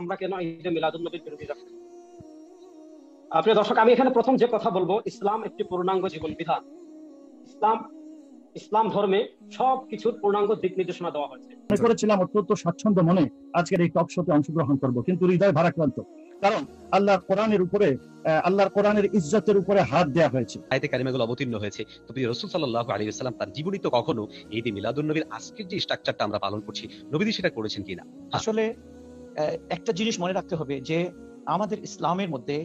আমরা কেন এই যে মিলাদুন নবীর বিরোধী রাখবো? প্রিয় দর্শক, আমি এখানে প্রথম যে কথা বলবো, ইসলাম একটি পূর্ণাঙ্গ জীবন বিধান। ইসলাম ইসলাম ধর্মে সবকিছুর পূর্ণাঙ্গ দিক নির্দেশনা দেওয়া হয়েছে। মনে করেছিলাম অত্যন্ত স্বাচ্ছন্দ্য মনে আজকের এই টক শোতে অংশগ্রহণ করব, কিন্তু হৃদয় ভারাক্রান্ত। কারণ আল্লাহর কোরআনের উপরে, আল্লাহর কোরআনের ইজ্জতের উপরে হাত দেওয়া হয়েছে, আয়াতে কারিমাগুলো অবতীর্ণ হয়েছে। তো প্রিয় রাসূল সাল্লাল্লাহু আলাইহি ওয়াসাল্লাম তার জীবনী তো কখনো ঈদ এ মিলাদুন নবীর আজকের যে স্ট্রাকচারটা আমরা পালন করছি, নবীজি সেটা করেছেন কিনা? আসলে একটা জিনিস মনে রাখতে হবে যে আমাদের ইসলামের মধ্যে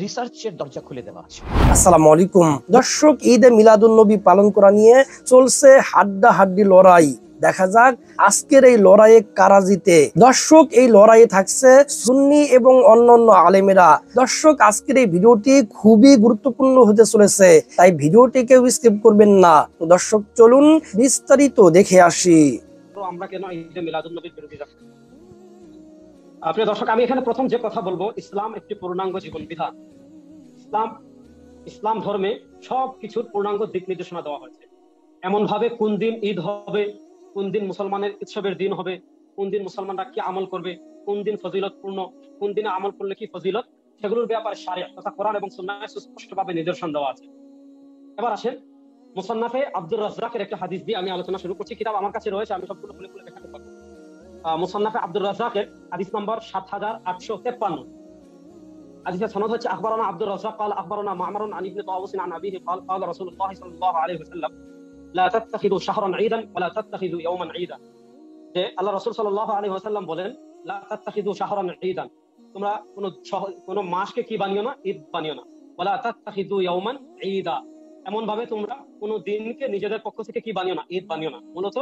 রিসার্চের দরজা খুলে দেওয়া আছে। আসসালামু আলাইকুম দর্শক, ঈদে মিলাদুন নবী পালন করা নিয়ে চলছে হাড্ডাহাড্ডি লড়াই। দেখা যাক আজকের এই লড়াইয়ে কারা জিতে। দর্শক, এই লড়াইয়ে থাকছে সুন্নি এবং অন্যান্য আলেমেরা। দর্শক, আজকের এই ভিডিওটি খুবই গুরুত্বপূর্ণ হতে চলেছে, তাই ভিডিওটি কেউ স্কিপ করবেন না। তো দর্শক, চলুন বিস্তারিত দেখে আসি। তো আমরা কেন এই যে মিলাদুন নবীর বিরোধী রাখবো? প্রিয় দর্শক, আমি এখানে প্রথম যে কথা বলবো, ইসলাম একটি পূর্ণাঙ্গ জীবন বিধান। ইসলাম ধর্মে সবকিছুর পূর্ণাঙ্গ দিক নির্দেশনা দেওয়া হয়েছে। এমন ভাবে কোন দিন ঈদ হবে, কোন দিন মুসলমানের উৎসবের দিন হবে, কোন দিন মুসলমানরা কি আমল করবে, কোন দিন ফজিলতপূর্ণ, কোন দিনে আমল করলে কি ফজিলত, সেগুলোর ব্যাপারে শারিয়া তথা কোরআন এবং সুন্নাহে সুস্পষ্টভাবে নিদর্শন দেওয়া আছে। এবার আসেন, মুসান্নাফে আব্দুর রাজ্জাকের একটা হাদিস দিয়ে আমি আলোচনা শুরু করছি। কিতাব আমার কাছে রয়েছে, আমি সবগুলো খুলে খুলে দেখাতে পারবো। মুসান্নাফে আব্দুর রাজ্জাকের হাদিস নম্বর ৭৮৫৩। حديث سند হচ্ছে اخبرنا عبد الرزاق قال اخبرنا معمر عن ابن طاووس عن ابيه قال قال رسول الله صلى الله عليه وسلم لا تتخذوا شهرا عيدا ولا تتخذوا يوما عيدا। যে আল্লাহ রাসূল সাল্লাল্লাহু আলাইহি ওয়াসাল্লাম বলেন, লা তাত্তাখিযু শাহরান ঈদান, তোমরা কোন মাসকে কি বানিও না, ঈদ বানিও না। ওয়ালা তাত্তাখিযু ইয়াওমান ঈদা, এমন ভাবে তোমরা কোন দিনকে নিজেদের পক্ষ থেকে কি বানিও না, ঈদ বানিও না। মূলত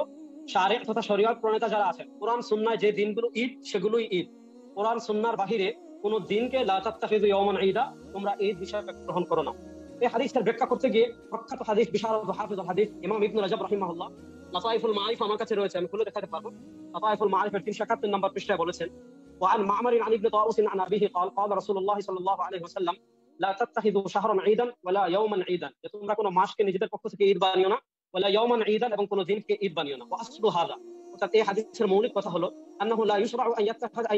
শারিয়া তথা শরীয়ত প্রণেতা যারা আছেন, কোরআন সুন্নাহয় যে দিনগুলো ঈদ সেগুলোই ঈদ। কোরআন সুন্নাহর বাহিরে কোন দিনকে লা তাত্তাখিযু ইয়াওমান ঈদা, তোমরা ঈদ হিসেবে গ্রহণ করো না। এই হাদিসের ব্যাখ্যা করতে গিয়ে প্রখ্যাত হাদিস বিশারদ হাফিজ হাদিস ইমাম ইবনে রাজব রাহিমাহুল্লাহ লাতাইফুল মাআরিফ আমার কাছে রয়েছে, আমি খুলে দেখাতে পারবো। লাতাইফুল মাআরিফের ৩৭১ নম্বর পৃষ্ঠায় বলেছেন, ওয়া আন মা'মার আন ইবনে তাউস আন আবিহি قال قال رسول الله صلى الله عليه وسلم لا تتخذوا شهرا عيدا ولا يوما عيدا, যে তোমরা কোন মাসকে নিজেদের পক্ষ থেকে ঈদ বানিও না, ওয়ালা ইয়াওমান ঈদান, এবং কোন দিনকে ঈদ বানিও না। ওয়া আসলু হাযা, অর্থাৎ এই হাদিসের মৌলিক কথা হলো আন্নাহু লা ইশরাউ আন ইয়াত্তাখাযা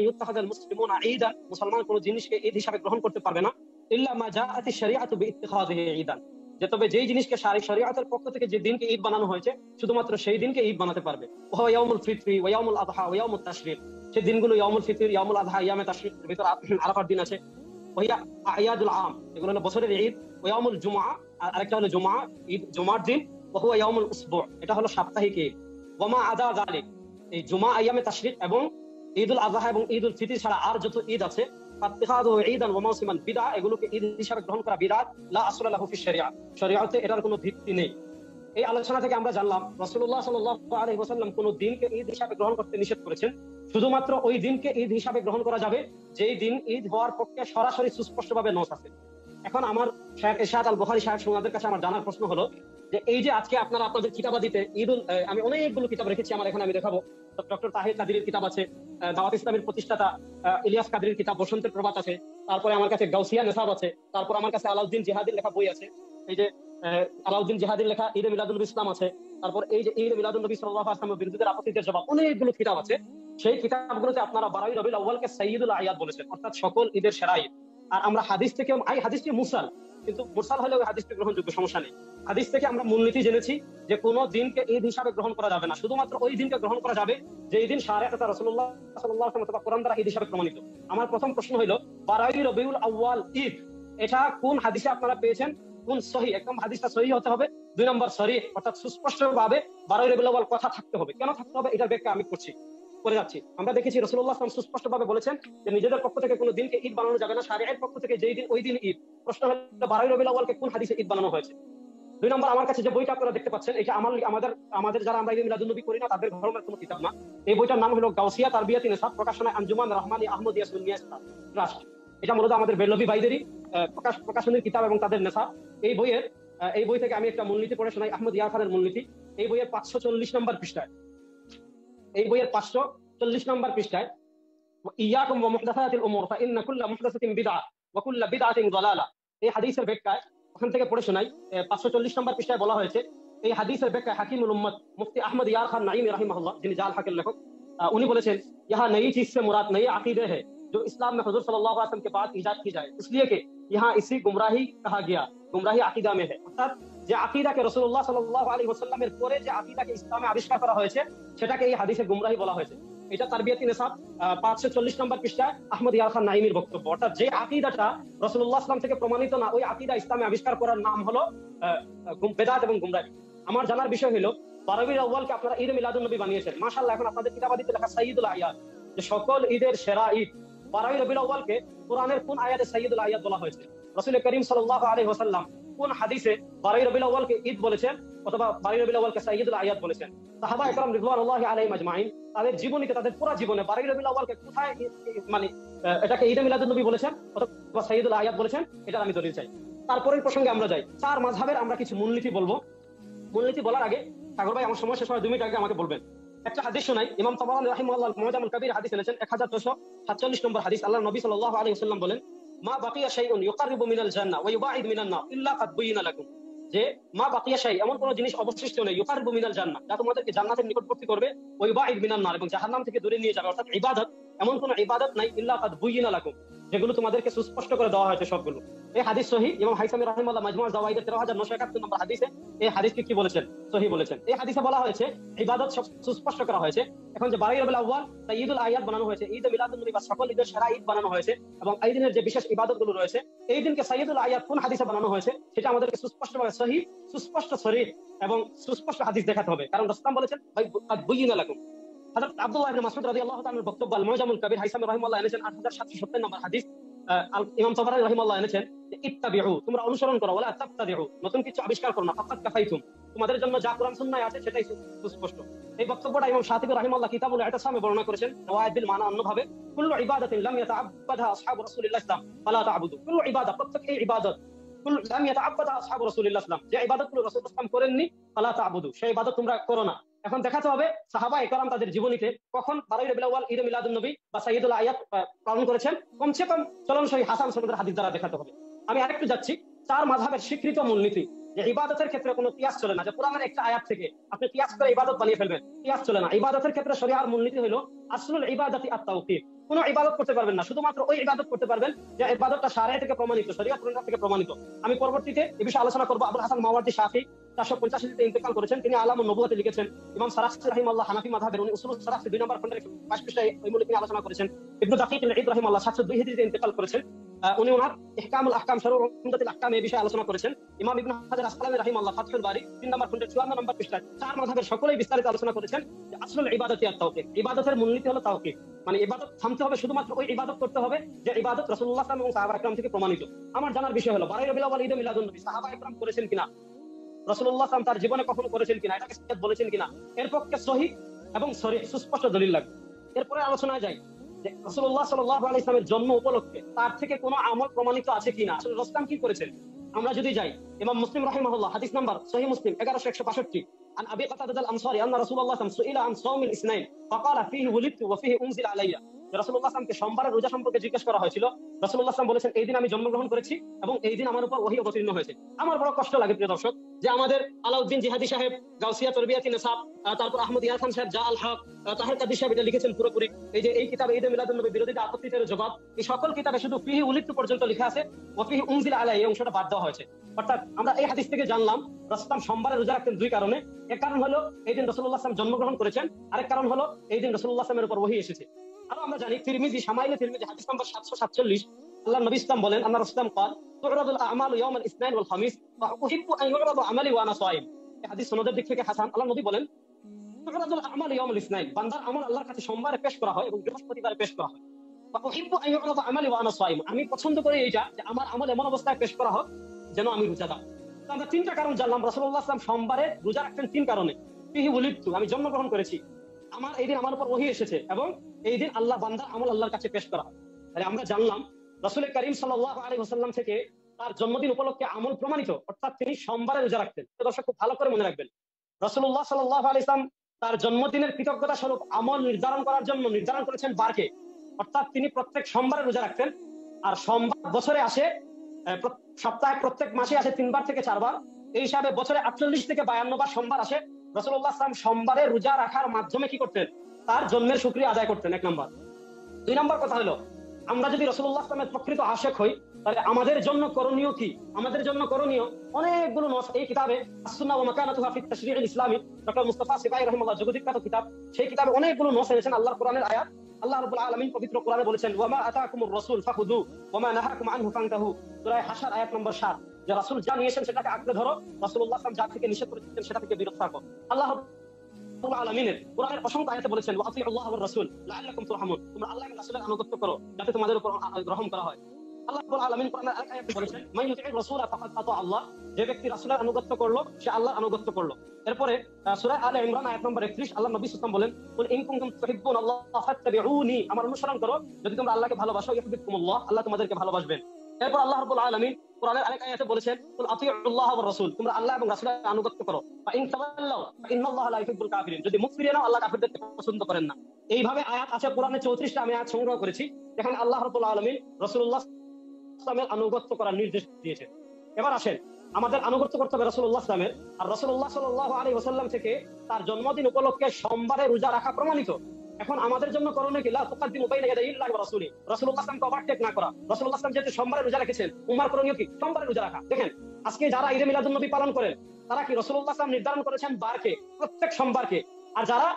আল মুসলিমুনা ঈদান, মুসলমান কোন জিনিসকে ঈদ হিসেবে গ্রহণ করতে পারবে না, ইল্লা মা জাআতি শারিআতু বিইত্তিখাযিহি ঈদান, যে তবে যেই জিনিসকে শরীয়তের পক্ষ থেকে যে দিনকে ঈদ বানানো হয়েছে শুধুমাত্র সেই দিনকে ঈদ বানাতে পারবে। ওয়া ইয়াউমুল ফিতরি ওয়া ইয়াউমুল আযহা ওয়া ইয়াউমুত তাশরিক, সেই দিনগুলো ইয়াউমুল ফিতর, ইয়াউমুল আযহা, ইয়ামে তাশরিক, ভিতর আরাফার দিন আছে। ওয়া ইয়া আয়াদুল আম, এগুলো হলো বছরের ঈদ। ওয়া ইয়াউমুল জুমআ, আরেকটা হলো জুমআ, ঈদ জুমার দিন। ওয়া হুয়া ইয়াউমুল উসবু', এটা হলো সাপ্তাহিক ঈদ। ওয়া মা আদা যালিক, এই জুমা, আইয়ামে তাশরিক এবং ঈদুল আযহা এবং ঈদুল ফিতর ছাড়া আর যত ঈদ আছে, ফাত্তিখাযু ঈদান ওয়া মাওসিমান বিদআ, এগুলোকে ঈদ হিসেবে গ্রহণ করা বিদআত, লা আসলা লাহু ফিশ শরিয়া, শরিয়তে এটার কোনো ভিত্তি নেই। এই আলোচনা থেকে আমরা জানলাম রাসূলুল্লাহ সাল্লাল্লাহু আলাইহি ওয়াসাল্লাম কোন দিনকে ঈদ হিসেবে গ্রহণ করতে নিষেধ করেছেন। শুধুমাত্র ওই দিনকে ঈদ হিসেবে গ্রহণ করা যাবে যেই দিন ঈদ হওয়ার পক্ষে সরাসরি সুস্পষ্টভাবে নস আছে। এখন আমার শায়খ ইরশাদ আল বুখারী সাহেব ওনাদের কাছে আমার জানার প্রশ্ন হলো যে এই যে আজকে আপনারা আপনাদের কিতাবাদিতে ঈদুল, আমি অনেকগুলো কিতাব রেখেছি আমার এখানে, আমি দেখাবো। ডক্টর তাহির কাদিরের কিতাব আছে, দাওয়াত ইসলামের প্রতিষ্ঠাতা ইলিয়াস কাদিরের কিতাব বসন্তের প্রভাত আছে, তারপরে আমার কাছে গাউসিয়া নেসাব আছে, তারপর আমার কাছে আলাউদ্দিন জিহাদির লেখা বই আছে, এই যে আলাউদ্দিন জিহাদির লেখা ঈদে মিলাদুন নবী ইসলাম আছে, তারপর এই যে ঈদে মিলাদুন নবী সাল্লাল্লাহু আলাইহি ওয়াসাল্লামের বিরুদ্ধে আপত্তিদের জবাব, অনেকগুলো কিতাব আছে। সেই কিতাবগুলোতে আপনারা 12 রবিউল আউয়ালকে সাইয়্যিদুল আয়াদ বলেছেন, অর্থাৎ সকল ঈদের সেরা ঈদ। আর আমরা হাদিস থেকে, এই হাদিসটি মুরসাল, কিন্তু মুরসাল হলেও হাদিসটি গ্রহণযোগ্য, সমস্যা নেই। হাদিস থেকে আমরা মূলনীতি জেনেছি যে কোন দিনকে ঈদ হিসাবে গ্রহণ করা যাবে না, শুধুমাত্র ওই দিনকে গ্রহণ করা যাবে যেই দিন শারিয়াত রাসূলুল্লাহ সাল্লাল্লাহু আলাইহি ওয়াসাল্লাম কোরআন দ্বারা ঈদ হিসাবে প্রমাণিত। আমার প্রথম প্রশ্ন হলো 12 রবিউল আউয়াল ঈদ, এটা কোন হাদিসে আপনারা পেয়েছেন, কোন সহিহ? একদম হাদিসটা সহিহ হতে হবে। 2 নম্বর সরিহ, অর্থাৎ সুস্পষ্টভাবে 12 রবিউল আউয়াল কথা থাকতে হবে। কেন থাকতে হবে এটার ব্যাখ্যা আমি করে যাচ্ছি। আমরা দেখেছি রাসূলুল্লাহ সাল্লাল্লাহু আলাইহি ওয়াসাল্লাম সুস্পষ্টভাবে বলেছেন যে নিজেদের পক্ষ থেকে কোনো দিনকে ঈদ বানানো যাবে না, শারিয়ার পক্ষ থেকে যেই দিন ওই দিন ঈদ। প্রশ্ন হলো 12 রবিউল আউয়ালকে কোন হাদিসে ঈদ বানানো হয়েছে? 2 নম্বর, আমার কাছে যে বইটা আপনারা দেখতে পাচ্ছেন, এটা আমাদের যারা আমরা ঈদে মিলাদুন নবী করি না তাদের ধর্মের কোনো কিতাব না। এই বইটার নাম হলো গাউসিয়া তারবিয়াতি নেসাব, প্রকাশনা আঞ্জুমান রহমানী আহমদিয়া সুন্নিয়া ট্রাস্ট। এটা মূলত আমাদের বেলভি ভাইদেরই প্রকাশনের কিতাব এবং তাদের নেসাব। এই বই থেকে আমি একটা মূলনীতি পড়ে শোনাই, আহমদ ইয়া খানের মূলনীতি। এই বইয়ের 540 নম্বর পৃষ্ঠায়, এই বইয়ের 540 নম্বর পৃষ্ঠায়, ইয়াকুম ওয়া মুহদাসাতিল উমুর ফাইন্না কুল্লা মুহদাসাতিন বিদআ ওয়া কুল্লা বিদআতিন দালালা। এই হাদিসের ব্যাখ্যায় ওখান থেকে পড়ে শোনাই। 540 নম্বর পৃষ্ঠায় বলা হয়েছে, এই হাদিসের ব্যাখ্যায় হাকিমুল উম্মত মুফতি আহমদ ইয়া খান নাঈমি রাহিমাহুল্লাহ, যিনি জাল হাকের লেখক, उन्हीं बोले यहाँ नई चीज से मुराद नई अकीदे है जो इस्लाम में हुजूर सल्लल्लाहु अलैहि वसल्लम के बाद इजाद की जाए, इसलिए कि यहाँ इसी गुमराही कहा गया, गुमराही আকিদা में है। অর্থাৎ যে আকিদাকে রাসূলুল্লাহ সাল্লাল্লাহু আলাইহি ওয়াসাল্লামের পরে যে আকিদাকে ইসলামে আবিষ্কার করা হয়েছে সেটাকে এই হাদিসে গুমরাহি বলা হয়েছে। এটা তারবিয়াতুন নিসাব 540 নম্বর পৃষ্ঠায় আহমদ ইয়ার খান নাইমির বক্তব্য। অর্থাৎ যে আকিদাটা রাসূলুল্লাহ সাল্লাল্লাহু আলাইহি ওয়াসাল্লাম থেকে প্রমাণিত না, ওই আকিদা ইসলামে আবিষ্কার করার নাম হলো বেদাত এবং গুমরাহি। আমার জানার বিষয় হলো 12 রবিউল আউয়ালকে আপনারা ঈদ মিলাদুন নবী বানিয়েছেন। মাশাআল্লাহ, এখন আপনাদের কিতাবাদিতে লেখা সাইয়্যিদুল আয়াত, যে সকল ঈদের সেরা ঈদ 12 রবিউল আউয়ালকে কোরআনের কোন আয়াতে সাইয়্যিদুল আয়াত বলা হয়েছে? রাসূল করিম সাল্লাল্লাহু আলাইহি ওয়াসাল্লাম কোন হাদিসে 12 রবিউল আউয়ালকে ঈদ বলেছেন অথবা 12 রবিউল আউয়ালকে সাইয়্যিদুল আয়াত বলেছেন? সাহাবা ইকরাম রিদওয়ানুল্লাহি আলাইহিম আজমাইন তাদের জীবনীতে, তাদের পুরো জীবনে 12 রবিউল আউয়ালকে কোথায় মানে এটাকে ঈদ মিলাদুন নবী বলেছেন অথবা সাইয়্যিদুল আয়াত বলেছেন, এটা আমি দলিল চাই। তারপরের প্রসঙ্গে আমরা যাই। চার মাযহাবের আমরা কিছু মূলনীতি বলবো। মূলনীতি বলার আগে সাগর ভাই আমার সময় শেষ হয় 2 মিনিট আগে আমাকে বলবেন। একটা হাদিস শোনাই। ইমাম তাবারানী রাহিমাহুল্লাহ মুআজামুল কবির হাদিস এনেছেন 1447 নম্বর হাদিস। আল্লাহর নবী সাল্লাল্লাহু আলাইহি ওয়াসাল্লাম বলেন, মা বাকিয়া শাইউন ইউকাররিবু মিনাল জান্নাহ ওয়া ইউবাইদ মিনান নার ইল্লা কাদ বুয়িনা লাকুম, যে মা বাকিয়া শাই, এমন কোন জিনিস অবশিষ্ট নেই, ইউকাররিবু মিনাল জান্নাহ, যা তোমাদেরকে জান্নাতের নিকটবর্তী করবে, ওয়া ইউবাইদ মিনান নার, এবং জাহান্নাম থেকে দূরে নিয়ে যাবে। অর্থাৎ ইবাদত, এমন কোন ইবাদত নাই ইল্লা কাদ বুয়িনা লাকুম, যেগুলো তোমাদেরকে সুস্পষ্ট করে দেওয়া হয়েছে সবগুলো। এই হাদিস সহিহ। ইমাম হাইসামি রাহিমাহুল্লাহ মাজমুউজ যাওয়াইদের 13971 নম্বর হাদিসে এই হাদিসকে কি বলেছেন? সহিহ বলেছেন। এই হাদিসে বলা হয়েছে ইবাদত সব সুস্পষ্ট করা হয়েছে। এখন যে 12 রবিউল আউয়াল সাইয়্যিদুল আয়াত বানানো হয়েছে, ঈদ মিলাদুন নবী বা সকল ঈদের সেরা ঈদ বানানো হয়েছে, এবং এই দিনের যে বিশেষ ইবাদতগুলো রয়েছে, এই দিনকে সাইয়্যিদুল আয়াত কোন হাদিসে বানানো হয়েছে সেটা আমাদেরকে সুস্পষ্টভাবে সহিহ, সুস্পষ্ট সরিহ এবং সুস্পষ্ট হাদিস দেখাতে হবে। কারণ রাসূল বলেছেন ভাই কাদ বুয়িনা লাকুম। হযরত আব্দুল্লাহ ইবনে মাসউদ রাদিয়াল্লাহু তাআলার বক্তব্য আল মুআজামুল কবির, হাইসামি রাহিমাহুল্লাহ এনেছেন 8770 নম্বর হাদিস। ইমাম তাবারানী রাহিমাহুল্লাহ এনেছেন ইত্তাবিউ, তোমরা অনুসরণ করো, ওয়ালা তাবতাদিউ, নতুন কিছু আবিষ্কার করো না, ফাকাত কাফাইতুম, তোমাদের জন্য যা কোরআন সুন্নাহয় আছে সেটাই সুস্পষ্ট। এই বক্তব্যটা ইমাম শাতিবী রাহিমাহুল্লাহ কিতাবুল ইতিসামে বর্ণনা করেছেন। নওয়াইদুল মানা অন্যভাবে, কুল্লু ইবাদাতিন লাম ইয়াতাআব্বাদহা আসহাবু রাসূলিল্লাহ সাল্লাল্লাহু আলাইহি ওয়াসাল্লাম ফালা তা'বুদু, কুল্লু ইবাদা, প্রত্যেক এই ইবাদত, কুল্লু লাম ইয়াতাআব্বাদহা আসহাবু রাসূলিল্লাহ সাল্লাল্লাহু আলাইহি ওয়াসাল্লাম, যে ইবাদতগুলো রাসূল সাল্লাল্লাহু আলাইহি ওয়াসাল্লাম করেননি, ফালা তা'বুদু, সেই ইবাদত তোমরা করো না। এখন দেখাতে হবে সাহাবা ইকরাম তাদের জীবনীতে কখন 12 রবিউল আউয়াল ঈদ মিলাদুন নবী বা সাইয়্যিদুল আয়াত পালন করেছেন, কমসে কম চলন সহিহ হাসান সনদের হাদিস দ্বারা দেখাতে হবে। আমি আরেকটু যাচ্ছি। চার মাযহাবের স্বীকৃত মূলনীতি যে ইবাদতের ক্ষেত্রে কোনো কিয়াস চলে না, যে কোরআনের একটা আয়াত থেকে আপনি কিয়াস করে ইবাদত বানিয়ে ফেলবেন, কিয়াস চলে না। ইবাদতের ক্ষেত্রে শরিয়ার মূলনীতি হলো আসলুল ইবাদাতি আত-তাওকীফ, কোন ইবাদত করতে পারবেন না, শুধুমাত্র ওই ইবাদত করতে পারবেন যে ইবাদতটা শারিয়া থেকে প্রমাণিত, শরিয়াত থেকে প্রমাণিত। আমি পরবর্তীতে এই বিষয়ে আলোচনা করব। আবুল হাসান মাওয়ারদি শাফি 485 তে ইন্তেকাল করেছেন, তিনি আলামুন নবুওয়াতে লিখেছেন। ইমাম সারাখসি রাহিমাহুল্লাহ হানাফি মাযহাবের, উনি উসুলুস সারাখসি 2 নম্বর খণ্ডের 5 পৃষ্ঠায় ওই মূলনীতি নিয়ে আলোচনা করেছেন। ইবনে দাকিক আল-ঈদ রাহিমাহুল্লাহ 702 হিজরিতে ইন্তেকাল করেছেন, উনি ওনার ইহকামুল আহকাম শারহুল উমদাতুল আহকাম এই বিষয়ে আলোচনা করেছেন। ইমাম ইবনে হাজার আসকালানী রাহিমাহুল্লাহ ফাতহুল বারী 3 নম্বর খণ্ডের 54 নম্বর পৃষ্ঠায় চার মাযহাবের সকলেই বিস্তারিত আলোচনা করেছেন যে আসলুল ইবাদাতি আত-তাওকীফ, ইবাদতের মূলনীতি হলো তাওকীফ, মানে ইবাদত থামতে হবে, শুধুমাত্র ওই ইবাদত করতে হবে যে ইবাদত রাসূলুল্লাহ সাল্লাল্লাহু আলাইহি ওয়াসাল্লাম এবং সাহাবা ইকরাম থেকে প্রমাণিত। আমার জানার বিষয় হলো 12 রবিউল আউয়াল ঈদ মিলাদুন নবী সাহাবা ইকরাম করেছেন কিনা, রাসূলুল্লাহ সাল্লাল্লাহু আলাইহি ওয়াসাল্লাম তার জীবনে কখনো করেছেন কিনা, এটাকে সিরাত বলেছেন কিনা, এর পক্ষে সহিহ এবং সরিহ সুস্পষ্ট দলিল লাগবে। এরপরে আলোচনায় যাই যে রাসূলুল্লাহ সাল্লাল্লাহু আলাইহি ওয়াসাল্লামের জন্ম উপলক্ষে তার থেকে কোনো আমল প্রমাণিত আছে কিনা, আসলে রাসূল কি করেছেন। আমরা যদি যাই ইমাম মুসলিম রাহিমাহুল্লাহ হাদিস নাম্বার সহিহ মুসলিম 11165 عن ابي قتاده الانصاري ان رسول الله صلى الله عليه وسلم سئل عن صوم الاثنين فقال فيه ولدت وفيه انزل علي, রাসূলুল্লাহ সাল্লাল্লাহু আলাইহি ওয়াসাল্লামকে সোমবারের রোজা সম্পর্কে জিজ্ঞেস করা হয়েছিল। রাসূলুল্লাহ সাল্লাল্লাহু আলাইহি ওয়াসাল্লাম বলেছেন এই দিন আমি জন্মগ্রহণ করেছি এবং এই দিন আমার উপর ওহী অবতীর্ণ হয়েছে। আমার বড় কষ্ট লাগে প্রিয় দর্শক যে আমাদের আলাউদ্দিন জিহাদি সাহেব গাউসিয়া তরবিয়াতি নিসাব, তারপর আহমদ ইয়ার খান সাহেব জা আল হক, তাহের কাদি সাহেব এটা লিখেছেন পুরোপুরি। এই যে এই কিতাবে ঈদ মিলাদুন নবী বিরোধীদের আপত্তির জবাব, এই সকল কিতাবে শুধু ফিহি উলিদতু পর্যন্ত লেখা আছে, ওয়া ফিহি উনজিলা আলাইহি এই অংশটা বাদ দেওয়া হয়েছে। অর্থাৎ আমরা এই হাদিস থেকে জানলাম রাসূল সোমবারে রোজা রাখতেন দুই কারণে। এক কারণ হলো এই দিন রাসূলুল্লাহ সাল্লাল্লাহু আলাইহি ওয়াসাল্লাম জন্মগ্রহণ করেছেন, আরেক কারণ হলো এই দিন রাসূলুল্লাহ সাল্লাল্লাহু আলাইহি ওয়াসাল্লামের উপর ওহী এসেছে। আর আমরা জানি তিরমিজি শামাইলে তিরমিজি হাদিস নাম্বার 747 আল্লাহর নবী ইসলাম বলেন আল্লাহ রাসূল قال تعرض الاعمال يوم الاثنين والخميس واحب ان يعرض عملي وانا صائم। এই হাদিস সনদের দিক থেকে হাসান। আল্লাহর নবী বলেন تعرض الاعمال يوم الاثنين, বান্দার আমল আল্লাহর কাছে সোমবারে পেশ করা হয় এবং বৃহস্পতিবারে পেশ করা হয়। واحب ان يعرض عملي وانا صائم, আমি পছন্দ করি এইটা যে আমার আমল এমন অবস্থায় পেশ করা হোক যেন আমি রোজাদার। আমরা তিনটা কারণ জানলাম রাসূলুল্লাহ সাল্লাল্লাহু আলাইহি ওয়াসাল্লাম সোমবারে রোজা রাখতেন তিন কারণে। ফিহি উলিদতু, আমি জন্মগ্রহণ করেছি, আমার এই দিন আমার উপর ওহী এসেছে, এবং এই দিন আল্লাহ বান্দার আমল আল্লাহর কাছে পেশ করা হয়। তাহলে আমরা জানলাম রাসূল করিম সাল্লাল্লাহু আলাইহি ওয়াসাল্লাম থেকে তার জন্মদিন উপলক্ষে আমল প্রমাণিত, অর্থাৎ তিনি সোমবারে রোজা রাখতেন। দর্শক খুব ভালো করে মনে রাখবেন, রাসূলুল্লাহ সাল্লাল্লাহু আলাইহি ওয়াসাল্লাম তার জন্মদিনের কৃতজ্ঞতা স্বরূপ আমল নির্ধারণ করার জন্য নির্ধারণ করেছেন বারকে, অর্থাৎ তিনি প্রত্যেক সোমবারে রোজা রাখতেন। আর সোমবার বছরে আসে, সপ্তাহে প্রত্যেক মাসে আসে 3 বার থেকে 4 বার, এই হিসাবে বছরে 48 থেকে 52 বার সোমবার আসে। রাসূলুল্লাহ সাল্লাল্লাহু আলাইহি ওয়াসাল্লাম সোমবারে রোজা রাখার মাধ্যমে কি করতেন? তার জন্মের শুকরিয়া আদায় করতেন, 1 নম্বর। 2 নম্বর কথা হলো, আমরা যদি রাসূলুল্লাহ সাল্লাল্লাহু আলাইহি ওয়াসাল্লামের প্রকৃত আশিক হই, তাহলে আমাদের জন্য করণীয় কি? আমাদের জন্য করণীয় অনেকগুলো নস এই কিতাবে আস-সুন্নাহ ওয়া মাকানাতুহা ফি তাশরী'ল ইসলামী, ডক্টর মুস্তাফা সিপাহী রাহিমাহুল্লাহ জগদীখ্যাত কিতাব, সেই কিতাবে অনেকগুলো নস এনেছেন আল্লাহর কোরআনের আয়াত। আল্লাহ রাব্বুল আলামিন পবিত্র কোরআনে বলেছেন, ওয়া মা আতাকুমুর রাসূল ফাখুযু ওয়া মা নাহাকুম আনহু ফান্তাহু। সূরা হাশর আয়াত নম্বর 7, যে রাসূল যা নিয়েছেন সেটাকে আঁকড়ে ধরো, রাসূলুল্লাহ সাল্লাল্লাহু আলাইহি ওয়াসাল্লাম যা থেকে নিষেধ করেছেন সেটা থেকে বিরত থাকো। আল্লাহ রাব্বুল আলামিনের কোরআনের অসংখ্য আয়াতে বলেছেন, ওয়া আতিউল্লাহ ওয়ার রাসূল লাআল্লাকুম তুরহামুন, তোমরা আল্লাহ এবং রাসূলের আনুগত্য করো যাতে তোমাদের উপর রহম করা হয়। আল্লাহ রাব্বুল আলামিন কোরআনের আরেক আয়াতে বলেছেন, মান ইউতি'র রাসূলা ফাকাদ আতা আল্লাহ, যে ব্যক্তি রাসূলের আনুগত্য করলো সে আল্লাহর আনুগত্য করলো। এরপরে সূরা আলে ইমরান আয়াত নম্বর 31 আল্লাহ নবী সাল্লাল্লাহু আলাইহি ওয়াসাল্লাম বলেন, কুল ইন কুনতুম তুহিব্বুনাল্লাহ ফাত্তাবিউনি, আমার অনুসরণ করো যদি তোমরা আল্লাহকে ভালোবাসো, ইউহিব্বুকুমুল্লাহ, আল্লাহ তোমাদেরকে ভালোবাসবেন। এরপর আল্লাহ রাব্বুল আলামিন কোরআনের আরেক আয়াতে বলেছেন, কুল আতিউল্লাহ ওয়ার রাসূল, তোমরা আল্লাহ এবং রাসূলের আনুগত্য করো, ফা ইন তাওয়াল্লাউ ফা ইন্নাল্লাহা লা ইউহিব্বুল কাফিরিন, যদি মুখ ফিরিয়ে নাও আল্লাহ কাফিরদেরকে পছন্দ করেন না। এইভাবে আয়াত আছে কোরআনে 34টা, আমি আয়াত সংগ্রহ করেছি যেখানে আল্লাহ রাব্বুল আলামিন রাসূলুল্লাহ ইসলামের আনুগত্য করার নির্দেশ দিয়েছে। এবার আসেন, আমাদের আনুগত্য করতে হবে রাসূলুল্লাহ ইসলামের। আর রাসূলুল্লাহ সাল্লাল্লাহু আলাইহি ওয়াসাল্লাম থেকে তার জন্মদিন উপলক্ষে সোমবারে রোজা রাখা প্রমাণিত। এখন আমাদের জন্য করণীয় কি? লা তুকাদ্দিমু বাইনা ইয়াদাইল্লাহি ওয়া রাসূলি, রাসূলুল্লাহ সাল্লাল্লাহু আলাইহি ওয়াসাল্লামকে ওভারটেক না করা। রাসূলুল্লাহ সাল্লাল্লাহু আলাইহি ওয়াসাল্লাম যেহেতু সোমবারে রোজা রেখেছেন, উম্মার করণীয় কি? সোমবারে রোজা রাখা। দেখেন, আজকে যারা ঈদে মিলাদুন নবী পালন করেন তারা কি রাসূলুল্লাহ সাল্লাল্লাহু আলাইহি ওয়াসাল্লাম নির্ধারণ করেছেন বারকে, প্রত্যেক সোমবারকে। আর যারা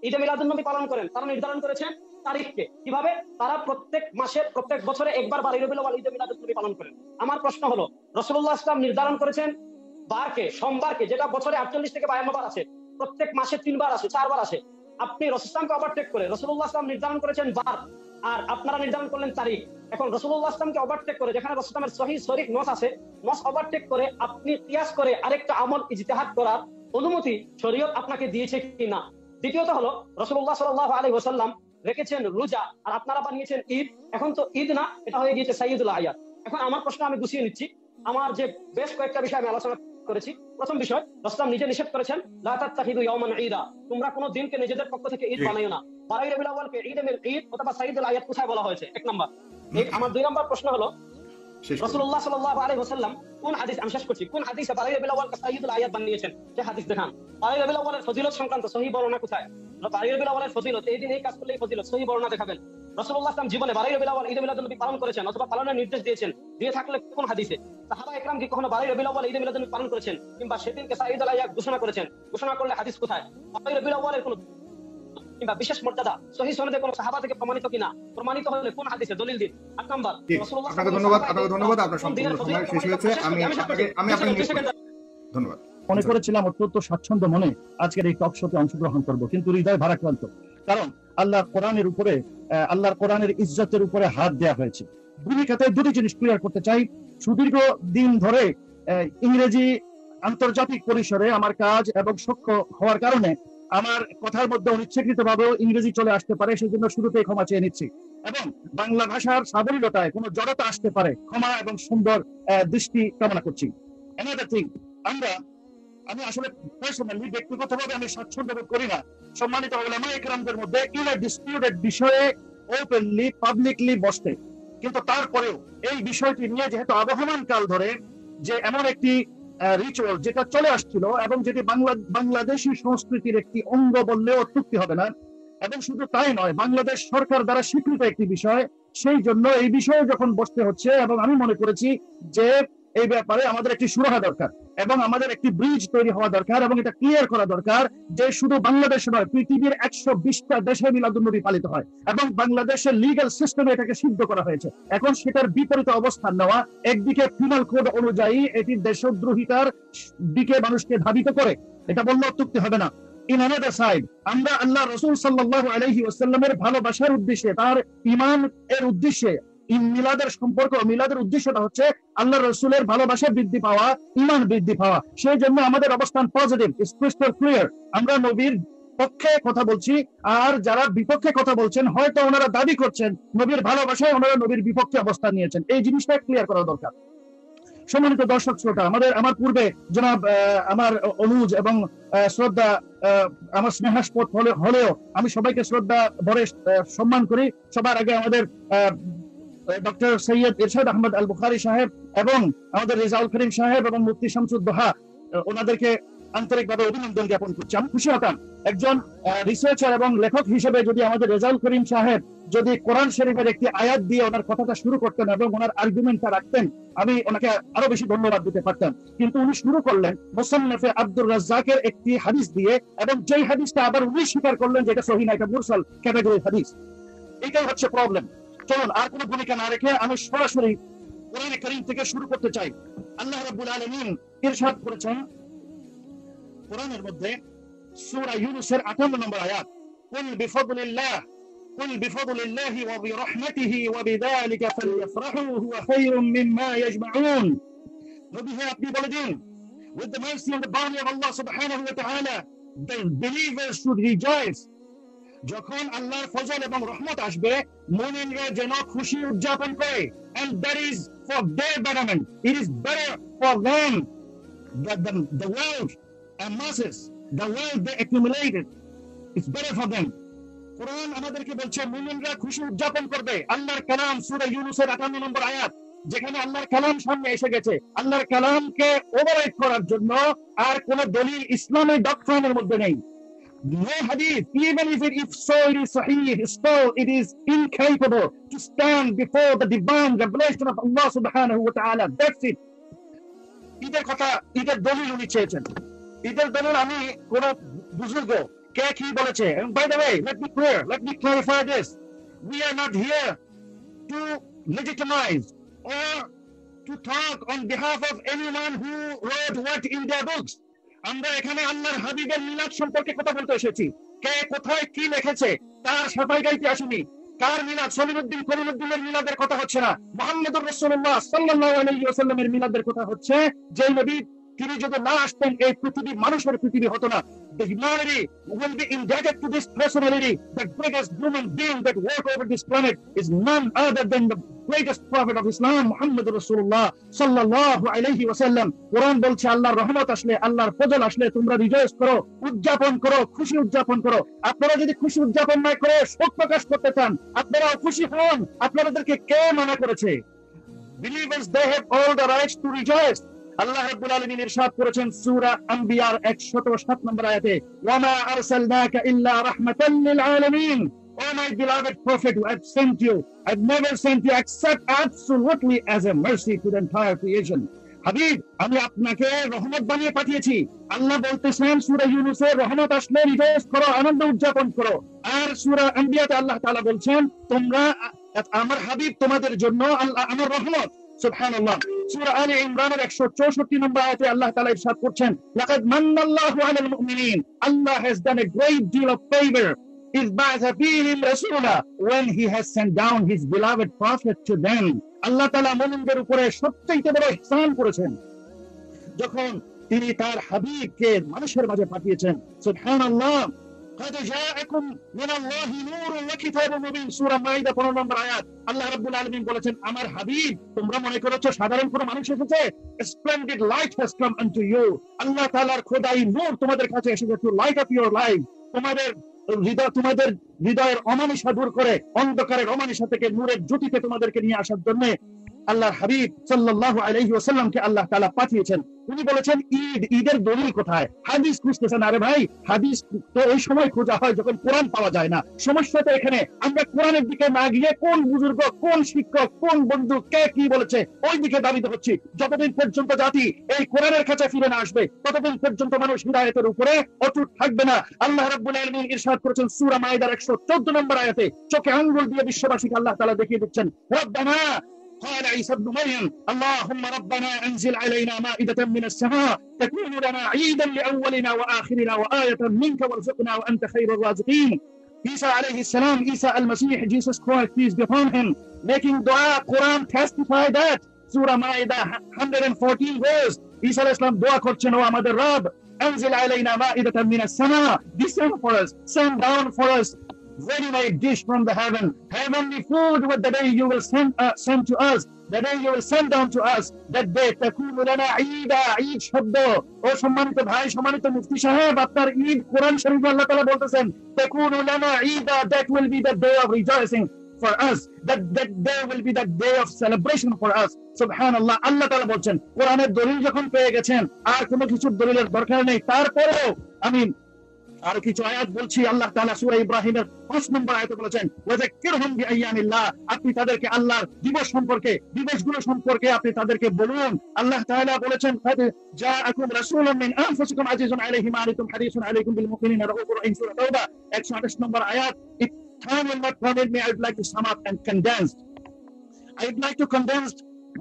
ঈদে মিলাদুন নবী পালন করেন তারা নির্ধারণ করেছেন তারিখকে। কিভাবে? তারা প্রত্যেক মাসের প্রত্যেক বছরে একবার রবিউল আউয়াল ঈদে মিলাদুন নবী পালন করেন। আমার প্রশ্ন হলো, রাসূলুল্লাহ সাল্লাল্লাহু আলাইহি ওয়াসাল্লাম নির্ধারণ করেছেন বারকে, সোমবারকে, যেটা বছরে 48 থেকে 52 বার আছে, প্রত্যেক মাসে 3 বার আসে, 4 বার আসে। আপনি রাসূলুল্লাহকে ওভারটেক করে রাসূলুল্লাহ সাল্লাল্লাহু আলাইহি ওয়াসাল্লাম নির্ধারণ করেছেন বার, আর আপনারা নির্ধারণ করলেন তারিখ। এখন রাসূলুল্লাহ সাল্লাল্লাহু আলাইহি ওয়াসাল্লামকে ওভারটেক করে, যেখানে রাসূলুল্লাহ সাল্লাল্লাহু আলাইহি ওয়াসাল্লামের সহিহ শরীফ নস আছে, নস ওভারটেক করে আপনি কিয়াস করে আরেকটা আমল ইজতিহাদ করার অনুমতি শরীয়ত আপনাকে দিয়েছে কিনা? দ্বিতীয়ত হলো, রাসূলুল্লাহ সাল্লাল্লাহু আলাইহি ওয়াসাল্লাম রেখেছেন রোজা আর আপনারা বানিয়েছেন ঈদ। এখন তো ঈদ না, এটা হয়ে গিয়েছে সাইয়্যিদুল আয়াত। এখন আমার প্রশ্ন আমি গুছিয়ে নিচ্ছি। আমার যে বেশ কয়েকটা বিষয় আমি আলোচনা করেছি। প্রথম বিষয়, রাসূল নিজে নিষেধ করেছেন, লা তাত্তাখিযু ইয়াওমান ঈদা, তোমরা কোনো দিনকে নিজেদের পক্ষ থেকে ঈদ বানাইও না। 12 রবিউল আউয়ালকে ঈদ অথবা সাইয়্যিদুল আয়াত কোথায় বলা হয়েছে? 1 নম্বর। আমার 2 নম্বর প্রশ্ন হলো, রাসূলুল্লাহ সাল্লাল্লাহু আলাইহি ওয়াসাল্লাম কোন হাদিস, আমি শেষ করছি, কোন হাদিসে 12 রবিউল আউয়ালকে সাইয়্যিদুল আয়াত বানিয়েছেন? সেই হাদিস দেখান। 12 রবিউল আউয়ালের ফজিলত সংক্রান্ত সহিহ বর্ণনা কোথায়? 12 রবিউল আউয়ালের ফজিলত, এই দিন এই কাজ করলেই ফজিলত, সহিহ বর্ণনা দেখাবেন। রাসূলুল্লাহ সাল্লাল্লাহু আলাইহি ওয়াসাল্লাম জীবনে 12 রবিউল আউয়াল ঈদে মিলাদুন নবী পালন করেছেন অথবা পালনের নির্দেশ দিয়েছেন, দিয়ে থাকলে কোন হাদিসে? সাহাবা ইকরাম কি কখনো 12 রবিউল আউয়াল ঈদে মিলাদুন নবী পালন করেছেন কিংবা সেদিনকে সাইয়্যিদুল আয়াত ঘোষণা করেছেন? ঘোষণা করলে হাদিস কোথায়? 12 রবিউল আউয়ালের কোন কিংবা বিশেষ মর্যাদা সহিহ সনদে কোন সাহাবা থেকে প্রমাণিত কিনা? প্রমাণিত হলে কোন হাদিসে দলিল দিন। 8 নাম্বার, রাসূলুল্লাহ আপনাকে ধন্যবাদ, আপনার সম্পূর্ণ সময় শেষ হয়েছে। আমি আপনাকে ধন্যবাদ। মনে করেছিলাম অত্যন্ত স্বাচ্ছন্দ্য মনে আজকের এই টক শোতে অংশগ্রহণ করব, কিন্তু হৃদয় ভারাক্রান্ত। কারণ আল্লাহর কোরআনের উপরে, আল্লাহর কোরআনের ইজ্জতের উপরে হাত দেয়া হয়েছে। ভূমিকাতে দুটি জিনিস ক্লিয়ার করতে চাই। সুদীর্ঘ দিন ধরে ইংরেজি আন্তর্জাতিক পরিসরে আমার কাজ এবং সক্ষ হওয়ার কারণে আমার কথার মধ্যে অনিচ্ছাকৃতভাবেও ইংরেজি চলে আসতে পারে, সেই জন্য শুরুতেই ক্ষমা চেয়ে নিচ্ছি। এবং বাংলা ভাষার সাবলীলতায় কোনো জড়তা আসতে পারে, ক্ষমা এবং সুন্দর দৃষ্টি কামনা করছি। Another thing, আমি আসলে পার্সোনালি, ব্যক্তিগতভাবে আমি স্বাচ্ছন্দ্য বোধ করি না সম্মানিত উলামা ইকরামদের মধ্যে ইন এ ডিসপিউটেড বিষয়ে ওপেনলি পাবলিকলি বসতে। কিন্তু তারপরেও এই বিষয়টি নিয়ে যেহেতু আবহমান কাল ধরে যে এমন একটি রিচুয়াল যেটা চলে আসছিল এবং যেটি বাংলাদেশী সংস্কৃতির একটি অঙ্গ বললেও অত্যুক্তি হবে না, এবং শুধু তাই নয়, বাংলাদেশ সরকার দ্বারা স্বীকৃত একটি বিষয়, সেই জন্য এই বিষয়ে যখন বসতে হচ্ছে, এবং আমি মনে করেছি যে এই ব্যাপারে আমাদের একটি সুরাহা দরকার এবং আমাদের একটি ব্রিজ তৈরি হওয়া দরকার, এবং এটা ক্লিয়ার করা দরকার যে শুধু বাংলাদেশ নয়, পৃথিবীর 120টা দেশে মিলাদুন নবী পালিত হয় এবং বাংলাদেশের লিগ্যাল সিস্টেমে এটাকে সিদ্ধ করা হয়েছে। এখন সেটার বিপরীত অবস্থান নেওয়া, একদিকে পিনাল কোড অনুযায়ী এটি দেশদ্রোহিতার দিকে মানুষকে ধাবিত করে, এটা বললে অত্যুক্তি হবে না। ইন অ্যানাদার সাইড, আমরা আল্লাহ রাসূল সাল্লাল্লাহু আলাইহি ওয়াসাল্লামের ভালোবাসার উদ্দেশ্যে, তার ঈমান এর উদ্দেশ্যে, মিলাদের সম্পর্ক, মিলাদের উদ্দেশ্যটা হচ্ছে আল্লাহ রসুলের ভালোবাসা বৃদ্ধি পাওয়া, ঈমান বৃদ্ধি পাওয়া। সেই জন্য আমাদের অবস্থান পজিটিভ, ক্রিস্টাল ক্লিয়ার। আমরা নবীর পক্ষে কথা বলছি, আর যারা বিপক্ষে কথা বলছেন হয়তো ওনারা দাবি করছেন নবীর ভালোবাসায় ওনারা নবীর বিপক্ষে অবস্থান নিয়েছেন। এই জিনিসটা ক্লিয়ার করা দরকার। সম্মানিত দর্শক শ্রোতা, আমার পূর্বে জনাব আমার অনুজ এবং শ্রদ্ধা আমার স্নেহাস্পদ হলেও আমি সবাইকে শ্রদ্ধা ভরে সম্মান করি। সবার আগে আমাদের ডক্টর সৈয়দ ইরশাদ আহমদ আল বুখারী সাহেব এবং আমাদের রেজাউল করিম সাহেব এবং মুফতি শামসুদ্দোহা, ওনাদেরকে আন্তরিকভাবে অভিনন্দন জ্ঞাপন করছি। আমি খুশি হতাম একজন রিসার্চার এবং লেখক হিসেবে যদি আমাদের রেজাউল করিম সাহেব যদি কোরআন শরীফের একটি আয়াত দিয়ে ওনার কথাটা শুরু করতেন এবং ওনার আর্গুমেন্টটা রাখতেন, আমি ওনাকে আরো বেশি ধন্যবাদ দিতে পারতাম। কিন্তু উনি শুরু করলেন মুসান্নাফে আব্দুর রাজ্জাকের একটি হাদিস দিয়ে, এবং যেই হাদিসটা আবার উনি স্বীকার করলেন যেটা সহিহ না, এটা মুরসাল ক্যাটাগরির হাদিস। এটাই হচ্ছে প্রবলেম। চলুন আর কোনো ভূমিকা না রেখে আমি সরাসরি কোরআন কারীম থেকে শুরু করতে চাই। আল্লাহ রাব্বুল আলামিন ইরশাদ করেছেন কোরআনের মধ্যে সূরা ইউনূসের 58 নম্বর আয়াত, কুল বিফাদলিল্লাহ কুল বিফাদলিল্লাহি ওয়া বিরাহমাতিহি ওয়া বিযালিকা ফালইফরাহু হুয়া খায়রুম মিম্মা ইয়াজমাউন। নবী হে, আপনি বলে দিন, with the mercy and the bounty of Allah subhanahu wa ta'ala, the believers should rejoice. যখন আল্লাহর ফজল এবং রহমত আসবে, মুমিনরা যেন খুশি উদযাপন করে, and that is for their betterment. It is better for them, the wealth and masses, the wealth they accumulated, it's better for them. কোরআন আমাদেরকে বলছে মুমিনরা খুশি উদযাপন করবে। আল্লাহর কালাম সূরা ইউনূসের 58 নম্বর আয়াত, যেখানে আল্লাহর কালাম সামনে এসে গেছে। আল্লাহর কালামকে ওভাররাইড করার জন্য আর কোন দলিল ইসলামের ডক্ট্রিনের মধ্যে নেই। No hadith, even if it is sahih, still it is incapable to stand before the divine revelation of Allah subhanahu wa ta'ala. That's it. ঈদের কথা, ঈদের দলিল উনি চেয়েছেন। ঈদের দলিল আমি কোন বুজুর্গ কে কি বলেছে। And by the way, let me clear, let me clarify this. We are not here to legitimize or to talk on behalf of anyone who wrote what in their books. আমরা এখানে আল্লাহর হাবিবের মিলাদ সম্পর্কে কথা বলতে এসেছি। কে কোথায় কি লিখেছে তার সাফাই গাইতে আসেনি। কার মিলাদ, সলিমুদ্দিন করিমুদ্দিনের মিলাদের কথা হচ্ছে না। মুহাম্মদুর রাসূলুল্লাহ সাল্লাল্লাহু আলাইহি ওয়াসাল্লামের মিলাদের কথা হচ্ছে। যে নবী তিনি যদি না আসতেন এই পৃথিবী মানুষের পৃথিবী হতো না। The humanity will be indebted to this personality. The greatest human being that walked over this planet is none other than the greatest prophet of Islam, Muhammad Rasulullah sallallahu alayhi wa sallam. Quran বলছে আল্লাহর রহমত আসলে, আল্লাহর ফজল আসলে তোমরা rejoice করো, উদযাপন করো, খুশি উদযাপন করো। আপনারা যদি খুশি উদযাপন না করে শোক প্রকাশ করতে চান, আপনারাও খুশি হন। আপনাদেরকে কে মানা করেছে? Believers, they have all the rights to rejoice. আল্লাহ রাব্বুল আলামিন ইরশাদ করেছেন সূরা আম্বিয়ার 107 নম্বর আয়াতে, ওয়া মা আরসালনাকা ইল্লা রাহমাতাল লিল আলামিন। O my beloved prophet, who I've sent you, I've never sent you except absolutely as a mercy to the entire creation. Habib, আমি আপনাকে রহমত বানিয়ে পাঠিয়েছি। আল্লাহ বলতেছেন সূরা ইউনূসে রহমত আসলে রিজয়েস করো, আনন্দ উদযাপন করো। আর সূরা আম্বিয়াতে আল্লাহ তাআলা বলছেন তোমরা আমার হাবিব তোমাদের জন্য আল্লাহ আমার রহমত। সুবহানাল্লাহ। সূরা আলে ইমরানের 164 নম্বর আয়াতে আল্লাহ তাআলা ইরশাদ করছেন, লাকাদ মান্নাল্লাহু আলাল মুমিনিন, Allah has done a great deal of favor is ba'atha fihim rasula, when he has sent down his beloved prophet to them. আল্লাহ তাআলা মুমিনদের উপরে সবচেয়ে বড় ইহসান করেছেন যখন তিনি তার হাবিবকে মানুষের মাঝে পাঠিয়েছেন। সুবহানাল্লাহ। قد جاءكم من الله نور وكتاب مبين, সূরা মাইদা 15 নম্বর আয়াত। আল্লাহ রাব্বুল আলামিন বলেছেন আমার হাবিব, তোমরা মনে করছো সাধারণ কোনো মানুষ এসেছে? Splendid light has come unto you. আল্লাহ তাআলার খোদাই নূর তোমাদের কাছে এসেছে, to light up your life. তোমাদের হৃদয়ের অমানিসা দূর করে অন্ধকারের অমানিসা থেকে নূরের জ্যোতিতে তোমাদেরকে নিয়ে আসার জন্য আল্লাহর হাবিব সাল্লাল্লাহু আলাইহি ওয়াসাল্লামকে আল্লাহ তাআলা পাঠিয়েছেন। উনি বলেছেন ঈদের দলিল কোথায়? হাদিস খুঁজতেছেন। আরে ভাই, হাদিস তো ওই সময় খোঁজা হয় যখন কোরআন পাওয়া যায় না। সমস্যা তো এখানে আমরা কোরআনের দিকে না গিয়ে কোন বুজুর্গ, কোন শিক্ষক, কোন বন্ধু কে কি বলেছে ওই দিকে দাবিত হচ্ছি। যতদিন পর্যন্ত জাতি এই কোরআনের কাছে ফিরে না আসবে ততদিন পর্যন্ত মানুষ হিদায়াতের উপরে অটুট থাকবে না। আল্লাহ রাব্বুল আলামিন ইরশাদ করেছেন সূরা মাইদার 114 নম্বর আয়াতে, চোখে আঙ্গুল দিয়ে বিশ্ববাসীকে আল্লাহ তাআলা দেখিয়ে দিচ্ছেন, রব্বানা قال عيسى ابن مريم اللهم ربنا انزل علينا مائدة من السماء تكون لنا عيدا لأولنا وآخرنا وآية منك وارزقنا وأنت خير الرازقين. Isa alayhi salam, Isa al-Masih, Jesus Christ, peace be upon him, making dua. Quran testify that. Surah Ma'idah 114 verse. Isa alayhi salam dua করছেন, ও আমাদের রব, انزل علينا مائدة من السماء, descend for us, send down for us ready-made dish from the heavenly food with the day you will send to us, the day you will send down to us, that day takunu lana ঈদা, Eid শব্দ। ও সম্মানিত ভাই, সম্মানিত মুফতি সাহেব, আপনার ঈদ কোরআন শরীফে আল্লাহ তাআলা বলতেছেন takunu lana ঈদা, that will be the day of rejoicing for us, that day will be the day of celebration for us. Subhanallah, আল্লাহ তাআলা বলছেন কোরআনের দলিল যখন পেয়ে গেছেন আর কোনো কিছুর দলিলের দরকার নেই, তারপরেও আমি আর কিছু আয়াত বলছি। আল্লাহ তাআলা সূরা ইব্রাহিমের 5 নম্বর আয়াতে বলেছেন ওয়াযাক্কিরহুম বিআইয়ামিল্লাহ, আপনি তাদেরকে আল্লাহর দিবস সম্পর্কে, দিবসগুলো সম্পর্কে আপনি তাদেরকে বলুন। আল্লাহ তাআলা বলেছেন قد جاءكم رسول من انفسكم عزيز عليه ما عنتم حريص عليكم بالمؤمنين رؤوف رحيم, সূরা তাওবা 128 নম্বর আয়াত। If time will not permit me, I would like to sum up and condense. I would like to condense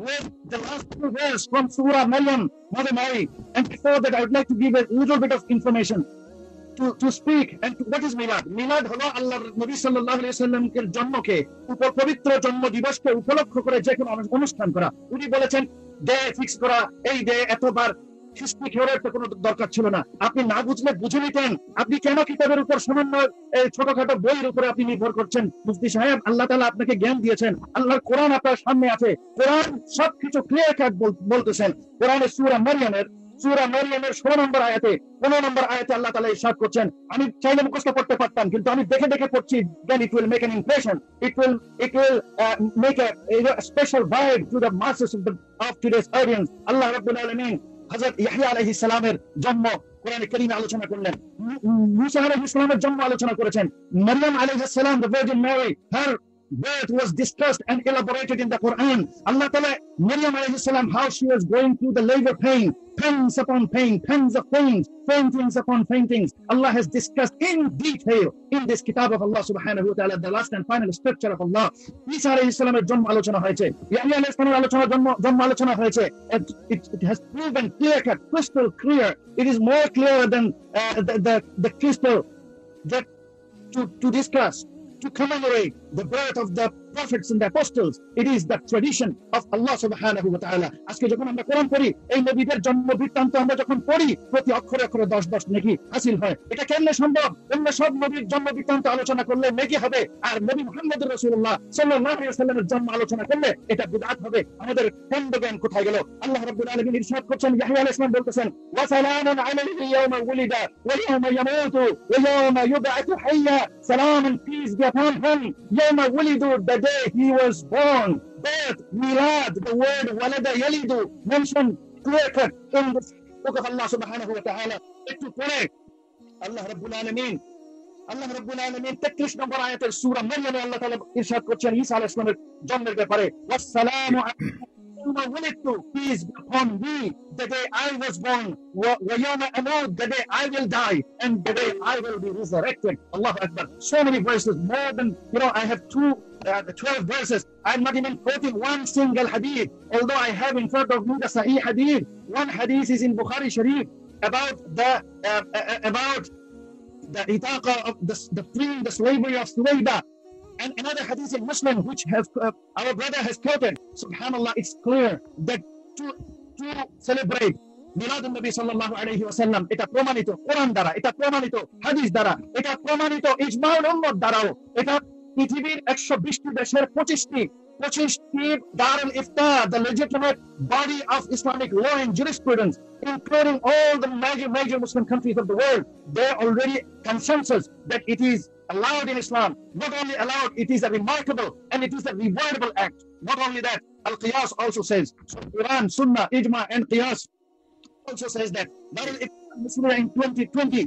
with the last two verses from Surah Maryam, Mother Mary, and before that I would like to give a little bit of information to speak. And what is milad? Milad হলো আল্লাহর নবী সাল্লাল্লাহু আলাইহি ওয়াসাল্লামের জন্মকে পবিত্র জন্ম দিবসকে উপলক্ষ করে যে কোনো অনুষ্ঠান করা। উনি বলেছেন ডে ফিক্স করা, এই ডে এতবার হিস্ট্রি খেয়ালের তো কোনো দরকার ছিল না। আপনি না বুঝলে বুঝে নিতেন। আপনি কেন কিতাবের উপর সামান্য এই ছোটখাটো বইয়ের উপরে আপনি নির্ভর করছেন? মুফতি সাহেব, আল্লাহ তাআলা আপনাকে জ্ঞান দিয়েছেন, আল্লাহর কোরআন আপনার সামনে আছে, কোরআন সবকিছু ক্লিয়ার কাট বলতেছেন। কোরআনের সূরা মারইয়ামের 16 নম্বর আয়াতে, 15 নম্বর আয়াতে আল্লাহ তাআলা ইরশাদ করছেন, আমি চাইলে মুখস্থ করতে পারতাম কিন্তু আমি দেখে দেখে পড়ছি, then it will make an impression, it will make a special vibe to the masses of today's audience. আল্লাহ রাব্বুল আলামিন হযরত ইয়াহইয়া আলাইহিস সালামের জন্ম কোরআনে কারীমে আলোচনা করলেন, মুসা আলাইহিস সালামের জন্ম আলোচনা করেছেন, মারইয়াম আলাইহিস সালাম, the Virgin Mary, her birth was discussed and elaborated in the Quran. Allah Ta'ala, Maryam alayhi salam, how she was going through the labor pain, pains upon pain, pains of pains, faintings upon faintings. Allah has discussed in detail in this kitab of Allah subhanahu wa ta'ala, the last and final scripture of Allah. Isa alayhi salam er janm alochona hoyeche, Yahya alayhi salam alochona janm alochona hoyeche. It has proven clear cut, crystal clear. It is more clear than the crystal that to discuss, to commemorate the birth of the prophets and the apostles. It is the tradition of Allah subhanahu wa ta'ala. আজকে যখন আমরা কোরআন পড়ি, এই নবীদের জন্ম বৃত্তান্ত আমরা যখন পড়ি, প্রতি অক্ষরে অক্ষরে 10 নেকি হাসিল হয়। এটা কেমনে সম্ভব? অন্য সব নবীর জন্ম বৃত্তান্ত আলোচনা করলে নেকি হবে, আর নবী মুহাম্মদ রাসূলুল্লাহ সাল্লাল্লাহু আলাইহি ওয়াসাল্লামের জন্ম আলোচনা করলে এটা বিদআত হবে। আমাদের খণ্ডজ্ঞান কোথায় গেল? আল্লাহ রাব্বুল আলামিন ইরশাদ করছেন, ইয়াহইয়া আলাইহিস সালাম বলতেছেন, ওয়া সালামুন আলাইহি ইয়াওমা উলিদা ওয়া ইয়াওমা ইয়ামুতু ওয়া ইয়াওমা ইউবআতু হাইয়া, salam and peace be upon him, ইয়াওমা উলিদু, the day he was born. Birth, milad, the word walada yalidu mentioned clear cut in the book of Allah subhanahu wa ta'ala. একটু পরে আল্লাহ রাব্বুল আলামিন 33 নম্বর আয়াতের সূরা মারইয়ামে আল্লাহ তাআলা ইরশাদ করছেন ঈসা আলাইহিস সালামের জন্মের ব্যাপারে, ওয়াসসালামু আলাইকুম, peace be upon me the day I was born, wa yawma amut, the day I will die, and the day I will be resurrected. Allahu Akbar. So many verses, more than, I have 12 verses. I'm not even quoting one single hadith, although I have in front of me the Sahih hadith. One hadith is in Bukhari Sharif about the itaqa of the freeing the slavery of Suwayda, and another hadith in Muslim which our brother has quoted. Subhanallah, it's clear that to celebrate মিলাদুন নবী সাল্লাল্লাহু আলাইহি ওয়াসাল্লাম, এটা প্রমাণিত কোরআন দ্বারা, এটা প্রমাণিত হাদিস দ্বারা, এটা প্রমাণিত ইজমাউল উম্মত দ্বারাও, এটা পৃথিবীর 120টি দেশের 25টি Darul Ifta, the legitimate body of Islamic law and jurisprudence, including all the major Muslim countries of the world, they already consensus that it is allowed in Islam. Not only allowed, it is a remarkable and it is a rewardable act. Not only that, Al-Qiyas also says, so Quran, Sunnah, Ijma and Qiyas also says that Darul Ifta in 2020,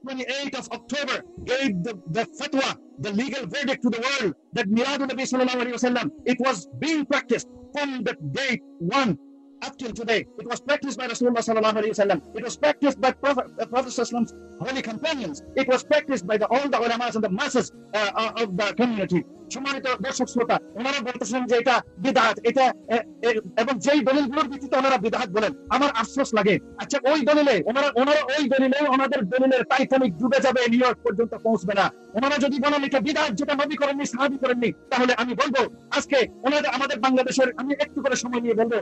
28th of October, gave the fatwa, the legal verdict to the world that Miladun Nabi sallallahu alaihi wasallam, it was being practiced from the date 1 up till today. It was practiced by Rasulullah sallallahu alaihi wasallam. It was practiced by Prophet sallallahu holy companions. It was practiced by all the ulamas and the masses of the community. সম্মানিত দর্শক শ্রোতা, ওনারা বলতেছেন যে এটা বিদআত, এটা এবং যেই দলিলগুলোর ভিত্তিতে ওনারা বিদআত বলেন, আমার আফসোস লাগে। আচ্ছা, ওই দলিলে ওনারা ওই দলিলে ওনাদের দলিলের টাইটানিক ডুবে যাবে, নিউ ইয়র্ক পর্যন্ত পৌঁছবে না। ওনারা যদি বলেন এটা বিদআত, যেটা নবী করেননি, সাহাবী করেননি, তাহলে আমি বলবো আজকে আমাদের বাংলাদেশের, আমি একটু করে সময় নিয়ে বলবো।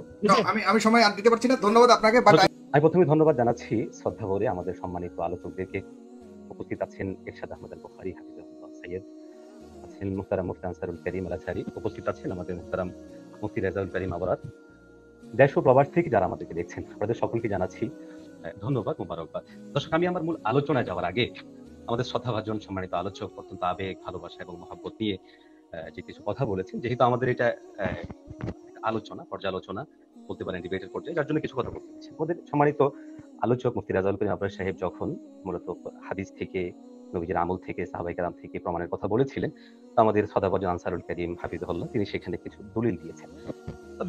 আমি সময় আর দিতে পারছি না, ধন্যবাদ আপনাকে। আমি প্রথমে ধন্যবাদ জানাচ্ছি শ্রদ্ধা ভরে আমাদের সম্মানিত আলোচকদেরকে। উপস্থিত আছেন ইরশাদ আহমদ আল বুখারী হাফিজাহুল্লাহ সাইয়্যিদ, আছেন মুহতারাম মুফতি আনসারুল করিম আল আশারি, উপস্থিত আছেন আমাদের মুহতারাম মুফতি রেজাউল করিম আবরার। দেশ ও প্রবাস থেকে যারা আমাদেরকে দেখছেন, আপনাদের সকলকে জানাচ্ছি ধন্যবাদ, মোবারকবাদ। দর্শক, আমি আমার মূল আলোচনায় যাওয়ার আগে আমাদের শ্রদ্ধাভাজন সম্মানিত আলোচক অত্যন্ত আবেগ, ভালোবাসা এবং মহব্বত নিয়ে যে কিছু কথা বলেছেন, যেহেতু আমাদের এটা আলোচনা, পর্যালোচনা বলতে পারেন, ডিবেটের পর্যায়ে, যার জন্য কিছু কথা বলতে চাচ্ছি। আমাদের সম্মানিত আলোচক মুফতি রাজাউল করিম আবরার সাহেব যখন মূলত হাদিস থেকে, নবীজির আমল থেকে, সাহাবায়ে কেরাম থেকে প্রমাণের কথা বলেছিলেন, তো আমাদের সদাগর আনসারুল করিম হাফিজুল্লাহ তিনি সেখানে কিছু দলিল দিয়েছেন।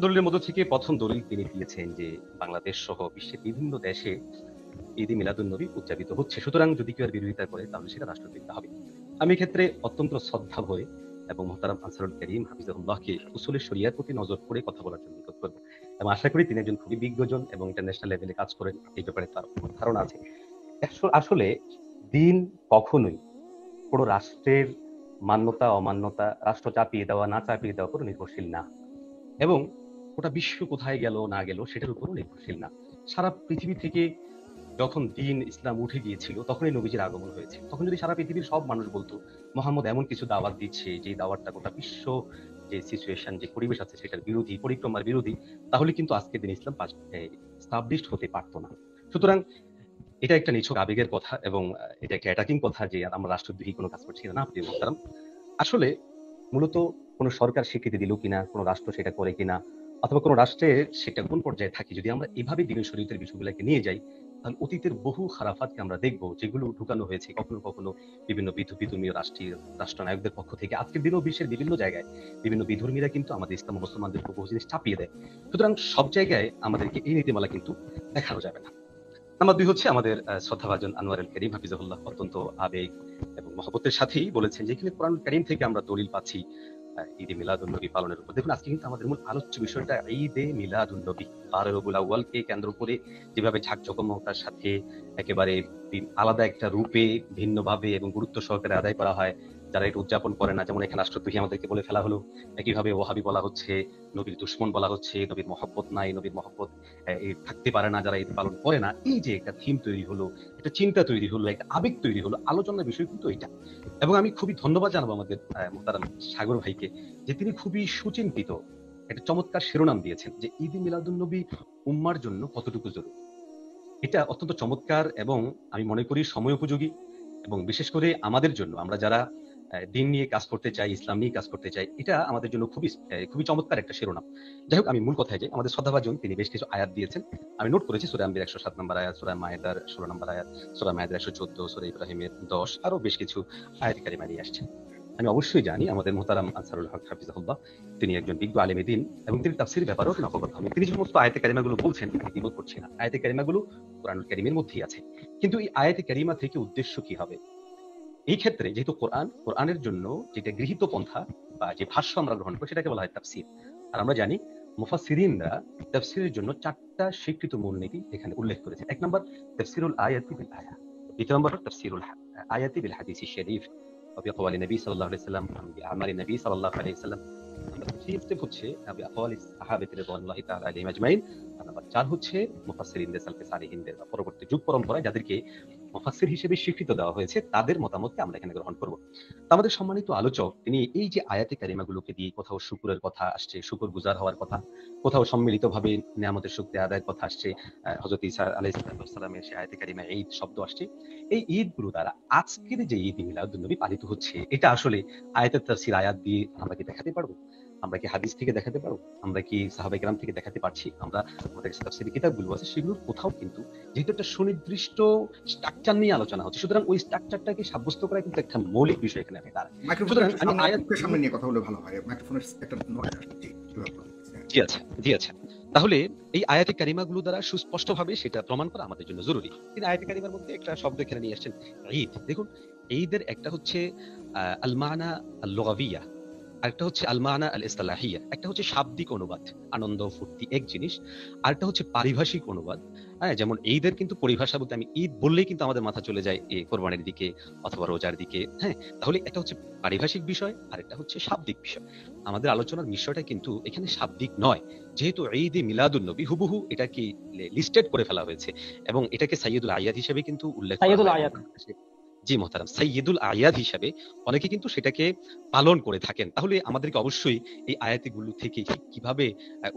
দলিলের মধ্য থেকে প্রথম দলিল তিনি দিয়েছেন যে বাংলাদেশ সহ বিশ্বের বিভিন্ন দেশে ঈদে মিলাদুন নবী উদযাপিত হচ্ছে, সুতরাং যদি কেউ বিরোধিতা করে তাহলে সেটা রাষ্ট্রদ্রোহিতা হবে। আমি এক্ষেত্রে অত্যন্ত শ্রদ্ধা ভরে এবং মোহতারাম আনসারুল করিম হাফিজুল্লাহকে উসুলের শরিয়ার প্রতি নজর করে কথা বলার জন্য অনুরোধ করবো, এবং আশা করি তিনি একজন খুবই বিজ্ঞজন এবং ইন্টারন্যাশনাল লেভেলে কাজ করেন, এই ব্যাপারে তার ধারণা আছে। আসলে দিন কখনোই কোনো রাষ্ট্রের মান্যতা অমান্যতা, রাষ্ট্র চাপিয়ে দেওয়া না চাপিয়ে দেওয়ার উপর নির্ভরশীল না, এবং গোটা বিশ্ব কোথায় গেল না গেল সেটার উপরও নির্ভরশীল না। সারা পৃথিবী থেকে যখন দিন ইসলাম উঠে গিয়েছিল তখনই নবীজির আগমন হয়েছে। তখন যদি সারা পৃথিবীর সব মানুষ বলতো মোহাম্মদ এমন কিছু দাওয়াত দিচ্ছে যে দাওয়াতটা গোটা বিশ্ব, যে সিচুয়েশন, যে পরিবেশ আছে সেটার বিরোধী, পরিক্রমার বিরোধী, তাহলে কিন্তু আজকের দিন ইসলাম এস্টাবলিশড হতে পারতো না। সুতরাং এটা একটা নিছক আবেগের কথা এবং এটা একটা অ্যাটাকিং কথা যে আমরা রাষ্ট্রদ্রোহী কোনো কাজ করছি না। প্রিয় মোহতারাম, আসলে মূলত কোনো সরকার স্বীকৃতি দিল কিনা, কোনো রাষ্ট্র সেটা করে কিনা, অথবা কোনো রাষ্ট্রের সেটা কোন পর্যায়ে থাকে, যদি আমরা এভাবে দিনের শরীয়তের বিষয়গুলোকে নিয়ে যাই, তাহলে অতীতের বহু খারাফাতকে আমরা দেখব, যেগুলো ঢুকানো হয়েছে কখনো কখনো বিভিন্ন বিধর্মীয় রাষ্ট্রনায়কদের পক্ষ থেকে। আজকের দিনেও বিশ্বের বিভিন্ন জায়গায় বিভিন্ন বিধর্মীরা কিন্তু আমাদের ইসলাম মুসলমানদের উপর বহু জিনিস চাপিয়ে দেয়। সুতরাং সব জায়গায় আমাদেরকে এই নীতিমালা কিন্তু দেখানো যাবে না। নাম্বার 2 হচ্ছে আমাদের শ্রদ্ধাভাজন আনোয়ারুল করিম হাফিজাহুল্লাহ অত্যন্ত আবেগ এবং মহব্বতের সাথেই বলেছেন যে এখানে কোরআনুল কারীম থেকে আমরা দলিল পাচ্ছি ঈদে মিলাদুন নবী পালনের উপর। দেখুন, আজকে কিন্তু আমাদের মূল আলোচ্য বিষয়টা ঈদে মিলাদুন নবী। 12 রবিউল আউয়ালকে কেন্দ্র করে যেভাবে ঝাঁকজমকতার সাথে একেবারে আলাদা একটা রূপে, ভিন্নভাবে এবং গুরুত্ব সহকারে আদায় করা হয়, যারা এটা উদযাপন করে না, যেমন এখানে রাষ্ট্রদ্রোহী আমাদেরকে বলে ফেলা হলো, একইভাবে ওয়াহাবি বলা হচ্ছে, নবীর দুশমন বলা হচ্ছে, নবীর মহব্বত নাই, নবীর মহব্বত থাকতে পারে না যারা ঈদ পালন করে না। এই যে একটা থিম তৈরি হলো, একটা চিন্তা তৈরি হলো, একটা আবেগ তৈরি হলো, আলোচনার বিষয় কিন্তু এটা। এবং আমি খুবই ধন্যবাদ জানাবো আমাদের মোহতারাম সাগর ভাইকে যে তিনি খুবই সুচিন্তিত একটা চমৎকার শিরোনাম দিয়েছেন যে ঈদে মিলাদুন নবী উম্মার জন্য কতটুকু জরুরি। এটা অত্যন্ত চমৎকার এবং আমি মনে করি সময় উপযোগী, এবং বিশেষ করে আমাদের জন্য, আমরা যারা দিন নিয়ে কাজ করতে চাই, ইসলাম নিয়ে কাজ করতে চাই, এটা আমাদের জন্য খুবই চমৎকার একটা শিরোনাম। যাই হোক, আমি মূল কথায় যাই। আমাদের শ্রদ্ধাভাজন তিনি বেশ কিছু আয়াত দিয়েছেন, আমি নোট করেছি। সূরা আম্বিয়ার 107 নম্বর আয়াত, সূরা মায়েদার 16 নম্বর আয়াত, সূরা মায়েদার 114, সূরা ইব্রাহিমের 10, আরো বেশ কিছু আয়াত কারিমা নিয়ে আসছেন। আমি অবশ্যই জানি আমাদের মোহতারাম আনসারুল হক হাফিজাহুল্লাহ তিনি একজন বিজ্ঞ আলেম দ্বীন এবং তিনি তাফসীরের ব্যাপারেও অবগত হবেন। তিনি যে সমস্ত আয়াতে কারিমাগুলো বলছেন আমি দ্বিমত করছি না, আয়াতে কারিমাগুলো কোরআনুল কারীমের মধ্যেই আছে। কিন্তু এই আয়াতে কারিমা থেকে উদ্দেশ্য কি হবে? এই ক্ষেত্রে যেহেতু কোরআনের জন্য যেটা গৃহীত পন্থা বা যে ভাষ্য আমরা গ্রহণ করি সেটাকে বলা হয় তাফসীর। আর আমরা জানি মুফাসসিরিনরা তাফসীরের জন্য 4টা স্বীকৃত মূলনীতি এখানে উল্লেখ করেছেন। 1 নম্বর তাফসীরুল আয়াতি বিল আয়া, 2 নম্বর তাফসীরুল আয়াতি বিল হাদিস শরীফ وبأقوال النبي صلى الله عليه وسلم وبأعمال النبي صلى الله عليه وسلم। তৃতীয় স্টেপ হচ্ছে بأقوال الصحابة رضوان الله تعالى عليهم أجمعين। নাম্বার 4 হচ্ছে মুফাসসিরিনদের, সালফে সালেহিনদের বা পরবর্তী যুগ পরম্পরায় যাদেরকে মুফাসসির হিসেবে স্বীকৃত দেওয়া হয়েছে তাদের মতামতকে আমরা এখানে গ্রহণ করব। তো আমাদের সম্মানিত আলোচক তিনি এই যে আয়াতে কারিমাগুলোকে দিয়ে কোথাও শুকরের কথা আসছে, শুকর গুজার হওয়ার কথা, কোথাও সম্মিলিতভাবে নিয়ামতের শুকরিয়া আদায়ের কথা আসছে, হযরত ঈসা আলাইহিস সালামের সেই আয়াতে কারিমা ঈদ শব্দ আসছে। এই ঈদগুলো দ্বারা আজকের যে ঈদ মিলাদুন নবী পালিত হচ্ছে, এটা আসলে আয়াতের তাফসীর আয়াত দিয়ে আমরা কি দেখাতে পারবো? আমরা কি হাদিস থেকে দেখাতে পারবো? আমরা কি সাহাবায়ে কেরাম থেকে দেখাতে পারছি? আমরা আমাদের তাফসীরের কিতাবগুলো আছে সেগুলোর কোথাও কিন্তু, যেহেতু একটা সুনির্দিষ্ট স্ট্রাকচার নিয়ে আলোচনা হচ্ছে, সুতরাং ওই স্ট্রাকচারটাকে সাব্যস্ত করা কিন্তু একটা মৌলিক বিষয় এখানে দাঁড়ায়। সুতরাং আমি আয়াতের সামনে নিয়ে কথা বলে ভালো হয়, মাইক্রোফোনের একটা নয়েজ আসছে। জি আচ্ছা। তাহলে এই আয়াতে কারিমাগুলো দ্বারা সুস্পষ্টভাবে সেটা প্রমাণ করা আমাদের জন্য জরুরি। তিনি আয়াতে কারিমার মধ্যে একটা শব্দ এখানে নিয়ে আসছেন, ঈদ। দেখুন, ঈদের একটা হচ্ছে আল মানা আল লুগাবিয়া, আরেকটা হচ্ছে আল মানা আল ইসতিলাহিয়া। একটা হচ্ছে শাব্দিক অনুবাদ, আনন্দ ফুর্তি এক জিনিস, আরেকটা হচ্ছে পারিভাষিক অনুবাদ। হ্যাঁ, যেমন ঈদের কিন্তু পরিভাষা বলতে আমি ঈদ বললেই কিন্তু আমাদের মাথা চলে যায় এই কোরবানির দিকে অথবা রোজার দিকে। হ্যাঁ, তাহলে এটা হচ্ছে পারিভাষিক বিষয় আর একটা হচ্ছে শাব্দিক বিষয়। আমাদের আলোচনার বিষয়টা কিন্তু এখানে শাব্দিক নয়, যেহেতু ঈদে মিলাদুন নবী হুবহু এটাকে লিস্টেড করে ফেলা হয়েছে এবং এটাকে সাইয়্যিদুল আয়াত হিসেবে কিন্তু উল্লেখ করা সাইয়্যিদুল হয়। আয়াত। জি মোহতারাম, সাইয়্যিদুল আয়াদ হিসাবে অনেকে কিন্তু সেটাকে পালন করে থাকেন। তাহলে আমাদেরকে অবশ্যই এই আয়াতগুলো থেকে ঠিক কিভাবে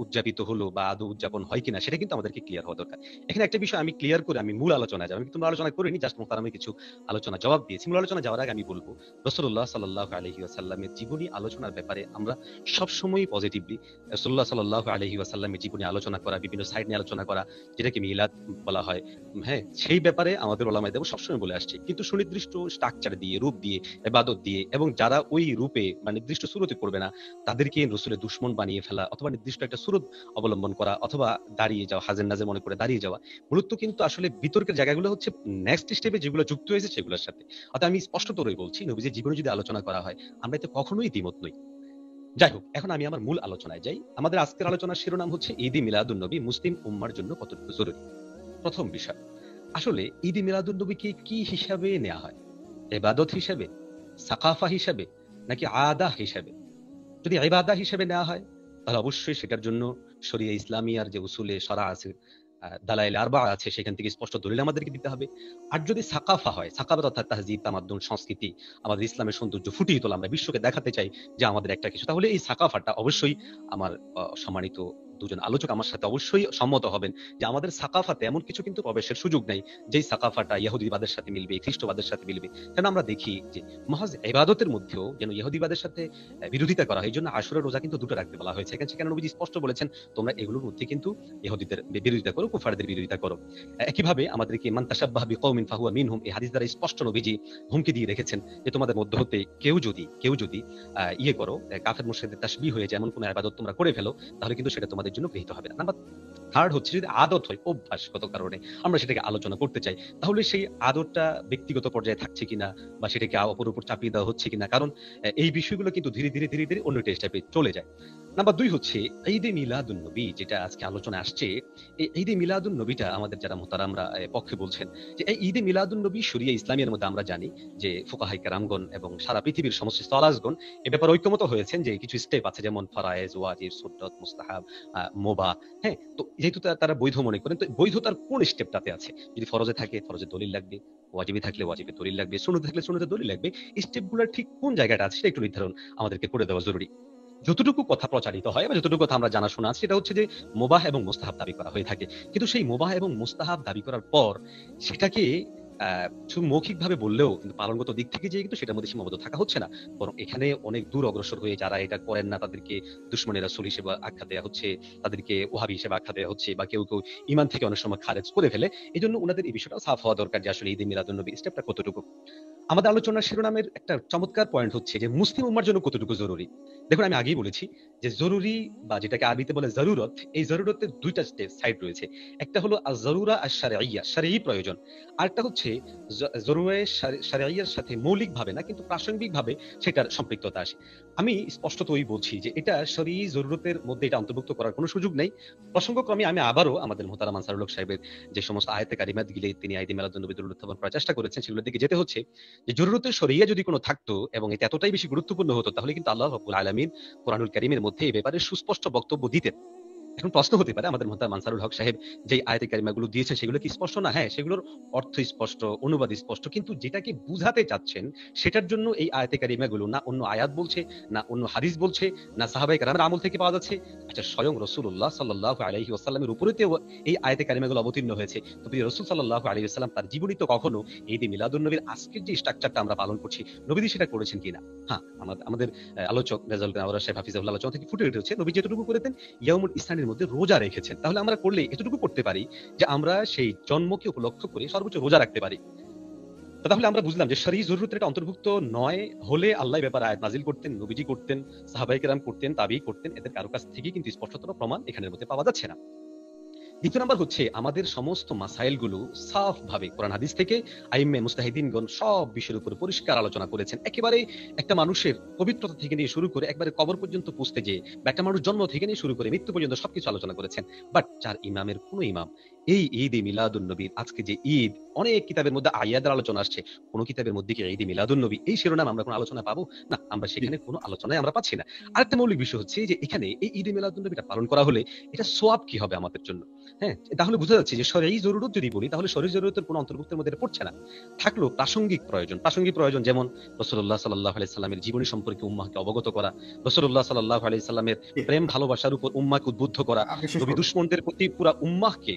উদযাপিত হলো বা আদৌ উদযাপন হয় কিনা সেটা কিন্তু আমাদেরকে ক্লিয়ার হওয়া দরকার। এখানে একটা বিষয় আমি ক্লিয়ার করে আমি মূল আলোচনায় যাব। আমি কিন্তু মূল আলোচনা করিনি, জাস্ট মোহতারামে কিছু আলোচনা জবাব দিয়েছি। মূল আলোচনা যাওয়ার আগে আমি বলবো, রাসূলুল্লাহ সাল্লাল্লাহু আলাইহি ওয়াসাল্লামের জীবনী আলোচনার ব্যাপারে আমরা সবসময়ই পজিটিভলি রাসূলুল্লাহ সাল্লাল্লাহু আলাইহি ওয়াসাল্লামের জীবনী আলোচনা করা, বিভিন্ন সাইড নিয়ে আলোচনা করা, যেটাকে মিলাদ বলা হয়, হ্যাঁ, সেই ব্যাপারে আমাদের ওলামায়ে দেব সবসময় বলে আসছে। কিন্তু সুনির্দিষ্ট স্ট্রাকচার দিয়ে, রূপ দিয়ে, ইবাদত দিয়ে, এবং যারা ওই রূপে বা নির্দিষ্ট সূরতে করবে না তাদেরকে রাসূলের দুশমন বানিয়ে ফেলা, অথবা নির্দিষ্ট একটা সূরত অবলম্বন করা, অথবা দাঁড়িয়ে যাওয়া, হাজের নাজের মনে করে দাঁড়িয়ে যাওয়া, মূলত কিন্তু আসলে বিতর্কের জায়গাগুলো হচ্ছে নেক্সট স্টেপে যেগুলো যুক্ত হয়েছে সেগুলোর সাথে। অর্থাৎ আমি স্পষ্টতই বলছি, নবীজির জীবনে যদি আলোচনা করা হয় আমরা এতে কখনোই দ্বিমত নই। যাই হোক, এখন আমি আমার মূল আলোচনায় যাই। আমাদের আজকের আলোচনার শিরোনাম হচ্ছে ঈদে মিলাদুন নবী মুসলিম উম্মার জন্য কতটুকু জরুরি। প্রথম বিষয়, আসলে ঈদে মিলাদুন নবীকে কি হিসাবে নেওয়া হয়? ইবাদত হিসাবে, সাকাফা হিসাবে, নাকি আদা হিসাবে? যদি ইবাদা হিসেবে নেওয়া হয় তাহলে অবশ্যই সেটার জন্য শরিয়া ইসলামিয়ার যে উসুলে শরা আছে, দালাইল আরবা আছে, সেখান থেকে স্পষ্ট দলিল আমাদেরকে দিতে হবে। আর যদি সাকাফা হয়, সাকাফাত অর্থাৎ তাহজিব, তামাদ্দুন, সংস্কৃতি, আমাদের ইসলামের সৌন্দর্য ফুটিয়ে তোলা, আমরা বিশ্বকে দেখাতে চাই যে আমাদের একটা কিছু, তাহলে এই সাকাফাটা অবশ্যই আমার সম্মানিত দুজন আলোচক আমার সাথে অবশ্যই সম্মত হবেন যে আমাদের সাকাফাতে এমন কিছু কিন্তু প্রবেশের সুযোগ নাই যেই সাকাফাটা ইহুদিবাদের সাথে মিলবে, খ্রিস্টবাদের সাথে মিলবে। কেন আমরা দেখি যে মহাজ ইবাদতের মধ্যেও যেন ইহুদিবাদের সাথে বিরোধিতা করা হয়। এই জন্য আশুরা রোজা কিন্তু দুটো রাখতে বলা হয়েছে। সেখানে নবীজি স্পষ্ট বলেছেন তোমরা এগুলোর মধ্যে কিন্তু ইহুদিদের বিরোধিতা করো, কুফারদের বিরোধিতা করো। একইভাবে আমাদেরকে মান তাশাব্বাহা বিকওমিন ফাহুয়া মিনহুম, এই হাদিস দ্বারা স্পষ্ট নবীজি হুমকি দিয়ে রেখেছেন যে তোমাদের মধ্য হতে কেউ যদি ইয়ে করো, কাফের মুশরিকদের তাশবিহ হয়ে যায় এমন কোন ইবাদত তোমরা করে ফেলো, তাহলে কিন্তু সেটা তোমাদের জন্য গৃহীত হবে না। নাম্বার থার্ড হচ্ছে, যদি আদত হয়, অভ্যাসগত কারণে আমরা সেটাকে আলোচনা করতে চাই, তাহলে সেই আদতটা ব্যক্তিগত পর্যায়ে থাকছে কিনা বা সেটাকে অপর উপর চাপিয়ে দেওয়া হচ্ছে কিনা, কারণ এই বিষয়গুলো কিন্তু ধীরে ধীরে অন্য স্টেপে চলে যায়। নাম্বার 2 হচ্ছে ঈদে মিলাদুন নবী, যেটা আজকে আলোচনায় আসছে। এই ঈদে মিলাদুন নবীটা আমাদের যারা মুহতারামরা পক্ষে বলছেন যে এই ঈদে মিলাদুন নবী শরিয়া ইসলামিয়ার মধ্যে আমরা জানি যে ফুকাহাই কেরামগণ এবং সারা পৃথিবীর সমস্ত স্কলারগণ এ ব্যাপারে ঐক্যমত হয়েছেন যে কিছু স্টেপ আছে, যেমন ফরায়েজ, ওয়াজিব, সুন্নাত, মুস্তাহাব, মুবাহ। হ্যাঁ, তো যেহেতু তারা বৈধ মনে করেন, তো বৈধতার কোন স্টেপটাতে আছে? যদি ফরজে থাকে ফরজের দলিল লাগবে, ওয়াজিবে থাকলে ওয়াজিবের দলিল লাগবে, সুন্নতে থাকলে সুন্নতের দলিল লাগবে। স্টেপগুলোর ঠিক কোন জায়গাটা আছে সেটা একটু নির্ধারণ আমাদেরকে করে দেওয়া জরুরি। যতটুকু কথা প্রচারিত হয় বা যতটুকু কথা আমরা জানাশোনা আছে সেটা হচ্ছে যে মুবাহ এবং মুস্তাহাব দাবি করা হয়ে থাকে। কিন্তু সেই মুবাহ এবং মুস্তাহাব দাবি করার পর সেটাকে শুধু মৌখিকভাবে বললেও কিন্তু পালনগত দিক থেকে যে কিন্তু সেটার মধ্যে সীমাবদ্ধ থাকা হচ্ছে না, বরং এখানে অনেক দূর অগ্রসর হয়ে যারা এটা করেন না তাদেরকে দুশমনের রাসূল হিসেবে আখ্যা দেওয়া হচ্ছে, তাদেরকে ওহাবি হিসেবে আখ্যা দেওয়া হচ্ছে, বা কেউ ঈমান থেকে অনেক সময় খারেজ করে ফেলে। এজন্য উনাদের এই বিষয়টা সাফ হওয়া দরকার যে আসলে ঈদে মিলাদুন নবী স্টেপটা কতটুকু। আমাদের আলোচনার শিরোনামের একটা চমৎকার পয়েন্ট হচ্ছে যে মুসলিম উম্মার জন্য কতটুকু জরুরি। দেখুন, আমি আগেই বলেছি যে জরুরি বা যেটাকে আরবিতে বলে জরুরত, এই জরুরতের দুইটা সাইড রয়েছে। একটা হলো আজ-জরুরা আশ-শারঈয়্যা, শারঈ প্রয়োজন। আরেকটা হচ্ছে জরুরায়ে শারঈয়্যার সাথে মৌলিকভাবে না কিন্তু প্রাসঙ্গিকভাবে সেটার সম্পৃক্ততা আসে। আমি স্পষ্টতই বলছি যে এটা শরঈ জরুরতের মধ্যে এটা অন্তর্ভুক্ত করার কোনো সুযোগ নেই। প্রসঙ্গক্রমে আমি আবারও আমাদের মুহতারাম আনসারুল হক সাহেবের যে সমস্ত আয়াতে কারিমাত গিলে তিনি ঈদে মিলাদুন নবী উত্থাপন করার চেষ্টা করেছেন সেগুলোর দিকে যেতে হচ্ছে যে জরুরতের শরিয়া যদি কোনো থাকতো এবং এটা এতটাই বেশি গুরুত্বপূর্ণ হতো তাহলে কিন্তু আল্লাহ রাব্বুল আলামিন কোরআনুল কারীমের মধ্যে এই ব্যাপারে সুস্পষ্ট বক্তব্য দিতেন। এখন প্রশ্ন হতে পারে আমাদের মুহতারাম আনসারুল হক সাহেব যে আয়াতে কারিমাগুলো দিয়েছেন সেগুলো কি স্পষ্ট না? হ্যাঁ, সেগুলোর অর্থ স্পষ্ট, অনুবাদ স্পষ্ট, কিন্তু যেটাকে বুঝাতে চাচ্ছেন সেটার জন্য এই আয়াতে কারিমাগুলো না অন্য আয়াত বলছে, না অন্য হাদিস বলছে, না সাহাবায়ে কেরামের আমল থেকে পাওয়া যাচ্ছে, আচ্ছা স্বয়ং রাসূলুল্লাহ সাল্লাল্লাহু আলাইহি ওয়াসাল্লামের উপরেতেও এই আয়াতে কারিমাগুলো অবতীর্ণ হয়েছে। তো প্রিয় রাসূল সাল্লাল্লাহু আলাইহি ওয়াসাল্লাম তার জীবনী তো কখনো ঈদে মিলাদুন নবীর আজকের যে স্ট্রাকচারটা আমরা পালন করছি নবীজি সেটা করেছেন কিনা? হ্যাঁ, আমাদের আলোচক রেজাউল কারীম সাহেব হাফিজাহুল্লাহ আলোচনা থেকে ফুটে উঠেছে নবী যেটুকু করেছেন ইয়াউমুল ইসনানের মধ্যে রোজা রেখেছেন। তাহলে আমরা করলে এতটুকু করতে পারি যে আমরা সেই জন্মকে উপলক্ষ করে সর্বোচ্চ রোজা রাখতে পারি। তাহলে আমরা বুঝলাম যে শরঈ জরুরতের এটা অন্তর্ভুক্ত নয় হলে আল্লাহ ব্যাপারে আয়াত নাজিল করতেন, নবীজি করতেন, সাহাবায়ে কেরাম করতেন, তাবিঈ করতেন, এদের কারো কাছ থেকে কিন্তু স্পষ্টতর প্রমাণ এখানের মধ্যে পাওয়া যাচ্ছে না। দ্বিতীয় নাম্বার হচ্ছে আমাদের সমস্ত মাসাইলগুলো সাফ ভাবে কোরআন হাদিস থেকে আইম্মে মুস্তাহিদিনগণ সব বিষয়ের উপর পরিষ্কার আলোচনা করেছেন। একেবারে একটা মানুষের পবিত্রতা থেকে নিয়ে শুরু করে একবারে কবর পর্যন্ত পৌঁছতে যে বা একটা মানুষ জন্ম থেকে নিয়ে শুরু করে মৃত্যু পর্যন্ত সবকিছু আলোচনা করেছেন। বাট যার ইমামের কোনো ইমাম এই ঈদ এ মিলাদুন নবীর আজকে যে ঈদ, অনেক কিতাবের মধ্যে আয়াতের আলোচনা আসছে, কোন কিতাবের মধ্যে কি ঈদ এ মিলাদুন নবী এই শিরোনাম আমরা কোনো আলোচনা পাবো না, আমরা সেখানে কোনো আলোচনায় আমরা পাচ্ছি না। আরেকটা মৌলিক বিষয় হচ্ছে যে এখানে এই ঈদ এ মিলাদুন নবীটা পালন করা হলে এটা সোয়াব কি হবে আমাদের জন্য। হ্যাঁ, তাহলে বোঝা যাচ্ছে যে শরঈ জরুরত যদি বলি তাহলে শরঈ জরুরতের কোনো অন্তর্ভুক্তের মধ্যে এটা পড়ছে না। থাকলো প্রাসঙ্গিক প্রয়োজন, যেমন রাসূলুল্লাহ সাল্লাল্লাহু আলাইহি সাল্লামের জীবনী সম্পর্কে উম্মাহকে অবগত করা, রাসূলুল্লাহ সাল্লাল্লাহু আলাইহি সাল্লামের প্রেম ভালোবাসার উপর উম্মাহকে উদ্বুদ্ধ করা, আপনি শেষ নবী করুন। দুশমনদের প্রতি পুরা উম্মাহকে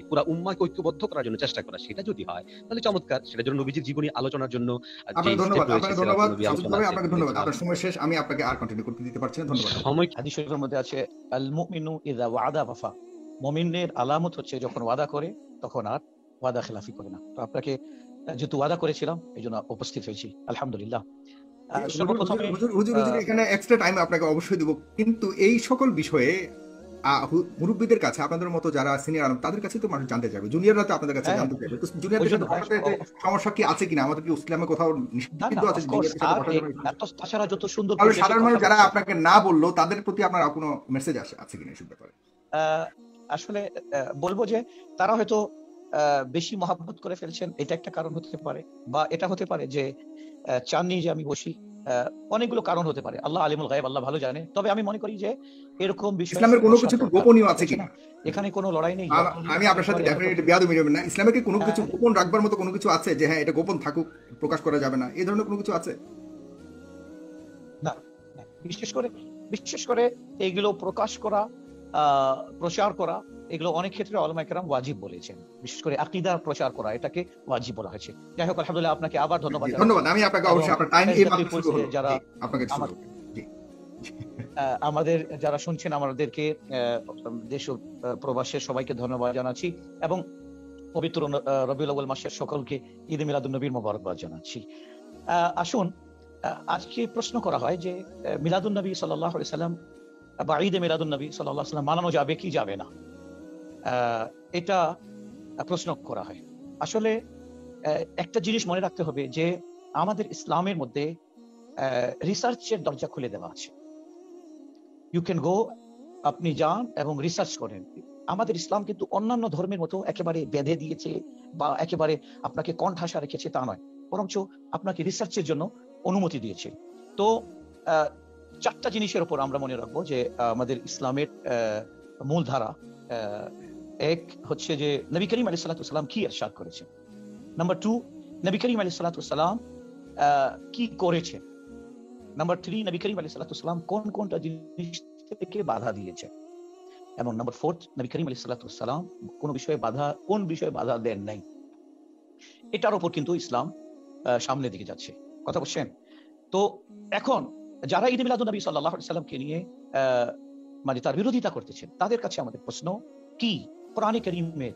ঐক্যবদ্ধ করার জন্য চেষ্টা করা, সেটা যদি হয় তাহলে চমৎকার। সেটার জন্য নবীজির জীবনী আলোচনার জন্য যে আপনাকে ধন্যবাদ, স্টেপ রয়েছে, আপনাকে সিরাতুন ধন্যবাদ নবী সাজিদ আলোচনা ভাই, আছে, আপনাকে ধন্যবাদ। আপনার সময় শেষ, আমি আপনাকে আর কন্টিনিউ করতে দিতে পারছি না। ধন্যবাদ। সময় হাদিস শরীফের মধ্যে আছে আল মুমিনু ইযা ওয়াদা ওয়াফা, মুমিনের আলামত হচ্ছে যখন ওয়াদা করে তখন আর ওয়াদা খেলাফি করে না। তো আপনাকে যেহেতু ওয়াদা করেছিলাম এই জন্য উপস্থিত হয়েছি, আলহামদুলিল্লাহ। সর্বপ্রথমে হুজুর এখানে এক্সট্রা টাইম আপনাকে অবশ্যই দেব, কিন্তু এই সকল বিষয়ে মুরব্বীদের কাছে, আপনাদের মতো যারা সিনিয়র আলম তাদের কাছে তো মানুষ জানতে চাইবে, জুনিয়ররা তো আপনাদের কাছে জানতে চাইবে। তো জুনিয়রদের সাথে বসাতে সমস্যা কি আছে কিনা, আমাদের কি ইসলামে কোথাও নিষিদ্ধ আছে জুনিয়রদের সাথে বসার জন্য? তাছাড়া যত সুন্দর তাহলে সাধারণ মানুষ যারা আপনাকে না বললো তাদের প্রতি আপনার কোনো মেসেজ আছে কিনা এই ব্যাপারে? আসলে বলবো যে তারা হয়তো বেশি মহাব্বত করে ফেলছেন, এটা একটা কারণ হতে পারে, বা এটা হতে পারে যে চাননি যে আমি বসি। অনেকগুলো কারণ হতে পারে, আল্লাহ আলিমুল গায়ব, আল্লাহ ভালো জানে। তবে আমি মনে করি যে এরকম বিষয় ইসলামের কোনো কিছু গোপনীয় আছে কিনা, এখানে কোনো লড়াই নেই। আমি আপনার সাথে ডেফিনেটলি বিয়াদবি নেবেন না। ইসলামে কি কোনো কিছু গোপন রাখবার মতো কোনো কিছু আছে যে হ্যাঁ এটা গোপন থাকুক, প্রকাশ করা যাবে না, এই ধরনের কোনো কিছু আছে? না, বিশেষ করে এগুলো প্রকাশ করা, প্রচার করা, এগুলো অনেক ক্ষেত্রে উলামায়ে কেরাম ওয়াজিব বলেছেন। বিশেষ করে আকীদার প্রচার করা এটাকে ওয়াজিব বলা হয়েছে। যাই হোক, আলহামদুলিল্লাহ, আপনাকে আবার ধন্যবাদ। আমি আপনাকে অবশ্যই, আপনার টাইম এই মাত্র শুরু হলো, যারা আপনাকে আমাদের যারা শুনছেন, আমাদেরকে দেশ ও প্রবাসের সবাইকে ধন্যবাদ জানাচ্ছি, এবং পবিত্র রবিউল আউয়াল মাসের সকলকে ঈদ মিলাদুন নবীর মোবারকবাদ জানাচ্ছি। আসুন, আজকে প্রশ্ন করা হয় যে মিলাদুন নবী সাল্লাল্লাহু আলাইহি সাল্লাম বা ঈদে মিলাদুন নবী সাল্লাল্লাহু আলাইহি সাল্লাম মানানো যাবে কি যাবে না, এটা প্রশ্ন করা হয়। আসলে একটা জিনিস মনে রাখতে হবে যে আমাদের ইসলামের মধ্যে রিসার্চের দরজা খুলে দেওয়া আছে। ইউ ক্যান গো, আপনি যান এবং রিসার্চ করেন। আমাদের ইসলাম কিন্তু অন্যান্য ধর্মের মতো একেবারে বেঁধে দিয়েছে বা একেবারে আপনাকে কণ্ঠাসা রেখেছে তা নয়, বরঞ্চ আপনাকে রিসার্চের জন্য অনুমতি দিয়েছে। তো চারটা জিনিসের উপর আমরা মনে রাখবো যে আমাদের ইসলামের মূলধারা। এক হচ্ছে যে নবী করিম আলাইহিস সালাতু ওয়াস সালাম কি ইরশাদ করেছেন। নাম্বার 2, নবী করিম আলাইহিস সালাতু ওয়াস সালাম কি করেছেন। নাম্বার 3, নবী করিম আলাইহিস সালাতু ওয়াস সালাম কোনটা জিনিস থেকে বাধা দিয়েছেন। এবং নাম্বার 4, নবী করিম আলাইহিস সালাতু ওয়াস সালাম কোন বিষয়ে বাধা দেন নাই। এটার উপর কিন্তু ইসলাম সামনের দিকে যাচ্ছে। কথা বলছেন? তো এখন যারা ঈদ মিলাদুন নবী সাল্লাল্লাহু আলাইহি সাল্লামকে নিয়ে মানে তার বিরোধিতা করতেছেন, তাদের কাছে আমাদের প্রশ্ন, কি কোরআনে কারীমের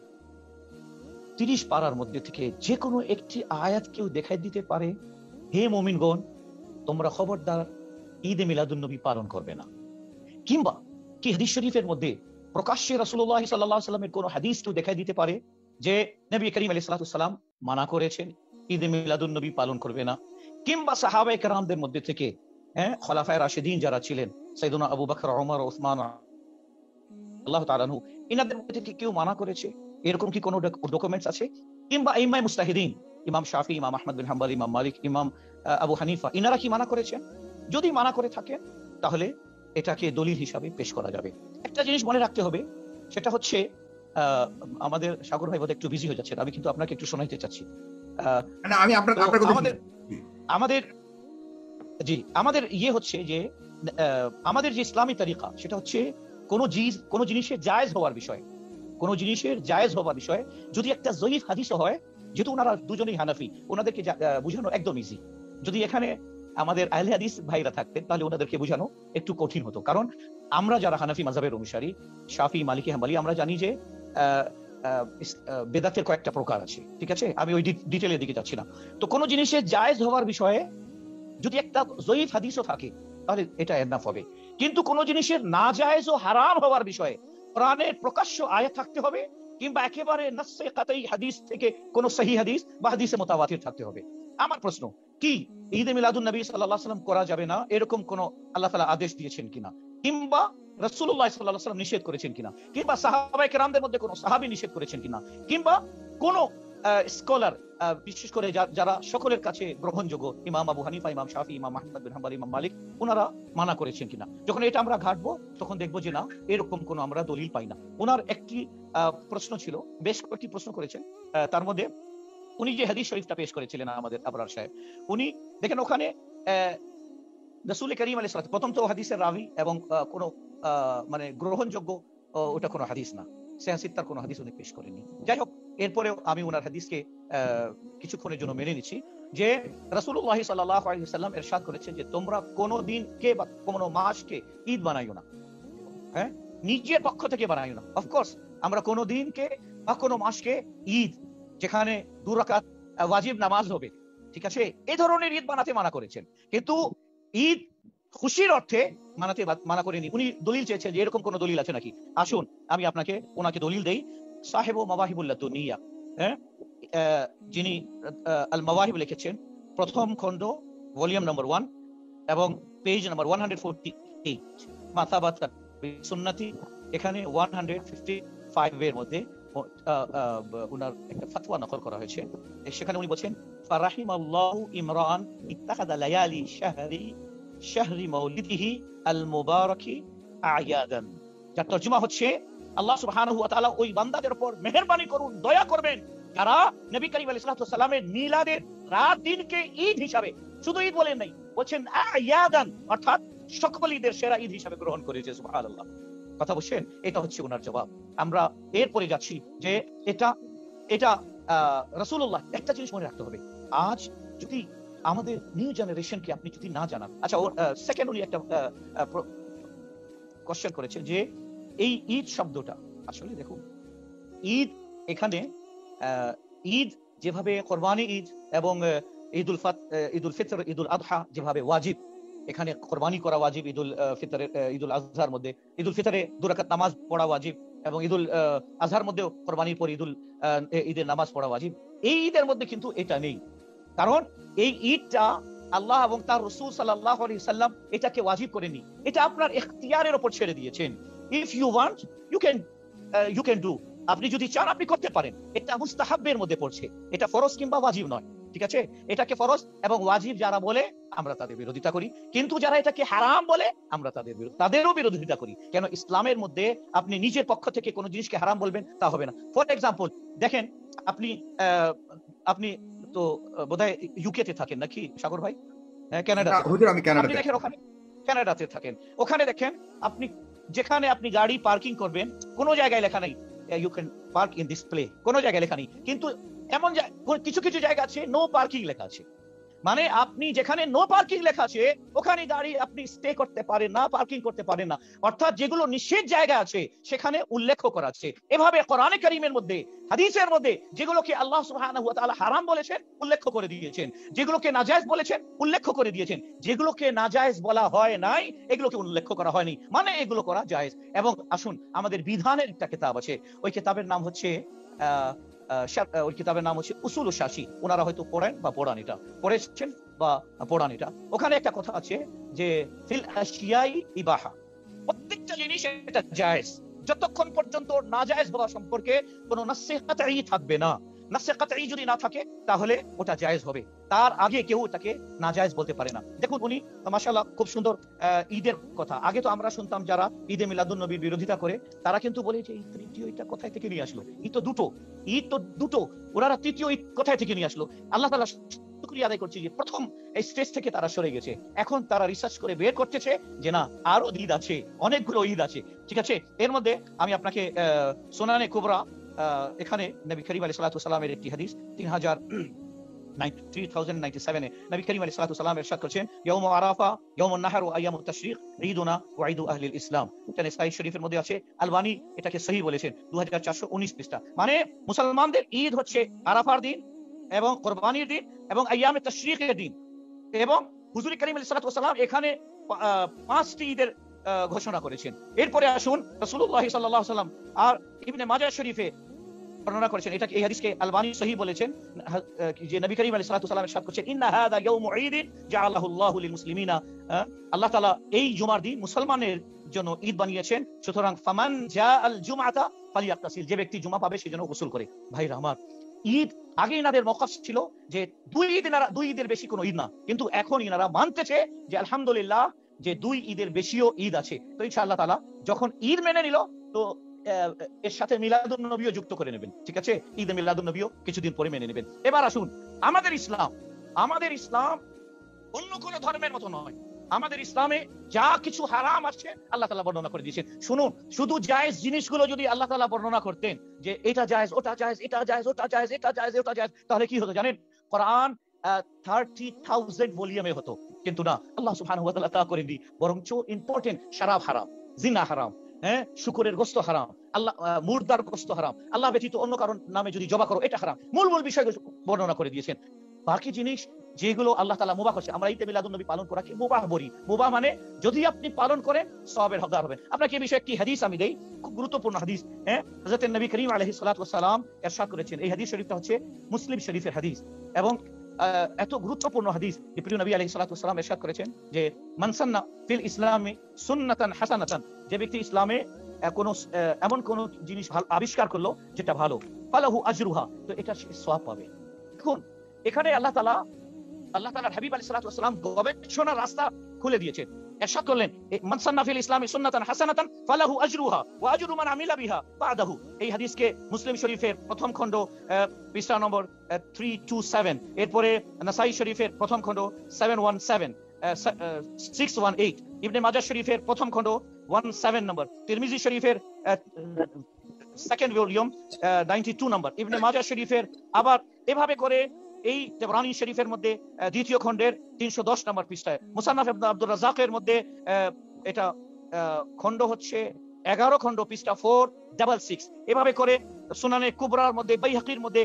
30 পারার মধ্যে থেকে যে কোনো একটি আয়াত কেউ দেখাই দিতে পারে, হে মুমিনগণ তোমরা খবরদার ঈদে মিলাদুন নবী পালন করবে না? কিংবা কি হাদিস শরীফের মধ্যে প্রকাশ্যে রাসূলুল্লাহ সাল্লাল্লাহু আলাইহি সাল্লামের কোনো হাদিস কেউ দেখাই দিতে পারে যে নবী করিম আলাইহিস সালাতু ওয়াস সালাম মানা করেছেন ঈদে মিলাদুন নবী পালন করবে না? কিংবা সাহাবায়ে কেরামদের মধ্যে থেকে খোলাফায়ে রাশিদিন যারা ছিলেন, সাইয়েদুনা আবু বকর, ওমর, ওসমান আল্লাহু তাআলা আনহু, ইনাদের মধ্যে থেকে কেউ মানা করেছে? এরকম কি কোনো ডকুমেন্টস আছে? কিংবা ইমাম মুস্তাহিদিন, ইমাম শাফি, ইমাম আহমদ বিন হাম্বল, ইমাম মালিক, ইমাম আবু হানিফা, ইনারা কি মানা করেছেন? যদি মানা করে থাকেন তাহলে এটাকে দলিল হিসাবে পেশ করা যাবে। একটা জিনিস মনে রাখতে হবে, সেটা হচ্ছে আমাদের সাগর ভাই বোধহয় একটু বিজি হয়ে যাচ্ছেন, আমি কিন্তু আপনাকে একটু শোনাইতে চাচ্ছি। আমি আমাদের ইয়ে হচ্ছে যে আমাদের যে ইসলামী তরিকা, সেটা হচ্ছে কোন জিনিসের জায়েজ হওয়ার বিষয়ে যদি একটা জয়ীফ হাদিস হয়, যেহেতু ওনারা দুজনেই হানাফি, ওনাদেরকে বুঝানো একদম ইজি। যদি এখানে আমাদের আহলে হাদিস ভাইরা থাকতেন তাহলে ওনাদেরকে বোঝানো একটু কঠিন হতো, কারণ আমরা যারা হানাফি মাযহাবের অনুসারী, শাফি, মালিকি, হাম্বলি, আমরা জানি যে বেদাতের কয়েকটা প্রকার আছে। ঠিক আছে, আমি ওই ডিটেইলের দিকে যাচ্ছি না। তো কোন জিনিসের জায়েজ হওয়ার বিষয়ে যদি একটা জয়ীফ হাদিসও থাকে তাহলে এটা এনাফ হবে। কিন্তু কোন জিনিসের নাজায়েজ ও হারাম হওয়ার বিষয়ে কোরআনের প্রকাশ্য আয়াত থাকতে হবে, কিংবা একেবারে নাসসে কাতাই হাদিস থেকে কোন সহিহ হাদিস বা হাদিসে মুতাওয়াতির থাকতে হবে। আমার প্রশ্ন, কি ঈদে মিলাদুন নবী সাল্লাল্লাহু আলাইহি সাল্লাম করা যাবে না এরকম কোন আল্লাহ তাআলা আদেশ দিয়েছেন কিনা? কিংবা রাসূলুল্লাহ সাল্লাল্লাহু আলাইহি ওয়াসাল্লাম নিষেধ করেছেন কিনা, কিংবা সাহাবায়ে কেরামদের মধ্যে কোনো সাহাবী নিষেধ করেছেন কিনা, কিংবা কোনো স্কলার, বিশেষ করে যারা সকলের কাছে গ্রহণযোগ্য, ইমাম আবু হানিফা, ইমাম শাফি, ইমাম আহমদ বিন হাম্বল, ইমাম মালিক, ওনারা মানা করেছেন কিনা। যখন এটা আমরা ঘাটবো তখন দেখবো যে না, এরকম কোনো আমরা দলিল পাই না। ওনার একটি প্রশ্ন ছিল, বেশ কয়েকটি প্রশ্ন করেছেন, তার মধ্যে উনি যে হাদিস শরীফটা পেশ করেছিলেন আমাদের আবরার সাহেব, উনি দেখেন ওখানে রাসূল করিম আলাইহিস সালাত, প্রথম তো হাদিসের রাবি এবং কোনো মানে গ্রহণযোগ্য ওটা কোনো হাদিস না, সিহাসিত্তার কোনো হাদিস উনি পেশ করেননি। যাই হোক, এরপরেও আমি ওনার হাদিসকে কিছুক্ষণের জন্য মেনে নিচ্ছি যে রাসূলুল্লাহ সাল্লাল্লাহু আলাইহি ওয়াসাল্লাম ইরশাদ করেছেন যে তোমরা কোনো দিনকে বা কোনো মাসকে ঈদ বানাইও না, হ্যাঁ, নিজের পক্ষ থেকে বানাইও না। অফকোর্স আমরা কোনো দিনকে বা কোনো মাসকে ঈদ, যেখানে 2 রাকাত ওয়াজিব নামাজ হবে, ঠিক আছে, এই ধরনের ঈদ বানাতে মানা করেছেন, কিন্তু ঈদ খুশির অর্থে মানা করেনি। উনি দলিল চেয়েছেন যে এরকম কোন দলিল আছে নাকি। আসুন আমি আপনাকে ওনাকে দলিল দেই। সাহেব মাওয়াহিবুল লাদুনিয়া, হ্যাঁ, যিনি আল মাওয়াহিব লিখেছেন, প্রথম খণ্ড, ভলিউম নাম্বার 1 এবং পেজ নাম্বার 148, মাসাবাত সুন্নতি, এখানে 155 এর মধ্যে উনার একটা ফতোয়া নকল করা হয়েছে। সেখানে উনি বলেন, ফারাহিমাল্লাহু ইমরান ইত্তাখাযা লায়ালি শাহরি মাউলিদিহি আল মুবারাকি আয়াদান। যার তরজমা হচ্ছে, আল্লাহ সুবহানাহু ওয়া তাআলা ওই বান্দাদের উপর মেহেরবানি করুন, দয়া করবেন, যারা নবী করিম আলাইহিস সালামের মিলাদের রাত দিনকে ঈদ হিসাবে, শুধু ঈদ বলেন নাই, বলছেন আয়াদান, অর্থাৎ সকল ঈদের সেরা ঈদ হিসাবে গ্রহণ করেছে। সুবহানাল্লাহ, কথা বলছেন, এটা হচ্ছে ওনার জবাব। আমরা এরপরে যাচ্ছি যে এটা রাসূলুল্লাহ, একটা জিনিস মনে রাখতে হবে, আজ যদি আমাদের নিউ জেনারেশনকে আপনি যদি না জানান, আচ্ছা, সেকেন্ড উনি একটা কোশ্চেন করেছেন যে এই ঈদ শব্দটা আসলে দেখুন, ঈদ এখানে ঈদ যেভাবে কোরবানি ঈদ এবং ঈদুল ফিতর, ঈদুল আযহা যেভাবে ওয়াজিব, এখানে কোরবানি করা ওয়াজিব, ঈদুল আযহার মধ্যে ঈদুল ফিতরে 2 রাকাত নামাজ পড়া ওয়াজিব, এবং ঈদুল আযহার মধ্যেও কোরবানির পর ঈদের নামাজ পড়া ওয়াজিব। এই ঈদের মধ্যে কিন্তু এটা নেই, কারণ এই ঈদটা আল্লাহ এবং তার রাসূল সাল্লাল্লাহু আলাইহি সাল্লাম এটাকে ওয়াজিব করেনি, এটা আপনার ইখতিয়ারের উপর ছেড়ে দিয়েছেন। If you want you can do, আপনি যদি চান আপনি করতে পারেন। এটা মুস্তাহাবের মধ্যে পড়ছে, এটা ফরজ কিংবা ওয়াজিব নয়, ঠিক আছে। এটাকে ফরজ এবং ওয়াজিব যারা বলে আমরা তাদের বিরোধিতা করি, কিন্তু যারা এটাকে হারাম বলে আমরা তাদেরও বিরোধিতা করি। কেন? ইসলামের মধ্যে আপনি নিজের পক্ষ থেকে কোনো জিনিসকে হারাম বলবেন তা হবে না। ফর এক্সাম্পল দেখেন, আপনি তো বোধহয় ইউকে তে থাকেন নাকি সাগর ভাই? কানাডা। হুজুর আমি কানাডাতে। আপনি দেখেন ওখানে কানাডাতে থাকেন, ওখানে দেখেন আপনি যেখানে আপনি গাড়ি পার্কিং করবেন কোনো জায়গায় লেখা নেই you can park in this play, কোনো জায়গায় লেখা নেই, কিন্তু এমন কিছু কিছু জায়গা আছে নো পার্কিং লেখা আছে। মানে আপনি যেখানে নো পার্কিং লেখা আছে ওখানে গাড়ি আপনি স্টে করতে পারেন না, পার্কিং করতে পারেন না। অর্থাৎ যেগুলো নিষেধ জায়গা আছে সেখানে উল্লেখ করা আছে। এভাবে কোরআনে কারীমের মধ্যে, হাদিসের মধ্যে যেগুলোকে আল্লাহ সুবহানাহু ওয়া তাআলা হারাম বলেছেন উল্লেখ করে দিয়েছেন, যেগুলোকে নাজায়েজ বলেছেন উল্লেখ করে দিয়েছেন, যেগুলোকে নাজায়েজ বলা হয় নাই এগুলোকে উল্লেখ করা হয়নি, মানে এগুলো করা জায়েজ। এবং আসুন, আমাদের বিধানের একটা কিতাব আছে, ওই কিতাবের নাম হচ্ছে ওই কিতাবের নাম হচ্ছে উসুল শাসি। ওনারা হয়তো পড়েন বা পড়েছেন বা পড়ান এটা। ওখানে একটা কথা আছে যে ফিল আশিয়াই ইবাহা, প্রত্যেকটা জিনিস এটা জায়েজ যতক্ষণ পর্যন্ত নাজায়েজ হওয়া সম্পর্কে কোনো নাসসে কাতঈ থাকবে না। নাসসে কাতঈ যদি না থাকে তাহলে ওটা জায়েজ হবে, তার আগে কেউ এটাকে নাজায়েজ বলতে পারে না। দেখুন উনি মাশাআল্লাহ খুব সুন্দর ঈদের কথা, আগে তো আমরা শুনতাম যারা ঈদে মিলাদুন নবীর বিরোধিতা করে তারা কিন্তু বলে যে এই তৃতীয় ঈদটা কোথায় থেকে নিয়ে আসলো, ঈদ তো দুটো ওনারা তৃতীয় ঈদ কোথায় থেকে নিয়ে আসলো। আল্লাহ তাআলা শুকরিয়া আদায় করছি যে প্রথম এই স্টেজ থেকে তারা সরে গেছে, এখন তারা রিসার্চ করে বের করতেছে যে না, আরো ঈদ আছে, অনেকগুলো ঈদ আছে, ঠিক আছে। এর মধ্যে আমি আপনাকে সুনানে কুবরা, এখানে নবী করিম আলাইহিস সালাতু ওয়াসালামের একটি হাদিস 3097 নবী করিম আলাইহিস সালাতু ওয়াসালাম ইরশাদ করেছেন, ইয়াউম আরাফা, ইয়াউমুন নাহর ওয়া আইয়ামুত তাশরিক ঈদুনা ওয়া ঈদু আহলিল ইসলাম। এটা সহিহ শরীফের মধ্যে আছে, আলবানী এটাকে সহিহ বলেছেন 2419 পৃষ্ঠা। মানে মুসলমানদের ঈদ হচ্ছে আরাফার দিন এবং কুরবানির দিন এবং আইয়ামে তাশরিকের দিন। এবং হুজুর করিম আলাইহিস সালাতু ওয়াসালাম এখানে 5টি ঈদের ঘোষণা করেছেন। এরপরে আসুন রাসূলুল্লাহ সাল্লাল্লাহু আলাইহি ওয়াসাল্লাম আর ইবনে মাজাহ শরীফে বর্ণনা করেছেন, এটা এই হাদিসকে আলবানী সহিহ বলেছেন, যে নবী করিম আলাইহিস সালাতু ওয়াসালাম ইরশাদ করছেন, ইন্না হাযা ইয়াউমু ঈদিন জাআলাহু আল্লাহু লিল মুসলিমিনা, আল্লাহ তাআলা এই জুমার দিন মুসলমানের জন্য ঈদ বানিয়েছেন, সুতরাং ফামান জাআল জুমআতা ফালিয়াগতাসিল, যে ব্যক্তি জুমা পাবে সে যেন গোসল করে। ভাইরা আমার, ঈদ আগে ইনাদের মওকাফ ছিল যে দুই ঈদের বেশি কোনো ঈদ না, কিন্তু এখন ইনারা মানতেছে যে আলহামদুলিল্লাহ যে 2 ঈদের বেশিও ঈদ আছে। তো ইনশাআল্লাহ তাআলা যখন ঈদ মেনে নিল, তো এর সাথে মিলাদুন নবীও যুক্ত করে নেবেন, ঠিক আছে? ঈদে মিলাদুন নবীও কিছুদিন পরে মেনে নেবেন। এবার আসুন, আমাদের ইসলাম অন্য কোন ধর্মের মতো নয়। আমাদের ইসলামে যা কিছু হারাম আছে আল্লাহ তাআলা বর্ণনা করে দিয়েছেন। শুনুন, শুধু জায়েজ জিনিসগুলো যদি আল্লাহ তাআলা বর্ণনা করতেন যে এটা জায়েজ, ওটা জায়েজ, এটা জায়েজ, ওটা জায়েজ, এটা জায়েজ, ওটা জায়েজ, তাহলে কি হতো জানেন? কোরআন 30,000 ভলিউমে হতো। কিন্তু না, আল্লাহ সুবহানাহু ওয়া তাআলা তা করেননি, বরঞ্চ ইম্পর্টেন্ট শরাব হারাম, জিনা হারাম, শুকরের গোশত হারাম, আল্লাহ মুর্দার গোশত হারাম, আল্লাহ ব্যতীত অন্য কারণ নামে যদি জবা করো এটা হারাম, মূল বিষয়গুলো বর্ণনা করে দিয়েছেন। বাকি জিনিস যেগুলো আল্লাহ তাআলা মুবাহ করেছে, আমরা ঈদে মিলাদুন নবী পালন করাকে মুবাহ বলি। মুবাহ মানে যদি আপনি পালন করেন সওয়াবের হকদার হবেন। আপনাকে এই বিষয়ে একটি হাদিস আমি দেই, খুব গুরুত্বপূর্ণ হাদিস। হযরত নবী করিম আলাইহিস সালাতু ওয়াস সালাম ইরশাদ করেছেন, এই হাদিস শরীফটা হচ্ছে মুসলিম শরীফের হাদিস, এবং এত গুরুত্বপূর্ণ হাদিস যে প্রিয় নবী আলাইহিস সালাতু ওয়াস সালাম ইরশাদ করেছেন যে মান সান্না ফিল ইসলামি সুন্নাতান হাসানাতান, যে ব্যক্তি ইসলামে এমন কোন জিনিস আবিষ্কার করলো যেটা ভালো, ফালাহু আজরুহা, তো এটা সে সওয়াব পাবে। দেখুন, এখানে আল্লাহ তাআলার হাবিব আলাইহিস সালাতু ওয়াস সালাম গবেষণার রাস্তা খুলে দিয়েছেন। ইরশাদ করলেন, মান সান্না ফিল ইসলামি সুন্নাতান হাসানাতান ফালাহু আজরুহা ওয়া আজরু মান আমিলা বিহা বাদাহু। এই হাদিসকে মুসলিম শরীফের প্রথম খণ্ড পৃষ্ঠা নম্বর 327, এরপরে নাসাই শরীফের প্রথম খণ্ড 717, 618, ইবনে মাজাহ শরীফের প্রথম খণ্ড 17 নম্বর, তিরমিজি শরীফের সেকেন্ড ভলিউম 92 নম্বর, ইবনে মাজাহ শরীফের আবার এভাবে করে এই তাবরানী শরীফের মধ্যে দ্বিতীয় খণ্ডের 310 নম্বর পৃষ্ঠায়, মুসান্নাফ ইবনে আব্দুর রাজ্জাকের মধ্যে এটা খণ্ড হচ্ছে 11 খণ্ড পৃষ্ঠা 466, এভাবে করে সুনানে কুবরার মধ্যে, বাইহাকির মধ্যে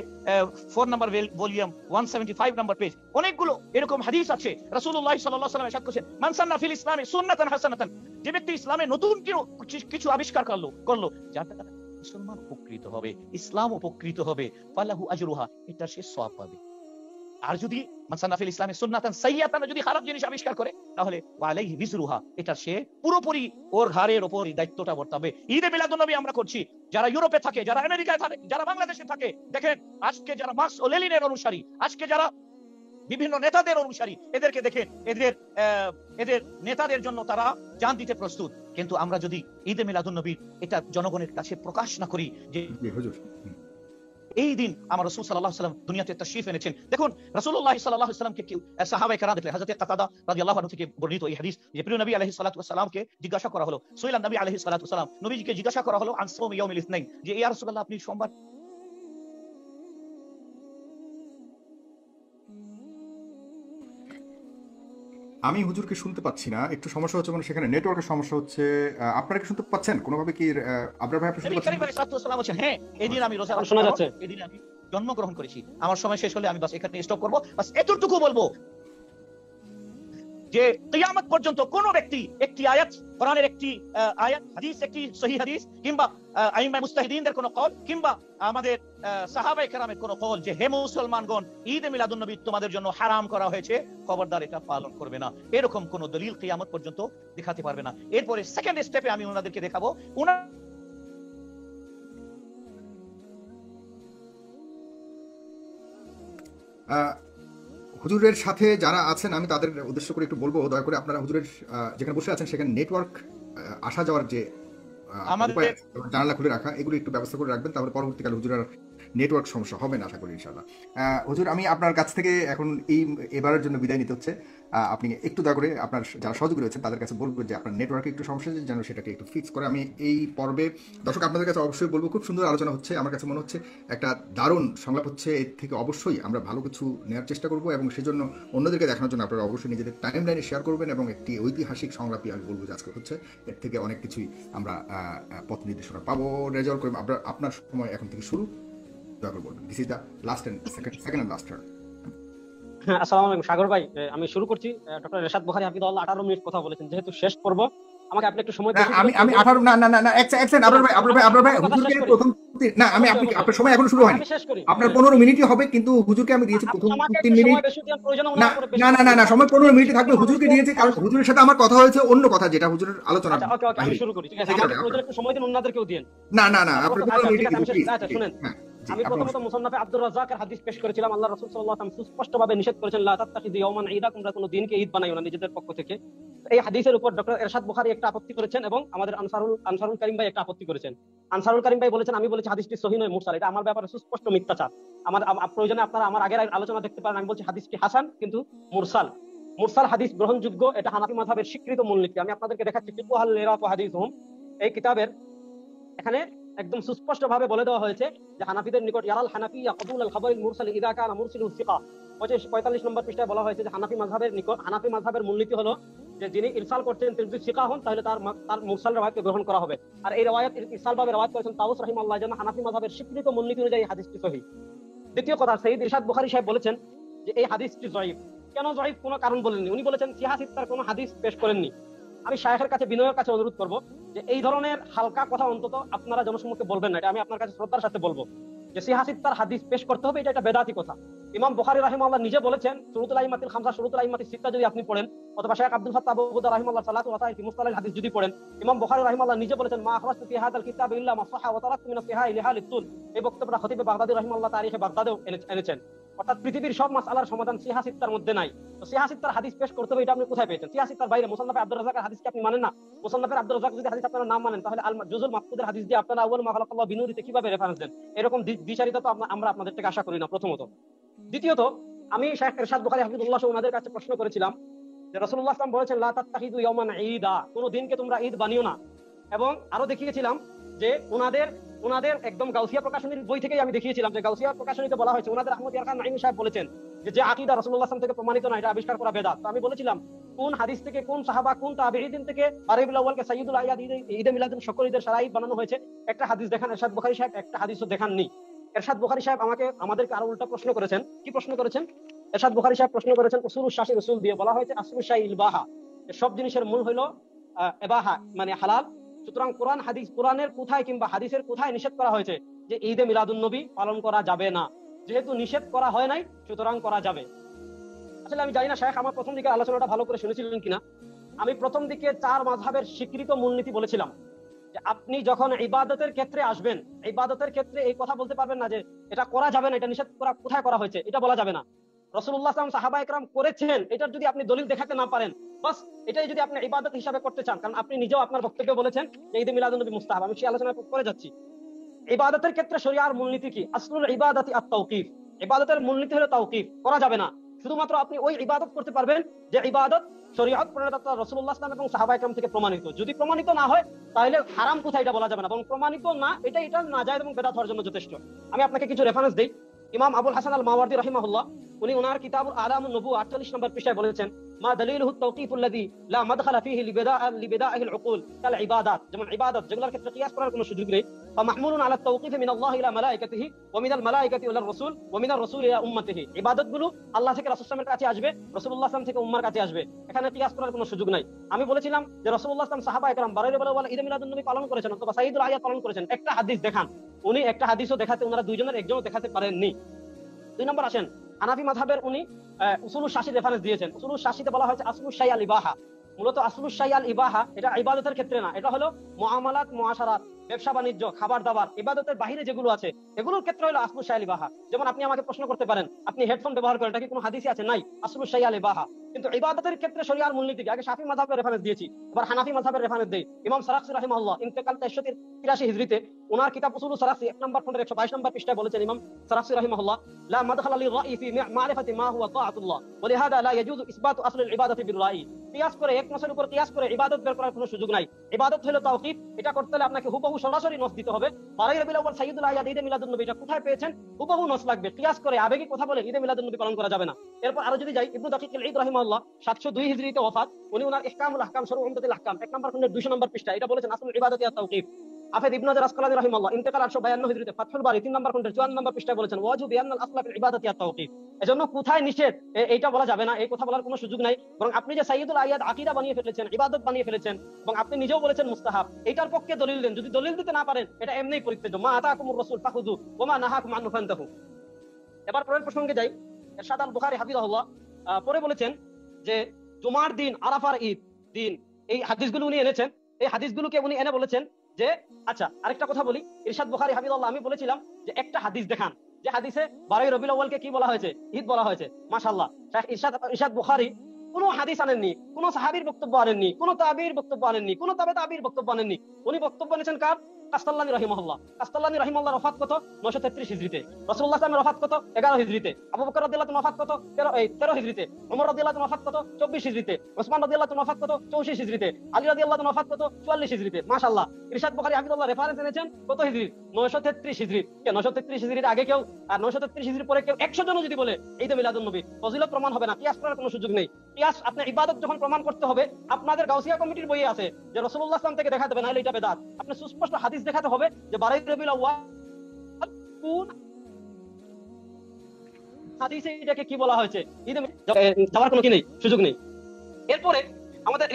4 নম্বর ভলিউম 175 নম্বর পেজ, অনেকগুলো এরকম হাদিস আছে। রাসূলুল্লাহ সাল্লাল্লাহু আলাইহি ওয়াসাল্লাম ইরশাদ করেছেন, মান সান্না ফিল ইসলামি সুন্নাতান হাসানাতান, যে ব্যক্তি ইসলামে নতুন কিছু আবিষ্কার করলো যার দ্বারা মুসলমান উপকৃত হবে, ইসলাম উপকৃত হবে, ফালাহু আজরুহা, এটা সে সওয়াব পাবে। আর যদি মান সান্না ফিল ইসলামি সুন্নাতান সাইয়্যাতান, যদি খারাপ জিনিস আবিষ্কার করে, তাহলে ওয়ালাইহি বিজরুহা, এটা সে পুরোপুরি ওর ঘাড়ের উপর দায়িত্বটা বর্তাবে। ঈদে মিলাদুন নবী আমরা করছি, যারা ইউরোপে থাকে, যারা আমেরিকায় থাকে, যারা বাংলাদেশে থাকে, দেখেন আজকে যারা মার্কস ও লেনিনের অনুসারী, আজকে যারা বিভিন্ন নেতাদের অনুসারী, এদেরকে দেখেন, এদের নেতাদের জন্য তারা জান দিতে প্রস্তুত। কিন্তু আমরা যদি ঈদে মিলাদুন নবী এটা জনগণের কাছে প্রকাশ না করি যে এই দিন আমার রাসূল সাল্লাল্লাহু আলাইহি ওয়াসাল্লাম দুনিয়াতে তাশরীফ এনেছেন। দেখুন, রাসূলুল্লাহ সাল্লাল্লাহু আলাইহি ওয়াসাল্লামকে সাহাবায়ে কেরাম দেখলেন। হযরত কাতাদা রাদিয়াল্লাহু আনহু থেকে বর্ণিত এই হাদিস যে প্রিয় নবী আলাইহিস সালাতু ওয়াসসালামকে জিজ্ঞাসা করা হলো, সুইলান নবী আলাইহিস সালাতু ওয়াসসালাম, নবীজিকে জিজ্ঞাসা করা হলো আন সাওমি ইয়াউমিল ইসনাইন, যে ইয়া রাসূলুল্লাহ আপনি সোমবার আমি হুজুরকে শুনতে পাচ্ছি না, একটু সমস্যা হচ্ছে, মানে সেখানে নেটওয়ার্কের সমস্যা হচ্ছে। আপনারা কি শুনতে পাচ্ছেন কোনোভাবে? কি আবরার ভাই আপনি শুনতে পাচ্ছেন? নবী সাল্লাল্লাহু আলাইহি ওয়াসাল্লাম বলেন, হ্যাঁ, এই দিন আমি রোজা শোনা যাচ্ছে, এই দিন আমি জন্মগ্রহণ করেছি। আমার সময় শেষ হলে আমি বাস এখানে স্টপ করব। বাস এতটুকু বলবো যে কিয়ামত পর্যন্ত কোন ব্যক্তি একটি আয়াত, কোরআনের একটি আয়াত, হাদিস, একটি সহিহ হাদিস, কিংবা আইম্মা মুস্তাহিদিনদের কোন কওল, কিংবা আমাদের সাহাবায়ে কেরামের কোন কওল যে হে মুসলমানগণ, ঈদে মিলাদুন নবী তোমাদের জন্য হারাম করা হয়েছে, খবরদার এটা পালন করবে না, এরকম কোন দলিল কিয়ামত পর্যন্ত দেখাতে পারবে না। এরপরে সেকেন্ড স্টেপে আমি ওনাদেরকে দেখাবো হুজুরের সাথে যারা আছেন, আমি তাদের উদ্দেশ্য করে একটু বলবো, দয়া করে আপনারা হুজুরের যেখানে বসে আছেন সেখানে নেটওয়ার্ক আসা যাওয়ার যে জানালা খুলে রাখা, এগুলো একটু ব্যবস্থা করে রাখবেন, তাহলে পরবর্তীকালে হুজুরের নেটওয়ার্ক সমস্যা হবে না, আশা করি ইনশাআল্লাহ। হুজুর, আমি আপনার কাছ থেকে এখন এবারের জন্য বিদায় নিতে হচ্ছে। আপনি একটু দয়া করে আপনার যারা সহযোগী রয়েছেন তাদের কাছে বলবেন যে আপনার নেটওয়ার্কে একটু সমস্যা আছে, যেন সেটাকে একটু ফিক্স করে। আমি এই পর্বে দর্শক আপনাদের কাছে অবশ্যই বলবো, খুব সুন্দর আলোচনা হচ্ছে, আমার কাছে মনে হচ্ছে একটা দারুণ সংলাপ হচ্ছে। এর থেকে অবশ্যই আমরা ভালো কিছু নেওয়ার চেষ্টা করবো, এবং সেজন্য অন্যদেরকে দেখানোর জন্য আপনারা অবশ্যই নিজেদের টাইম লাইনে শেয়ার করবেন, এবং একটি ঐতিহাসিক সংলাপই আমি বলবো যে আজকে হচ্ছে। এর থেকে অনেক কিছুই আমরা পথ নির্দেশনা পাবো। রেজাল্ট করে আপনার সময় এখন থেকে শুরু, দয়া করে বলবেন। This is the last and second and last turn. আসসালামু আলাইকুম সাগর ভাই, আমি শুরু করছি। ডক্টর রেশাদ বুখারী হাফিজাহুল্লাহ 18 মিনিট কথা বলেছেন, যেহেতু শেষ পর্ব আমাকে আপনি একটু সময় দিন। আমি 18 না এক সেকেন্ড, আবরার ভাই হুজুরকে প্রথম না আমি আপনি আপনার সময় এখনো শুরু হয়নি, আমি শেষ করি। আপনার 15 মিনিটই হবে, কিন্তু হুজুরকে আমি দিয়েছি প্রথম আমাকে 3 একটু মিনিট। সময় বেশি দেন, প্রয়োজনে না ওনার উপরে বেশি না না না না সময় 15 মিনিট থাকবে, হুজুরকে দিয়েছি কারণ আচ্ছা হুজুরের সাথে আমার কথা হয়েছে অন্য কথা, যেটা হুজুরের আলোচনা আচ্ছা ওকে আমি শুরু করি, ঠিক আছে? সেই আমাকে কারণে প্রয়োজনে একটু সময় দিন, ওনাদেরকেও দিন। না না না আচ্ছা আপনার আচ্ছা 15 ঠিক মিনিট আছে, আমি শেষ, প্লিজ। আচ্ছা শুনেন। হ্যাঁ জি আমি আপনার প্রথমত মুসান্নাফে আব্দুর রাজ্জাকের হাদিস পেশ করেছিলাম। আল্লাহ রাসূল সাল্লাল্লাহু আলাইহি ওয়াসাল্লাম সুস্পষ্টভাবে নিষেধ করেছেন, লা তাত্তাখিযু ইয়াওমান ঈদা, তোমরা কোনো দিনকে ঈদ বানাইও না নিজেদের পক্ষ থেকে। এই হাদিসের উপর ডক্টর এরশাদ বুখারী একটা আপত্তি করেছেন এবং আমাদের আনসারুল কারীম ভাই একটা আপত্তি করেছেন। আনসারুল কারীম ভাই বলেছেন আমি বলেছি হাদিসটি সহিহ নয়, মুরসাল। এটা আমার ব্যাপারে সুস্পষ্ট মিথ্যাচার। প্রয়োজনে আপনারা আমার আগের আলোচনা দেখতে পারেন, আমি বলছি হাদিসটি হাসান কিন্তু মুরসাল। মুরসাল হাদিস গ্রহণযোগ্য, এটা হানাফি মাযহাবের স্বীকৃত মূলনীতি। আমি আপনাদেরকে দেখাচ্ছি ফিকহুল লিরাত ওয়া হাদিসহুম, এই কিতাবের এখানে একদম সুস্পষ্ট ভাবে বলে দেওয়া হয়েছে যে হানাফিদের নিকট ইয়ারাল হানাফিয়া কবুল আল খাবারিল মুরসাল ইযা কানা মুরসিলু সিকা। 45 নম্বর পৃষ্ঠায় বলা হয়েছে যে হানাফি মাযহাবের মূলনীতি হলো যে যিনি ইরসাল করছেন তিনি যদি সিকা হন তাহলে তার মুরসাল riwayatকে গ্রহণ করা হবে। আর এই riwayat ইরসাল ভাবে riwayat করেছেন তাওস রাহিমাহুল্লাহ, যেন হানাফি মাযহাবের স্বীকৃত মূলনীতি অনুযায়ী হাদিসটি সহিহ। দ্বিতীয় কথা, সাইয়্যিদ ইরশাদ বুখারী সাহেব বলেছেন যে এই হাদিসটি জয়ীফ। কেন জয়ীফ? কোনো কারণ বলেননি। উনি বলেছেন সিহাহ ইফতার কোনো হাদিস পেশ করেননি। আমি শায়েখের কাছে বিনয়ের কাছে অনুরোধ করব যে এই ধরনের হালকা কথা অন্তত আপনারা জনসম্মুখে বলবেন না। এটা আমি আপনার কাছে শ্রদ্ধার সাথে বলবো যে সিহাহ ইফতার হাদিস পেশ করতে হবে, এটা একটা বেদাতি কথা। ইমাম বুখারী রাহিমাহুল্লাহ নিজে বলেছেন শুরুতুল আইমাতিল খামসা, শুরুতুল আইমাতিস সিত্তা যদি আপনি পড়েন, অথবা শাইখ আব্দুল ফাত্তাহ আবু গুদা রাহিমাহুল্লাহ সালাতু ওয়া তাইফি মুস্তালাহিল হাদিস যদি পড়েন, ইমাম বুখারী রাহিমাহুল্লাহ নিজে বলেছেন মা আখরাজতু ফি হাদাল কিতাব ইল্লা মা সাহহা ওয়া তারাকতু মিনাস সিহাহ লিহালিত তুল। এই বক্তব্যটা খতিব বাগদাদী রাহিমাহুল্লাহ তারিখে বাগদাদেও এনেছেন। অর্থাৎ পৃথিবীর সব মাসআলার সমাধান সিহাহ ইফতার মধ্যে নাই। তো সিহাহ ইফতার হাদিস পেশ করতে হবে, এটা আপনি কোথায় পেয়েছেন? সিহাহ ইফতার বাইরে মুসান্নাফে আব্দুর রাজ্জাকের হাদিসকে আপনি মানেন না? মুসান্নাফের আব্দুর রাজ্জাক যদি হাদিস আপনারা না মানেন, তাহলে আল জুজুল মাকতুদের হাদিস দিয়ে আপনারা আউয়াল মা খালাকাল্লাহু বিনুরিতে কিভাবে রেফারেন্স দেন? এরকম দ্বিচারিতা তো আমরা আপনাদের থেকে আশা করি না, প্রথমত। দ্বিতীয়ত, আমি শাইখ ইরশাদ বুখারী হাফিজুল্লাহ ওনাদের কাছে প্রশ্ন করেছিলাম যে রাসূলুল্লাহ সাল্লাল্লাহু আলাইহি ওয়াসাল্লাম বলেছেন লা তাত্তাখিযু ইয়াওমান ঈদা, কোন দিনকে তোমরা ঈদ বানিও না। এবং আরো দেখিয়েছিলাম যে ওনাদের একদম গাউসিয়া প্রকাশনীর বই থেকেই আমি দেখিয়েছিলাম যে গাউসিয়া প্রকাশনীতে বলা হয়েছে, ওনাদের আহমদ ইয়ারখান নাঈমি সাহেব বলেছেন যে আকীদা রাসূলুল্লাহ সাল্লাল্লাহু আলাইহি ওয়াসাল্লাম থেকে প্রমাণিত না, এটা আবিষ্কার করা বেদাত। তো আমি বলেছিলাম কোন হাদিস থেকে, কোন সাহাবা, কোন তাবেঈন থেকে রাবিউল আউয়ালকে সাইয়্যিদুল আইয়াদ ঈদে মিলাদুন সকল ঈদের সারা ঈদ বানানো হয়েছে? একটা হাদিস দেখান। এরশাদ বুখারী সাহেব একটা হাদিসও দেখাননি। এরশাদ বুখারী সাহেব আমাদেরকে আরো উল্টা প্রশ্ন করেছেন। কি প্রশ্ন করেছেন? এরশাদ বুখারী সাহেব প্রশ্ন করেছেন উসুলুশ শাশি রসুল দিয়ে বলা হয়েছে আসলুশ শাই ইলবাহা, সব জিনিসের মূল হলো ইবাহা মানে হালাল। সুতরাং কোরআনের কোথায় কিংবা হাদিসের কোথায় নিষেধ করা হয়েছে যে ঈদে মিলাদুন নবী পালন করা যাবে না? যেহেতু নিষেধ করা হয় নাই, সুতরাং করা যাবে। আসলে আমি জানি না শাইখ আমার প্রথম দিকে আলোচনাটা ভালো করে শুনেছিলেন কিনা। আমি প্রথম দিকে 4 মাযহাবের স্বীকৃত মূলনীতি বলেছিলাম যে আপনি যখন ইবাদতের ক্ষেত্রে আসবেন, ইবাদতের ক্ষেত্রে এই কথা বলতে পারবেন না যে এটা করা যাবে না, এটা নিষেধ করা কোথায় করা হয়েছে, এটা বলা যাবে না। রাসূলুল্লাহ সাল্লাল্লাহু আলাইহি ওয়াসাল্লাম সাহাবা একরাম করেছেন, এটার যদি আপনি দলিল দেখাতে না পারেন, বাস এটাই যদি আপনি ইবাদত হিসাবে করতে চান, কারণ আপনি নিজেও আপনার বক্তব্যে বলেছেন যে ঈদে মিলাদুন নবী মুস্তাহাব। আমি সেই আলোচনা করে যাচ্ছি। ইবাদতের ক্ষেত্রে শরিয়ার মূলনীতি কি? আসলুল ইবাদাতি আত-তাওকিফ। ইবাদতের মূলনীতি হলো তাওকিফ, করা যাবে না। শুধুমাত্র আপনি ওই ইবাদত করতে পারবেন যে ইবাদত শরীয়ত প্রণেতা রাসূলুল্লাহ সাল্লাল্লাহু আলাইহি ওয়াসাল্লাম এবং সাহাবা একরাম থেকে প্রমাণিত। যদি প্রমাণিত না হয় তাহলে হারাম কোথায় এটা বলা যাবে না, এবং প্রমাণিত না এটা নাজায়েজ এবং বেদাত হওয়ার জন্য যথেষ্ট। আমি আপনাকে কিছু রেফারেন্স দেই। ইমাম আবুল হাসান আল মাওয়ারদি রাহিমাহুল্লাহ উনি ওনার কিতাবুল আলামুন নবুওয়া 48 নম্বর পৃষ্ঠায় বলেছেন মা দলিলুহু আত-তাওকিফুল্লাযী লা মাদখালা ফীহি লিবিদাইহিল উকুল কাল ইবাদাত, যেমন ইবাদত যেগুলোর ক্ষেত্রে কিয়াস করার কোনো সুযোগ নেই। ফামাহমুলুন আলা আত-তাওকিফি মিন আল্লাহ ইলা মালাইকাতিহি ওয়া মিনাল মালাইকাতি ইলা রাসূল ওয়া মিনার রাসূল ইলা উম্মতিহি। ইবাদতগুলো আল্লাহ থেকে রাসূল সাল্লাল্লাহু আলাইহি ওয়াসাল্লামের কাছে আসবে, রাসূলুল্লাহ সাল্লাল্লাহু আলাইহি ওয়াসাল্লাম থেকে উম্মার কাছে আসবে। এখানে কিয়াস করার কোনো সুযোগ নাই। আমি বলেছিলাম যে রাসূলুল্লাহ সাল্লাল্লাহু আলাইহি ওয়াসাল্লাম সাহাবা একরাম রাদিয়াল্লাহু আনহুম ঈদে মিলাদুন নবী পালন করেছেন অথবা সাইয়্যিদুল আইয়াদ পালন করেছেন, একটা হাদিস দেখান। উনি একটা হাদিসও দেখাতে, ওনারা দুইজনের একজনও দেখাতে পারেননি। 2 নম্বর আসেন, হানাফি মাযহাবের উনি উসুলুশ শাশি রেফারেন্স দিয়েছেন। উসুলুশ শাশিতে বলা হয়েছে আসলুশ শাই আল ইবাহা। মূলত আসলুশ শাই আল ইবাহা এটা ইবাদতের ক্ষেত্রে না, এটা হলো মুআমালাত, মুআশারাত, ব্যবসা বাণিজ্য, খাবার দাবার, ইবাদতের বাইরে যেগুলো আছে এগুলোর ক্ষেত্রে হলো আসলুশ শাই আল ইবাহা। যেমন আপনি আমাকে প্রশ্ন করতে পারেন আপনি হেডফোন ব্যবহার করেন, এটা কি কোনো হাদিসে আছে? নাই, আসলুশ শাই আল ইবাহা। কিন্তু ইবাদতের ক্ষেত্রে শরিয়ার মূলনীতি আগে শাফি মাযহাবের রেফারেন্স দিয়েছি, আবার হানাফি মাযহাবের রেফারেন্স দেই। ইমাম সারাকসি রাহিমাহুল্লাহ ইন্তেকাল 383 হিজরিতে ওনার কিতাব উসুলুস সারাকসি 1 নম্বর খণ্ডের 122 নম্বর পৃষ্ঠায় বলেছেন ইমাম সারাকসি রাহিমাহুল্লাহ লা মাদখালা লির-রাই ফি মারিফাতি মা হুয়া তাআতুল্লাহ ওয়া লিহাদা লা ইয়াজুজু ইসবাতু আসলিল ইবাদাতি বির-রাই। কিয়াস করে এক নসের উপর কিয়াস করে ইবাদত বের করার কোনো সুযোগ নাই। ইবাদত হলো তাওকিফ, এটা করতে হলে আপনাকে হুবহু সরাসরি নস দিতে হবে। বারাই রবিউল আউয়াল সাইয়্যিদুল আইয়াদ ঈদে মিলাদুন নবী এটা কোথায় পেয়েছেন? হুবহু নস লাগবে। কিয়াস করে আবেগী কথা বলে ঈদে মিলাদুন নবী পালন করা যাবে না। এরপর আরো যদি যাই, ইবনু দাকিক আল ঈদ রাহিমাহুল্লাহ 702 হিজরিতে ওফাত। উনি ওনার ইহকামুল আহকাম শরহ উমদাতুল আহকাম 1 নম্বর খণ্ডের 200 নম্বর পৃষ্ঠা এটা বলেছেন আসলুল ইবাদাতি আত-তাওকিফ। হাফেজ ইবনে হাজার আসকালানী রাহিমাহুল্লাহ ইন্তেকাল 852 হিজরিতে ফাতহুল বারী 3 নম্বর খণ্ডের 54 নম্বর পৃষ্ঠায় বলেছেন ওয়াজু বিআন্নাল আসলা ফিল ইবাদাতি আত-তাওকীফ। এজন্য কোথায় নিষেধ এইটা বলা যাবে না, এই কথা বলার কোনো সুযোগ নাই। বরং আপনি যে সাইয়্যিদুল আয়াত আকীদা বানিয়ে ফেলেছেন, ইবাদত বানিয়ে ফেলেছেন, এবং আপনি নিজেও বলেছেন মুস্তাহাব, এইটার পক্ষে দলিল দেন। যদি দলিল দিতে না পারেন এটা এমনিই পরিত্যাজ্য। মা আতাকুমুর রাসূল ফাখুযু ওয়া মা নাহাকুম আনহু ফান্তাহু। এবার পরের প্রসঙ্গে যাই। ইরশাদ আল বুখারী হাফিজাহুল্লাহ পরে বলেছেন যে জুমার দিন, আরাফার ঈদ দিন, এই হাদিসগুলো উনি এনেছেন। এই হাদিসগুলোকে উনি এনে বলেছেন যে আচ্ছা আরেকটা কথা বলি। ইরশাদ বুখারী হাফিজাহুল্লাহ আমি বলেছিলাম যে একটা হাদিস দেখান যে হাদিসে 12 রবিউল আউয়ালকে কি বলা হয়েছে, ঈদ বলা হয়েছে। মাশাআল্লাহ, শাইখ ইরশাদ বুখারী কোনো হাদিস আনেননি, কোনো সাহাবীর বক্তব্য আনেননি, কোনো তাবিঈর বক্তব্য আনেননি, কোনো তাবে তাবিঈর বক্তব্য আনেননি। উনি বক্তব্য এনেছেন কার? কাসতাল্লানী রাহিমাহুল্লাহ। কাসতাল্লানী রাহিমাহুল্লাহ ওফাত কত? 933 হিজরিতে। রাসূলুল্লাহ সাল্লাল্লাহু আলাইহি ওয়াসাল্লামের ওফাত কত? 11 হিজরিতে। আবু বকর রাদিয়াল্লাহু আনহু ওফাত কত? 13 হিজরিতে। ওমর রাদিয়াল্লাহু আনহু ওফাত কত? 24 হিজরিতে। ওসমান রাদিয়াল্লাহু আনহু ওফাত কত? 34 হিজরিতে। আলী রাদিয়াল্লাহু আনহু ওফাত কত? 44 হিজরিতে। মাশাআল্লাহ, ইরশাদ বুখারী হাফিজাহুল্লাহ রেফারেন্স এনেছেন কত হিজরি? 933 হিজরি। 933 হিজরির আগে কেউ আর 933 হিজরির পরে কেউ 100 জন যদি বলে ঈদে মিলাদুন নবী, ফজিলত প্রমাণ হবে না, কিয়াস করার কোনো সুযোগ নেই। কিয়াস আপনি ইবাদত যখন প্রমাণ করতে হবে, আপনাদের গাউসিয়া কমিটির বইয়ে আছে যে রাসূলুল্লাহ সাল্লাল্লাহু আলাইহি ওয়াসাল্লাম থেকে দেখাতে হবে, নাহলে এটা বেদাত। আপনি সুস্পষ্ট হাদিস দেখাতে হবে যে 12 রবিউল আউয়াল কোন হাদিসে এটাকে কি বলা হয়েছে, ঈদে যাওয়ার কোনো কি নেই, সুযোগ নেই। এরপরে আমাদের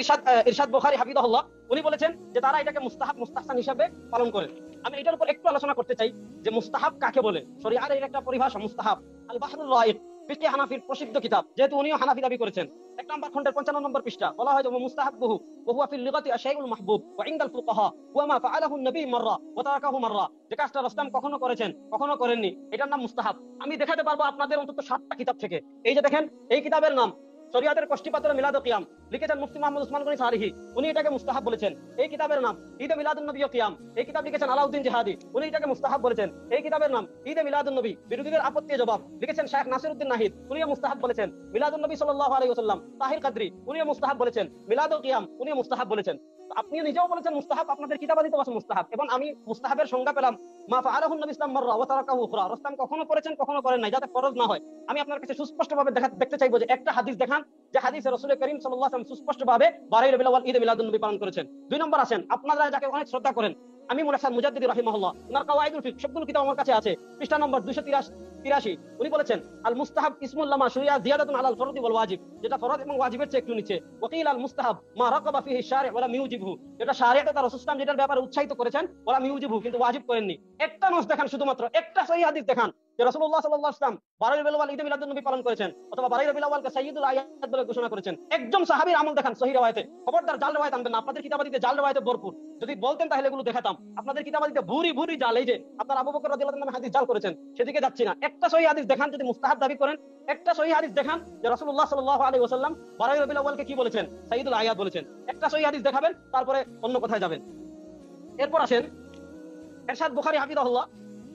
ইরশাদ বুখারী হাফিজাহুল্লাহ উনি বলেছেন যে তারা এটাকে মুস্তাহাব মুস্তাহসান হিসেবে পালন করেন। আমি এটার উপর একটু আলোচনা করতে চাই যে মুস্তাহাব কাকে বলে। শরীয়তের এর একটা পরিভাষা মুস্তাহাব। আল বাহরুল রাইক ফিকহে হানাফির প্রসিদ্ধ কিতাব, যেহেতু উনিও হানাফি দাবি করেছেন, 1 নম্বর খণ্ডের 55 নম্বর পৃষ্ঠা বলা হয় যে মুস্তাহাব্বুহু ওয়া হুয়া ফিল লিগাতি আশাইউল মাহবুব ওয়া ইনদাল ফুকাহা ওয়া মা ফাআলাহু নবী মাররা ওয়া তারাকাহু মাররা। যে কাজটা রাসূল কখনো করেছেন কখনো করেননি, এটার নাম মুস্তাহাব। আমি দেখাতে পারবো আপনাদের অন্তত 7টা কিতাব থেকে। এই যে দেখেন, এই কিতাবের নাম শরিয়াতের কষ্টিপাত্র মিলাদ ও কিয়াম, লিখেছেন মুফতি মুহাম্মদ উসমান গনি সারিহি, উনি এটাকে মুস্তাহাব বলেছেন। এই কিতাবের নাম ঈদে মিলাদুন নবী ও কিয়াম, এই কিতাব লিখেছেন আলাউদ্দিন জিহাদি, উনি এটাকে মুস্তাহাব বলেছেন। এই কিতাবের নাম ঈদে মিলাদুন নবী, বিরোধীদের আপত্তি জবাব, লিখেছেন শেখ নাসিরউদ্দিন নাহিদ, উনিও মুস্তাহাব বলেছেন। মিলাদুন নবী সাল্লাল্লাহু আলাইহি ওয়াসাল্লাম তাহির কাদরি, উনিও মুস্তাহাব বলেছেন। মিলাদ ও কিয়াম, উনিও মুস্তাহাব বলেছেন। আপনি নিজেও বলেছেন মুস্তাহাব, আপনাদের কিতাবাদিতে আছে মুস্তাহাব। এবং আমি মুস্তাহাবের সংজ্ঞা পেলাম মা ফাআলাহু নবী সাল্লাল্লাহু মাররা ওয়া তারাকাহু উখরা, রাসূল কখনো করেছেন কখনো করেন নাই, যাতে ফরজ না হয়। আমি আপনার কাছে সুস্পষ্টভাবে দেখতে চাইবো যে একটা হাদিস দেখান যে হাদিসে রাসূল করিম সাল্লাল্লাহু আলাইহি ওয়াসাল্লাম সুস্পষ্টভাবে 12 রবিউল আউয়াল ঈদে মিলাদুন নবী পালন করেছেন। 2 নম্বর আসেন, আপনারা যাকে অনেক শ্রদ্ধা করেন, আমি মুনাফির মুজাদ্দিদি রাহিমাহুল্লাহ, ওনার কাওয়াইদুল ফিকহ সবগুলো কিতাব আমার কাছে আছে, পৃষ্ঠা নম্বর 283, উনি বলেছেন আল মুস্তাহাব ইসমুল লামা শুরিয়া জিয়াদাতুন আলাল ফরদি ওয়াল ওয়াজিব, যেটা ফরজ এবং ওয়াজিবের চেয়ে একটু নিচে। ওয়াকিল আল মুস্তাহাব মা রাকাবা ফিহি শারি' ওয়া লাম ইউজিবহু, যেটা শারিআতে তার রাসূল সাল্লাল্লাহু যেটার ব্যাপারে উৎসাহিত করেছেন, ওয়া লাম ইউজিবহু, কিন্তু ওয়াজিব করেননি। একটা নস দেখান, শুধুমাত্র একটা সহিহ হাদিস দেখান যে রাসূলুল্লাহ সাল্লাল্লাহু আলাইহি ওয়াসাল্লাম 12 রবিউল আউয়াল ঈদে মিলাদুন নবী পালন করেছেন, অথবা 12 রবিউল আউয়ালকে সাইয়্যিদুল আয়াত বলে ঘোষণা করেছেন। একজন সাহাবীর আমল দেখান সহিহ riwayate। খবরদার জাল riwayat আনবেন না, আপনাদের কিতাবাদিতে জাল riwayate ভরপুর। যদি বলতেন তাহলে এগুলো দেখাতাম। আপনাদের কিতাবাদিতে ভুরি ভুরি জাল, এই যে আপনার আবু বকর রাদিয়াল্লাহু আনহু হাদিস জাল করেছেন, সেদিকে যাচ্ছি না। একটা সহিহ হাদিস দেখান যদি মুস্তাহাব দাবি করেন, একটা সহিহ হাদিস দেখান যে রাসূলুল্লাহ সাল্লাল্লাহু আলাইহি ওয়াসাল্লাম 12 রবিউল আউয়ালকে কি বলেছেন, সাইয়্যিদুল আয়াত বলেছেন। একটা সহিহ হাদিস দেখাবেন, তারপরে অন্য কথায় যাবেন। এরপর আসেন ইরশাদ বুখারী হাফিজাহুল্লাহ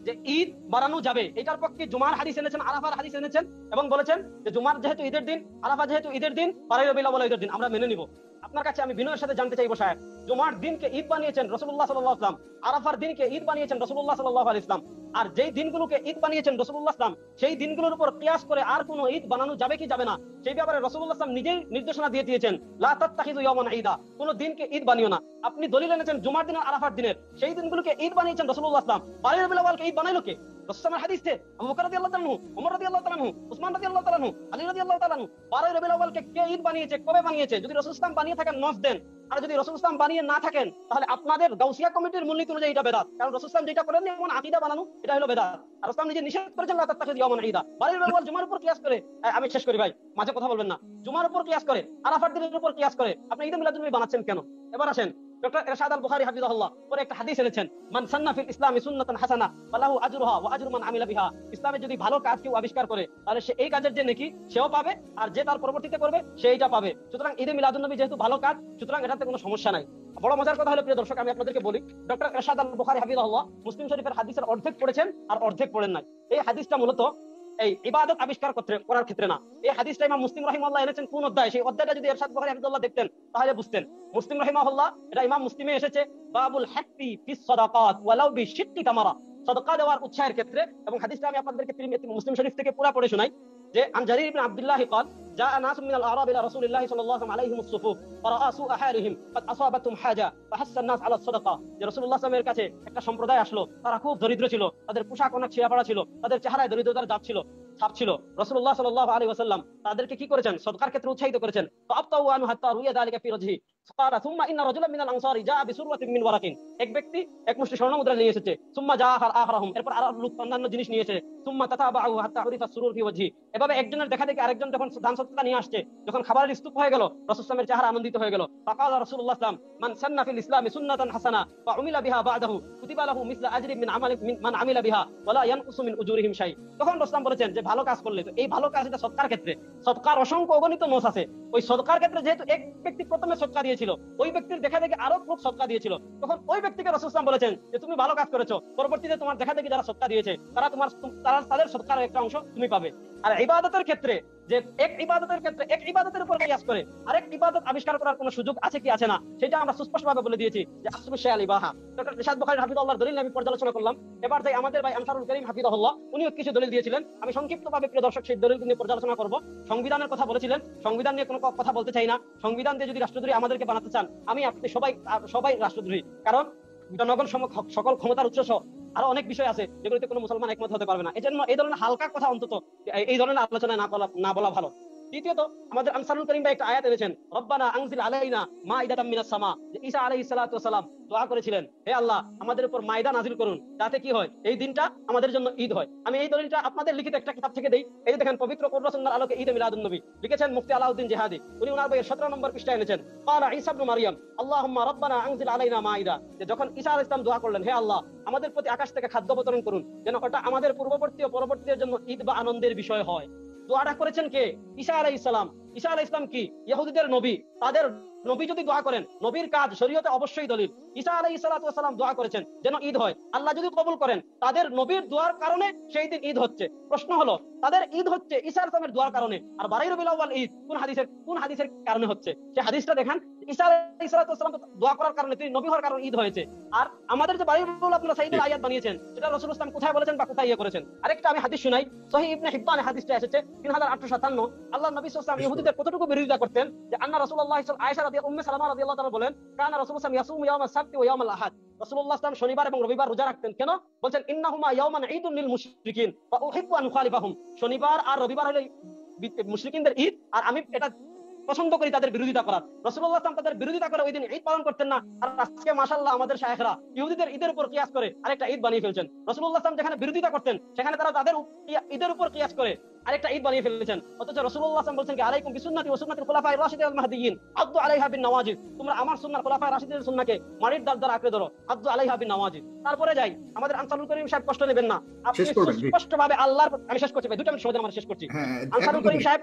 যে ঈদ বাড়ানো যাবে, এটার পক্ষে জুমার হাদিস এনেছেন, আরাফার হাদিস এনেছেন, এবং বলেছেন যে জুমার যেহেতু ঈদের দিন, আরাফা যেহেতু ঈদের দিন, 12 রবিউল আউয়াল ঈদের দিন, আমরা মেনে নিব। আপনার কাছে আমি বিনয়ের সাথে জানতে চাইবো সাহেব, জুমার দিনকে ঈদ বানিয়েছেন রাসূলুল্লাহ সাল্লাল্লাহু আলাইহি ওয়াসাল্লাম, আরাফার দিনকে ঈদ বানিয়েছেন রাসূলুল্লাহ সাল্লাল্লাহু আলাইহি ওয়াসাল্লাম, আর যেই দিনগুলোকে ঈদ বানিয়েছেন রাসূলুল্লাহ সাল্লাল্লাহু আলাইহি ওয়াসাল্লাম, সেই দিনগুলোর উপর কিয়াস করে আর কোনো ঈদ বানানো যাবে কি যাবে না, সেই ব্যাপারে রাসূলুল্লাহ সাল্লাল্লাহু আলাইহি ওয়াসাল্লাম নিজেই নির্দেশনা দিয়ে দিয়েছেন, লা তাত্তাখিযু ইয়াওমান ঈদা, কোন দিনকে ঈদ বানিও না। আপনি দলিল এনেছেন জুমার দিন আর আরাফার দিনের, সেই দিনগুলোকে ঈদ বানিয়েছেন রাসূলুল্লাহ সাল্লাল্লাহু আলাইহি ওয়াসাল্লাম। 12 রবিউল আউয়ালকে ঈদ বানাইলো কে? রাসূলের হাদিসে আবু বকর রাদিয়াল্লাহু তাআলা আনহু, ওমর রাদিয়াল্লাহু তাআলা আনহু, উসমান রাদিয়াল্লাহু তাআলা আনহু, আলী রাদিয়াল্লাহু তাআলা আনহু। 12 রবিউল আউয়ালকে কে ঈদ বানিয়েছে, কবে বানিয়েছে? যদি রাসূল সাল্লাল্লাহু বানিয়ে থাকেন নস দেন, আর যদি রাসূল সাল্লাল্লাহু বানিয়ে না থাকেন, তাহলে আপনাদের গাউসিয়া কমিটির মূলনীতি অনুযায়ী এটা বেদাত। কারণ রাসূল সাল্লাল্লাহু যেটা করেন এমন আকীদা বানানো, এটা হলো বেদাত। আর রাসূল নিজে নিষেধ করেছেন লা তাত্তাখিযু ইয়াওমান ঈদা। 12 রবিউল আউয়াল জুমার উপর কিয়াস করে, আমি শেষ করি ভাই, মাঝে কথা বলবেন না, জুমার উপর কিয়াস করে, আরাফার দিনের উপর কিয়াস করে আপনি ঈদে মিলাদুন নবী বানাচ্ছেন কেন? এবার আসেন ডক্টর ইরশাদ আল বুখারী হাফিজাহুল্লাহ পরে একটা হাদিস এনেছেন, মান সান্না ফিল ইসলামি সুন্নাতান হাসানা ফালাহু আজরুহা ওয়া আজরু মান আমিলা বিহা। ইসলামে যদি ভালো কাজ কেউ আবিষ্কার করে, তাহলে সে এই কাজের যে নেকি সেও পাবে, আর যে তার পরবর্তীতে করবে সেইটা পাবে। সুতরাং ঈদে মিলাদুন নবী যেহেতু ভালো কাজ, সুতরাং এটাতে কোনো সমস্যা নাই। বড় মজার কথা হলো প্রিয় দর্শক, আমি আপনাদেরকে বলি, ডক্টর ইরশাদ আল বুখারী হাফিজাহুল্লাহ মুসলিম শরীফের হাদিসের অর্ধেক পড়েছেন আর অর্ধেক পড়েন নাই। এই হাদিসটা মূলত এই ইবাদত আবিষ্কার করার ক্ষেত্রে না। এই হাদিসটা ইমাম মুসলিম রাহিমাহুল্লাহ এনেছেন কোন অধ্যায়, সেই অধ্যায়টা যদি ইরশাদ বুখারী হাফিজাহুল্লাহ দেখতেন তাহলে বুঝতেন। মুসলিম রাহিমাহুল্লাহ, এটা ইমাম মুসলিমে এসেছে, বাবুল হাক্কি ফিস সাদাকাত ওয়ালাউ বিশিক্কি তামারা, সাদাকা দেওয়ার উৎসাহের ক্ষেত্রে। এবং হাদিসটা আমি আপনাদেরকে মুসলিম শরীফ থেকে পুরো পড়ে শোনাই। যে আন জারির ইবনে আব্দুল্লাহ قال جاء ناس من الاعراب الى رسول الله صلى الله عليه وسلم عليهم الصفوف فراى سوء حالهم قد اصابتهم حاجه فحث الناس على الصدقه যে রাসূলুল্লাহ সাল্লাল্লাহু আলাইহি ওয়াসাল্লামের কাছে একটা সম্প্রদায় আসলো, তারা খুব দরিদ্র ছিল, তাদের পোশাক অনেক ছিঁড়াফাড়া ছিল, তাদের চেহারায় দরিদ্রতার ছাপ ছিল। রাসূলুল্লাহ সাল্লাল্লাহু আলাইহি ওয়াসাল্লাম তাদেরকে কি করেছেন? সদকার ক্ষেত্রে উৎসাহিত করেছেন। ফাআফতাউ আনহু হাত্তা রুইয়া যালিকা ফি রাজহি ফাকালা সুম্মা ইন্না রাজুলান মিনাল আনসারি জাআ বিসুরওয়াতিন মিন ওয়ারাকিন, এক ব্যক্তি এক মুষ্টি স্বর্ণ মুদ্রা নিয়ে এসেছে। সুম্মা জাআ আখরাহুম, এরপর আরো লোক অন্যান্য জিনিস নিয়ে এসেছে। সুম্মা তাতাবাউ হাত্তা উরিফা সুরুর ফি ওয়াজহি, এভাবে একজনের দেখা দেখি আরেকজন যখন দান সদকা নিয়ে আসছে, যখন খাবারের স্তূপ হয়ে গেল, রাসূল সাল্লাল্লাহু চেহারা আনন্দিত হয়ে গেল। ফাকালা রাসূলুল্লাহ সাল্লাল্লাহু আলাইহি ওয়াসাল্লাম মান সান্না ফিল ইসলামি সুন্নাতান হাসানা ফা উমিলা বিহা বা'দাহু কুতিবা লাহু মিসলা আজরি মিন আমালি মান আমিলা বিহা ওয়া লা ইয়ানকুসু মিন উজুরিহিম শাই। তখন রাসূল বলেছেন যে ভালো কাজ করলে, তো এই ভালো কাজ এটা সদকার ক্ষেত্রে, সদকার অসংখ্য অগণিত নস আছে। ওই সদকার ক্ষেত্রে যেহেতু এক ব্যক্তি প্রথমে সদকা দিয়েছিল, ওই ব্যক্তির দেখা দেখি আরো লোক সদকা দিয়েছিল, তখন ওই ব্যক্তিকে রাসূল সাল্লাল্লাহু আলাইহি ওয়াসাল্লাম বলেছেন যে তুমি ভালো কাজ করেছো, পরবর্তীতে তোমার দেখা দেখি যারা সদকা দিয়েছে তাদের সদকার একটা অংশ তুমি পাবে। আর ইবাদতের ক্ষেত্রে যে এক ইবাদতের উপর কিয়াস করে আরেক ইবাদত আবিষ্কার করার কোনো সুযোগ আছে কি আছে না, সেটা আমরা সুস্পষ্টভাবে বলে দিয়েছি যে আসবু শাহ আলী বাহা। ডক্টর রিশাদ বুখারী হাফিজাহুল্লাহর দলিল আমি পর্যালোচনা করলাম। এবার যাই আমাদের ভাই আনসারুল করিম হাফিজাহুল্লাহ, উনিও কিছু দলিল দিয়েছিলেন। আমি সংক্ষিপ্তভাবে প্রিয় দর্শক সেই দলিল নিয়ে পর্যালোচনা করব। সংবিধানের কথা বলেছিলেন, সংবিধান নিয়ে কোনো কথা বলতে চাই না। সংবিধান দিয়ে যদি রাষ্ট্রদ্রোহী আমাদেরকে বানাতে চান, আমি আপনি সবাই রাষ্ট্রদ্রোহী, কারণ জনগণ সকল ক্ষমতার উৎস আরো অনেক বিষয় আছে যেগুলোতে কোনো মুসলমান একমত হতে পারবে না। এজন্য এই ধরনের হালকা কথা অন্তত এই ধরনের আলোচনায় না বলা ভালো। দ্বিতীয়ত আমাদের আনসারুল করিম ভাই একটা আয়াত এনেছেন, রব্বানা আনজিল আলাইনা মাইদাতাম মিনাস সামা, যে ঈসা আলাইহিস সালাতু ওয়াস সালাম দোয়া করেছিলেন, হে আল্লাহ আমাদের উপর মাইদা নাজিল করুন, যাতে কি হয় এই দিনটা আমাদের জন্য ঈদ হয়। আমি এই দলিলটা আপনাদের লিখিত একটা কিতাব থেকে দেই। এই যে দেখেন, পবিত্র কোরআন সুন্নাহর আলোকে ঈদে মিলাদুন নবী লিখেছেন মুফতি আলাউদ্দিন জিহাদি, উনি ওনার বইয়ের 17 নম্বর পৃষ্ঠায় এনেছেন, ক্বালা ঈসা ইবনে মারইয়াম আল্লাহুম্মা রব্বানা আনজিল আলাইনা মাইদা, যে যখন ঈসা আলাইহিস সালাম দোয়া করলেন, হে আল্লাহ আমাদের প্রতি আকাশ থেকে খাদ্য অবতরণ করুন, যেন ওটা আমাদের পূর্ববর্তী ও পরবর্তীদের জন্য ঈদ বা আনন্দের বিষয় হয়। দোয়াটা করেছেন কে? ঈসা আলাইহিস সালাম। ঈসা আলাইহিস সালাম কি ইহুদিদের নবী? তাদের নবী যদি দোয়া করেন, নবীর কাজ শরীয়তে অবশ্যই দলিল। ঈসা আলাইহিস সালাতু ওয়াস সালাম দোয়া করেছেন যেন ঈদ হয়, আল্লাহ যদি কবুল করেন তাদের নবীর দোয়ার কারণে সেই দিন ঈদ হচ্ছে। প্রশ্ন হলো, তাদের ঈদ হচ্ছে ঈসা আলাইহিস সালামের দোয়ার কারণে, আর 12 রবিউল আউয়াল ঈদ কোন হাদিসের কারণে হচ্ছে? সেই হাদিসটা দেখান। ঈসা আলাইহিস সালাতু ওয়াস সালাম দোয়া করার কারণে, তিনি নবী হওয়ার কারণে ঈদ হয়েছে। আর আমাদের যে 12 রবিউল আপনারা সাইদুল আয়াত বানিয়েছেন, সেটা রাসূলুল্লাহ সাল্লাল্লাহু আলাইহি ওয়াসাল্লাম কোথায় বলেছেন বা কোথায় করেছেন? আরেকটা আমি হাদিস শুনাই, সহিহ ইবনে হিব্বানে হাদিসটা এসেছে 3857। আল্লাহ নবী সাল্লাল্লাহু আলাইহি ওয়াসাল্লাম ইহুদিদের কতটুকু বিরোধিতা করতেন, যে আন্না রাসূলুল্লাহ আয়েশা উম্মে সালামা রাদিয়াল্লাহু তাআলা বলেন, কানা রাসূলুল্লাহ সাল্লাল্লাহু আলাইহি ওয়াসাল্লাম ইয়াসুমু ইয়াওমাস সাবতি ওয়া ইয়াওমাল আহাদ, রাসূলুল্লাহ সাল্লাল্লাহু আলাইহি ওয়াসাল্লাম শনিবার এবং রবিবার রোজা রাখতেন। কেন? বলছেন ইন্নাহুমা ইয়াওমান ঈদুন লিল মুশরিকিন ওয়া উহিব্বু আন খালিফাহুম, শনিবার আর রবিবার হলো মুশরিকিনদের ঈদ, আর আমি এটা পছন্দ করি তাদের বিরোধিতা করার। রাসূলুল্লাহ সাল্লাল্লাহু আলাইহি ওয়াসাল্লাম তাদের বিরোধিতা করে ওই দিন ঈদ পালন করতেন না, আর আজকে মাশাআল্লাহ আমাদের শায়েখরা ইহুদিদের ঈদের উপর কিয়াস করে আরেকটা ঈদ বানিয়ে ফেলছেন। রাসূলুল্লাহ সাল্লাল্লাহু আলাইহি ওয়াসাল্লাম যেখানে বিরোধিতা করতেন, সেখানে তারা তাদের ঈদের উপর কিয়াস করে আরেকটা ঈদ বানিয়ে ফেলেছেন। অথচ রাসূলুল্লাহ সাল্লাল্লাহু আলাইহি ওয়াসাল্লাম বলছেন কি, আলাইকুম বিসুন্নতি ওয়া সুন্নাতিল খুলাফায়ে রাশিদিন আল মাহদিয়িন আদু আলাইহা বিন নওয়াজিজ, তোমরা আমার সুন্নাহ খুলাফায়ে রাশিদিনের সুন্নাহকে মাটির দাঁত দ্বারা আঁকড়ে ধরো, আদু আলাইহা বিন নওয়াজিজ। তারপরে যাই, আমাদের আনসারুল করিম সাহেব কষ্ট নেবেন না, আপনি স্পষ্টভাবে আল্লাহর, আমি শেষ করছি ভাই, 2 মিনিট সময় দেন, আমরা শেষ করছি। আনসারুল করিম সাহেব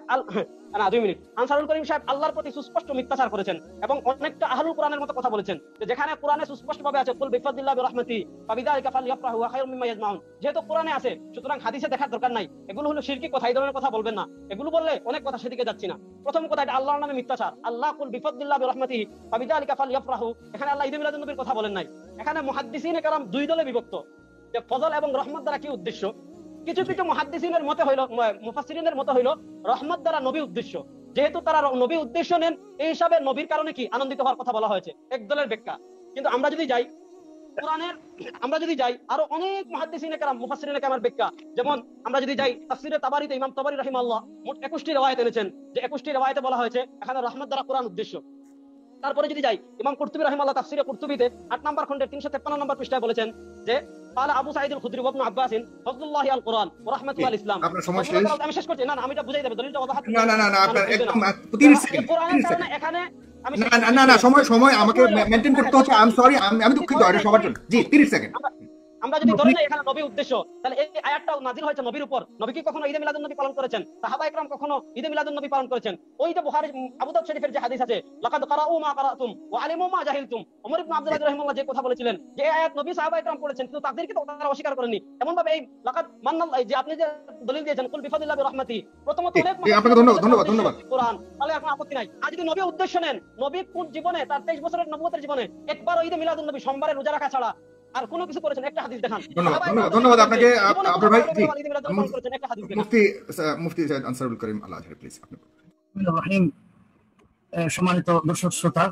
2 মিনিট। আনসারুল করিম সাহেব আল্লাহর প্রতি সুস্পষ্ট মিথ্যাচার করেছেন এবং অনেকটা আহলুল কোরআনের মতো কথা বলেছেন, যেখানে কোরআনে সুস্পষ্টভাবে আছে কুল বিফাদিল্লাহি ওয়া রাহমাতিহি ফাবিযালিকা ফালইফরাহু ওয়া খায়রুম মিম্মা ইয়াজমাউন। যেহেতু কোরআনে আছে, সুতরাং হাদিসে দেখার দরকার নাই। এগুলো হলো শিরকি কথা, এই ধরনের কথা বলবেন না। এগুলো বললে অনেক কথা সেদিকে যাচ্ছি না। প্রথম কথা, এটা আল্লাহর নামে মিথ্যাচার। আল্লাহ কুল বিফাদিল্লাহি ওয়া রাহমাতিহি ফাবিযালিকা ফালইফরাহু, এখানে আল্লাহ ঈদে মিলাদুন নবীর কথা বলেন নাই। এখানে মুহাদ্দিসিনে কেরাম 2 দলে বিভক্ত, যে ফজল এবং রহমত দ্বারা কি উদ্দেশ্য। কিছু মুহাদ্দিসিনের মতে হইলো, মুফাসসিরিনের মতে হইলো রহমত দ্বারা নবী উদ্দেশ্য। যেহেতু তারা নবী উদ্দেশ্য নেন, এই হিসাবে নবীর কারণে কি আনন্দিত হওয়ার কথা বলা হয়েছে, এক দলের ব্যাখ্যা। কিন্তু আমরা যদি যাই কোরআনের, আরো অনেক মুহাদ্দিসিনে কেরাম মুফাসসিরিনে কেরামের ব্যাখ্যা, যেমন আমরা যদি যাই তাফসীরে তাবারিতে ইমাম তাবারি রাহিমাহুল্লাহ মোট 21টি riwayat এনেছেন, যে 21টি riwayate বলা হয়েছে এখানে রহমত দ্বারা কোরআন উদ্দেশ্য। তারপরে যদি যাই, ইমাম কুরতুবী রাহিমাহুল্লাহ তাফসীরে কুরতুবীতে 8 নম্বর খণ্ডের 353 নম্বর পৃষ্ঠায় বলেছেন যে قال ابو سعيد الخدري وابن عباس فضل الله على القران ورحمته على الاسلام। আপনার সময় শেষ। আমি শেষ করছি, না আমি এটা বুঝাই দেব, দলিলটা ওয়াজাহাত। না আপনার একদম 30 সেকেন্ড। কোরআনের কারণে এখানে আমি না সময় আমাকে মেইনটেইন করতে হচ্ছে। আই এম সরি, আমি দুঃখিত, এটা সবার জন্য। জি 30 সেকেন্ড। আমরা যদি ধরে নেই এখানে নবী উদ্দেশ্য, তাহলে এই আয়াতটাও নাযিল হয়েছে নবীর উপর। নবী কি কখনো ঈদে মিলাদুন নবী পালন করেছেন? সাহাবা ইকরাম কখনো ঈদে মিলাদুন নবী পালন করেছেন? ওই যে বুখারী আবু দাউদ শরীফের যে হাদিস আছে, লাকাদ কারাউ মা কারাতুম ওয়া আলিমু মা জাহিলতুম, ওমর ইবনে আব্দুল আজিজ রাহিমাহুল্লাহ যে কথা বলেছিলেন, যে আয়াত নবী সাহাবা ইকরাম পড়েছেন, কিন্তু তাদেরকে তো তারা অস্বীকার করেননি। এমন ভাবে এই লাকাদ মান্নাল্লাহ, যে আপনি যে দলিল দিয়েছেন কুল বিফাদিল্লাহি ওয়া রাহমাতিহি, প্রথমত অনেক আপনাকে ধন্যবাদ কোরআন, তাহলে এখন আপত্তি নাই। আর যদি নবী উদ্দেশ্য নেন, নবী কোন জীবনে তার 23 বছরের নবুয়তের জীবনে একবারও ঈদে মিলাদুন নবী সোমবারে রোজা রাখা ছাড়া আর কোনো কিছু করেছেন একটা হাদিস দেখান। ধন্যবাদ আপনাকে আপনার ভাই। একটা হাদিস দেখান। মুফতি সৈয়দ আনসারুল করিম আল আজহারি প্লিজ আপনি। রহিম, সম্মানিত দর্শক শ্রোতা,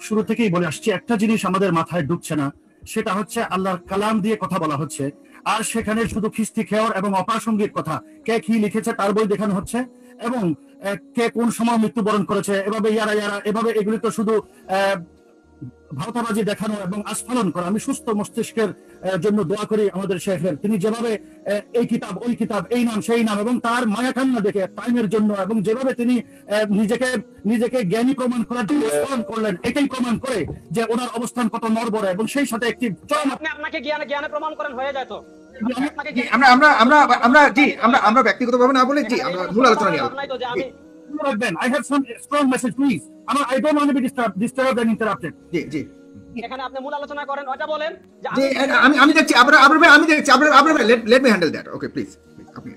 শুরু থেকেই বলে আসছি, একটা জিনিস আমাদের মাথায় ঢুকছে না, সেটা হচ্ছে আল্লাহর কালাম দিয়ে কথা বলা হচ্ছে, আর সেখানে শুধু খিস্তি খেয়ার এবং অপ্রাসঙ্গিক কথা, কে কি লিখেছে তার বই দেখানো হচ্ছে, এবং কে কোন সময় মৃত্যুবরণ করেছে, এভাবে ইয়ারা এভাবে, এগুলি তো শুধু ভাওতাবাজি দেখানো এবং আস্ফালন করা। আমি সুস্থ মস্তিষ্কের জন্য দোয়া করি আমাদের শেখের, তিনি যেভাবে এই কিতাব ওই কিতাব, এই নাম সেই নাম, এবং তার মায়াকান্না দেখে টাইমের জন্য, এবং যেভাবে তিনি নিজেকে জ্ঞানী প্রমাণ করার জন্য আস্ফালন করলেন, এটাই প্রমাণ করে যে ওনার অবস্থান কত নড়বড়ে, এবং সেই সাথে একটি আপনাকে জ্ঞানে প্রমাণ করেন হয়ে যায় তো। আমরা ব্যক্তিগতভাবে না বলে জি আমরা মূল আলোচনা নিয়ে রাখবেন। I have some strong message, please. I don't want to be disturbed and interrupted. জি এখানে আপনি মূল আলোচনা করেন, ওটা বলেন যে আমি দেখছি আমি দেখছি আপনার let me handle that. Okay please আপনি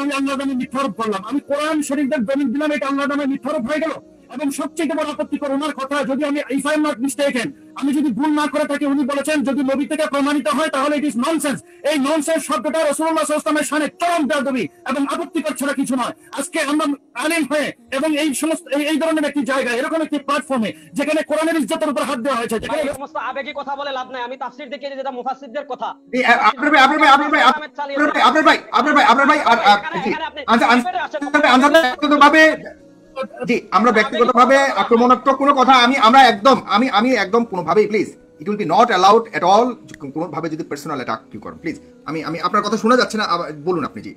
আমি আল্লাহর নামে মিথ্যারোপ করলাম, আমি কোরআন শরীফের দলিল দিলাম, এটা আল্লাহর নামে মিথ্যারোপ হয়ে গেল। এবং সবচেয়ে বড় আপত্তিকর ওনার কথা, যদি আমি if I am not mistaken, আমি যদি ভুল না করে থাকি, উনি বলেছেন যদি নবী থেকে প্রমাণিত হয় তাহলে ইট ইজ ননসেন্স। এই ননসেন্স শব্দটা রাসূলুল্লাহ সাল্লাল্লাহু আলাইহি ওয়াসাল্লামের শানে চরম বেয়াদবি এবং আপত্তিকর ছাড়া কিছু নয়। আজকে আমরা আলেম হয়ে এবং এই সমস্ত এই ধরনের একটি জায়গায়, এরকম একটি প্ল্যাটফর্মে যেখানে কোরআনের ইজ্জতের উপর হাত দেওয়া হয়েছে, যেখানে সমস্ত আবেগী কথা বলে লাভ নাই। আমি তাফসীর দেখে যেটা মুফাসসিরদের কথা। আপনার ভাই ভাবে জি আমরা ব্যক্তিগতভাবে আক্রমণাত্মক কোনো কথা আমি একদম কোনোভাবেই please it will be not allowed at all. কোনোভাবে যদি পার্সোনাল অ্যাটাক কি করেন প্লিজ, আমি আপনার কথা শোনা যাচ্ছে না, বলুন আপনি। জি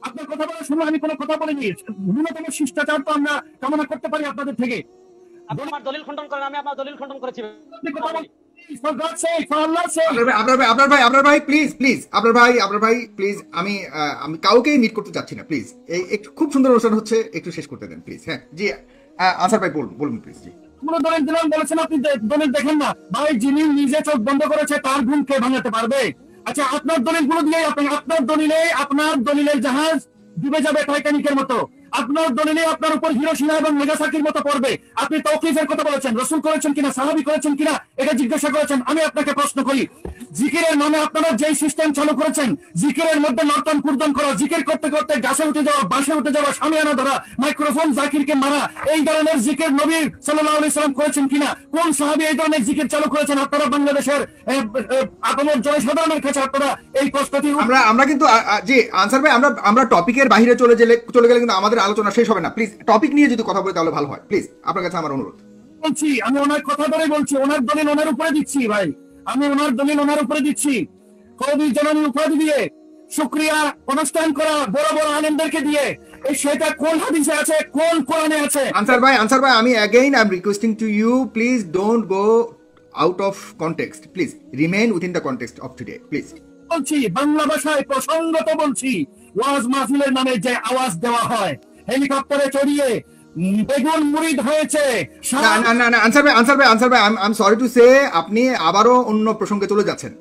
আপনার কথা বলার সময় আমি কোনো কথা বলিনি। ন্যূনতম শিষ্টাচার তো আমরা কামনা করতে পারি আপনাদের থেকে। আপনি আমার দলিল খণ্ডন করেন, আমি আপনার দলিল খণ্ডন করেছি। আপনার ভাই প্লিজ আমি কাউকেই মিট করতে চাচ্ছি না প্লিজ। এই একটু খুব সুন্দর অনুষ্ঠান হচ্ছে, একটু শেষ করতে দেন প্লিজ। হ্যাঁ জি আনসার ভাই বলুন প্লিজ। জি দলিল দিলাম বলেছেন, আপনি দলিল দেখেন না ভাই। যিনি নিজে চোখ বন্ধ করেছে তার ঘুম কে ভাঙাতে পারবে? আচ্ছা আপনার দলিলগুলো দিয়ে আপনার দলিলের জাহাজ ডুবে যাবে টাইটানিকের মতো। আপনার দলিলে আপনার উপর হিরোশিমা এবং নাগাসাকির মতো পড়বে। আপনি তাওকীফের কথা বলেছেন, রাসূল করেছেন কিনা, সাহাবী করেছেন কিনা এটা জিজ্ঞাসা করেছেন। আমি আপনাকে প্রশ্ন করি, জিকিরের নামে আপনারা যেই সিস্টেম চালু করেছেন, জিকিরের মধ্যে নর্তন কুর্দন করা, জিকির করতে করতে গাছে উঠে যাওয়া, বাসে উঠে যাওয়া, সামিয়ানা ধরা, মাইক্রোফোন জাকিরকে মারা, এই ধরনের জিকির নবী সাল্লাল্লাহু আলাইহি সাল্লাম করেছেন কিনা? কোন সাহাবী এই ধরনের জিকির চালু করেছেন? আপনারা বাংলাদেশের আগমন জনসাধারণের কাছে আপনারা এই প্রশ্নটি আমরা কিন্তু জি আনসার ভাই আমরা টপিকের বাইরে চলে গেলে কিন্তু আমাদের আলোচনা শেষ হবে না। প্লিজ টপিক নিয়ে যদি কথা বলি তাহলে ভালো হয়। প্লিজ আপনার কাছে আমার অনুরোধ। বলছি আমি ওনার কথা ধরে বলছি, ওনার দলিল ওনার উপরে দিচ্ছি ভাই, আমি ওনার দলিল ওনার উপরে দিচ্ছি। কবি জননী উপাধি দিয়ে শুকরিয়া অনুষ্ঠান করা বড় বড় আলেমদেরকে দিয়ে, এই সেটা কোন হাদিসে আছে, কোন কোরআনে আছে? আনসার ভাই আমি again I am requesting to you, please don't go out of context, please remain within the context of today please. বলছি বাংলা ভাষায় প্রসঙ্গত বলছি, ওয়াজ মাহফিলের নামে যে আওয়াজ দেওয়া হয়, হেলিকপ্টারে চড়িয়ে বেগুন মুরিদ হয়েছে। না আনসার ভাই I am sorry to say আপনি আবারও অন্য প্রসঙ্গে চলে যাচ্ছেন।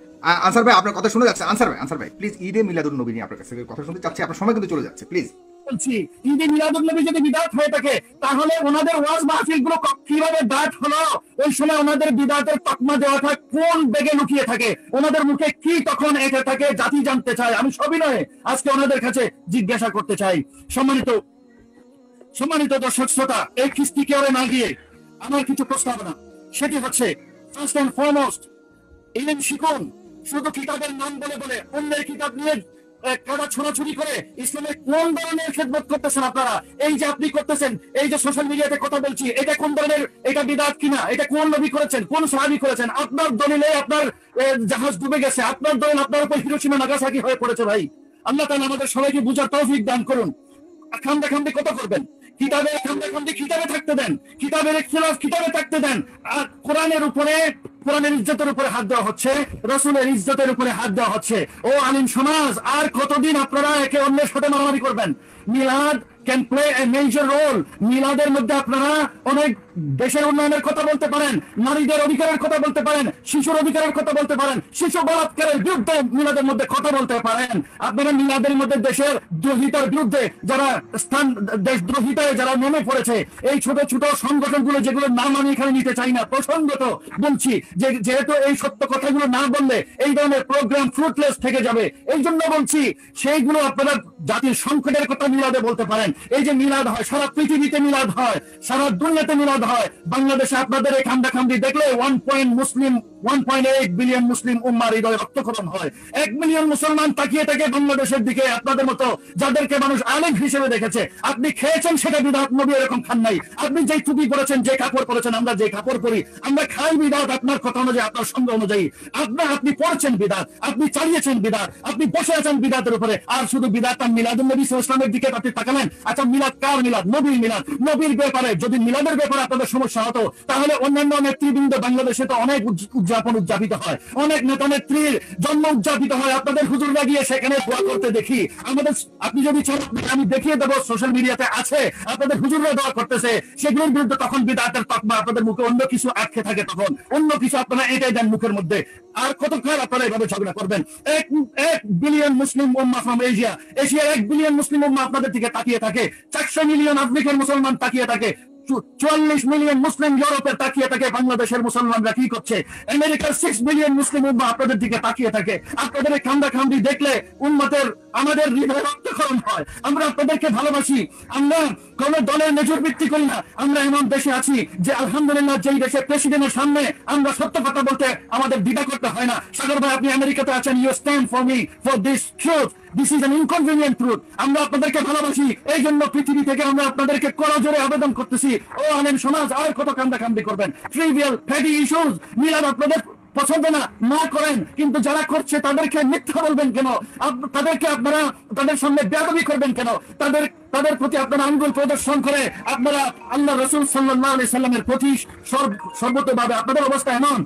আনসার ভাই আপনার কথা শোনা যাচ্ছে। আনসার ভাই প্লিজ ঈদে মিলাদুন নবী নিয়ে আপনার কাছে কথা শুনতে চাচ্ছি, আপনার সময় কিন্তু চলে যাচ্ছে প্লিজ। বলছি ঈদে মিলাদুন নবী যদি বিদআত হয়ে থাকে তাহলে ওনাদের ওয়াজ মাহফিল গুলো কিভাবে দাঁত হলো? ওই সময় ওনাদের বিদআতের তকমা দেওয়া থাকে কোন বেগে লুকিয়ে থাকে? ওনাদের মুখে কি তখন এঁকে থাকে? জাতি জানতে চায়। আমি সবই নয়, আজকে ওনাদের কাছে জিজ্ঞাসা করতে চাই। সম্মানিত দর্শক শ্রোতা, এই খিস্তিকে ওরে না গিয়ে আমার কিছু প্রস্তাবনা, সেটি হচ্ছে ফার্স্ট এন্ড ফরমোস্ট ইলম শিখুন। শুধু কিতাবের নাম বলে বলে অন্যের কিতাব নিয়ে কাদা ছোড়াছুড়ি করে ইসলামের কোন ধরনের খেদমত করতেছেন আপনারা? এই যে আপনি করতেছেন, এই যে সোশ্যাল মিডিয়াতে কথা বলছি, এটা কোন ধরনের, এটা বিদআত কিনা, এটা কোন নবী করেছেন, কোন সাহাবী করেছেন? আপনার দলিলে আপনার জাহাজ ডুবে গেছে, আপনার দলিল আপনার উপর হিরোশিমা নাগাসাকি হয়ে পড়েছে। ভাই আল্লাহ তাআলা আমাদের সবাইকে বুঝার তৌফিক দান করুন। খামদে কত করবেন? কিতাবের খামদে কিতাবে থাকতে দেন, কিতাবের ইখতিলাফ কিতাবে থাকতে দেন। আর কোরআনের ইজ্জতের উপরে হাত দেওয়া হচ্ছে, রাসূলের ইজ্জতের উপরে হাত দেওয়া হচ্ছে। ও আলিম সমাজ, আর কতদিন আপনারা একে অন্যের সাথে মারামারি করবেন? মিলাদ can play a major role. মিলাদের মধ্যে আপনারা অনেক দেশের উন্নয়নের কথা বলতে পারেন, নারীদের অধিকারের কথা বলতে পারেন, শিশুর অধিকারের কথা বলতে পারেন, শিশু বলাৎকারের বিরুদ্ধে মিলাদের মধ্যে কথা বলতে পারেন। আপনারা মিলাদের মধ্যে দেশের দ্রোহিতার বিরুদ্ধে যারা দেশদ্রোহিতায় যারা নেমে পড়েছে, এই ছোট ছোট সংগঠনগুলো যেগুলো নাম আমি এখানে নিতে চাই না, প্রসঙ্গত বলছি যে যেহেতু এই সত্য কথাগুলো না বললে এই ধরনের প্রোগ্রাম ফ্রুটলেস থেকে যাবে, এই জন্য বলছি সেইগুলো আপনারা জাতির সংকটের কথা মিলাদে বলতে পারেন। এই যে মিলাদ হয়, সারা পৃথিবীতে মিলাদ হয়, সারা দুনিয়াতে মিলাদ হয়, বাংলাদেশে আপনাদের এই খান্ডাখান্ডি দেখলে 1.8 বিলিয়ন মুসলিম উম্মার হৃদয়ে রক্তক্ষরণ হয়। 1 মিলিয়ন মুসলমান তাকিয়ে থাকে বাংলাদেশের দিকে, আপনাদের মতো যাদেরকে মানুষ আলেম হিসেবে দেখেছে। আপনি খেয়েছেন সেটা বিদআত, নবী এরকম খান নাই। আপনি যে টুপি পরেছেন, যে কাপড় পরেছেন, আমরা যে কাপড় পরি, আমরা খাই বিদআত আপনার কথা অনুযায়ী, আপনার সঙ্গ অনুযায়ী। আপনি পড়ছেন বিদআত, আপনি চালিয়েছেন বিদআত, আপনি বসে আছেন বিদআতের উপরে। আর শুধু বিদআত আর মিলাদুন নবী সাল্লাল্লাহু আলাইহি ওয়াসাল্লামের দিকে আপনি তাকালেন। আচ্ছা, মিলাদ কার মিলাদ? নবীর মিলাদ। নবীর ব্যাপারে যদি মিলাদের ব্যাপারে আপনাদের সমস্যা হতো, তাহলে অন্যান্য নেতৃবৃন্দ বাংলাদেশে তো অনেক উদযাপিত হয়, অনেক নেতা নেত্রীর জন্ম উদযাপিত হয়, আপনাদের হুজুররা গিয়ে সেখানে দোয়া করতে দেখি। আপনি যদি চান আমি দেখিয়ে দেবো, সোশ্যাল মিডিয়াতে আছে, আপনাদের হুজুররা দোয়া করতেছে। সেগুলোর বিরুদ্ধে তখন বিদআতের তকমা আপনাদের মুখে অন্য কিছু আটকে থাকে, তখন অন্য কিছু আপনারা এটাই দেন মুখের মধ্যে। আর কতক্ষণ আপনারা এভাবে ঝগড়া করবেন? 1 বিলিয়ন মুসলিম উম্মাহ ফ্রম এশিয়ার 1 বিলিয়ন মুসলিম উম্মাহ আপনাদের দিকে তাকিয়ে থাকে। 400 মিলিয়ন আফ্রিকান মুসলমান তাকিয়ে থাকে। 44 মিলিয়ন মুসলিম ইউরোপের তাকিয়ে থাকে বাংলাদেশের মুসলমানরা কি করছে। আমেরিকার 6 বিলিয়ন মুসলিম উম্মাহ আপনাদের দিকে তাকিয়ে থাকে। আপনাদের এই খান্ডাখান্ডি দেখলে আমাদের হৃদয় রক্তক্ষরণ হয়। আমরা আপনাদেরকে ভালোবাসি, আমরা কোন দলের মেজর ভিত্তি করি না। আমরা এমন দেশে আছি যে আলহামদুলিল্লাহ, যেই দেশে প্রেসিডেন্টের সামনে আমরা সত্য কথা বলতে আমাদের দ্বিধা করতে হয় না। সাগর ভাই, আপনি আমেরিকাতে আছেন, you stand for me for this truth, this is an inconvenient truth. আমরা আপনাদেরকে ভালোবাসি, এই জন্য পৃথিবী থেকে আমরা আপনাদেরকে করজোরে আবেদন করতেছি, ও আলেম সমাজ আর কত কান্দাকান্দি করবেন? ট্রিভিয়াল ফ্যাটি ইস্যুজ মিলাদ আপনাদের পছন্দ না করেন, কিন্তু যারা করছে তাদেরকে মিথ্যা বলবেন কেন? তাদেরকে আপনারা তাদের সামনে বেয়াদবি করবেন কেন? তাদের প্রতি আপনারা আঙ্গুল প্রদর্শন করে আপনারা আল্লাহ রাসূল সাল্লাল্লাহু আলাইহি সাল্লামের প্রতি সর্বতভাবে আপনাদের অবস্থা এমন।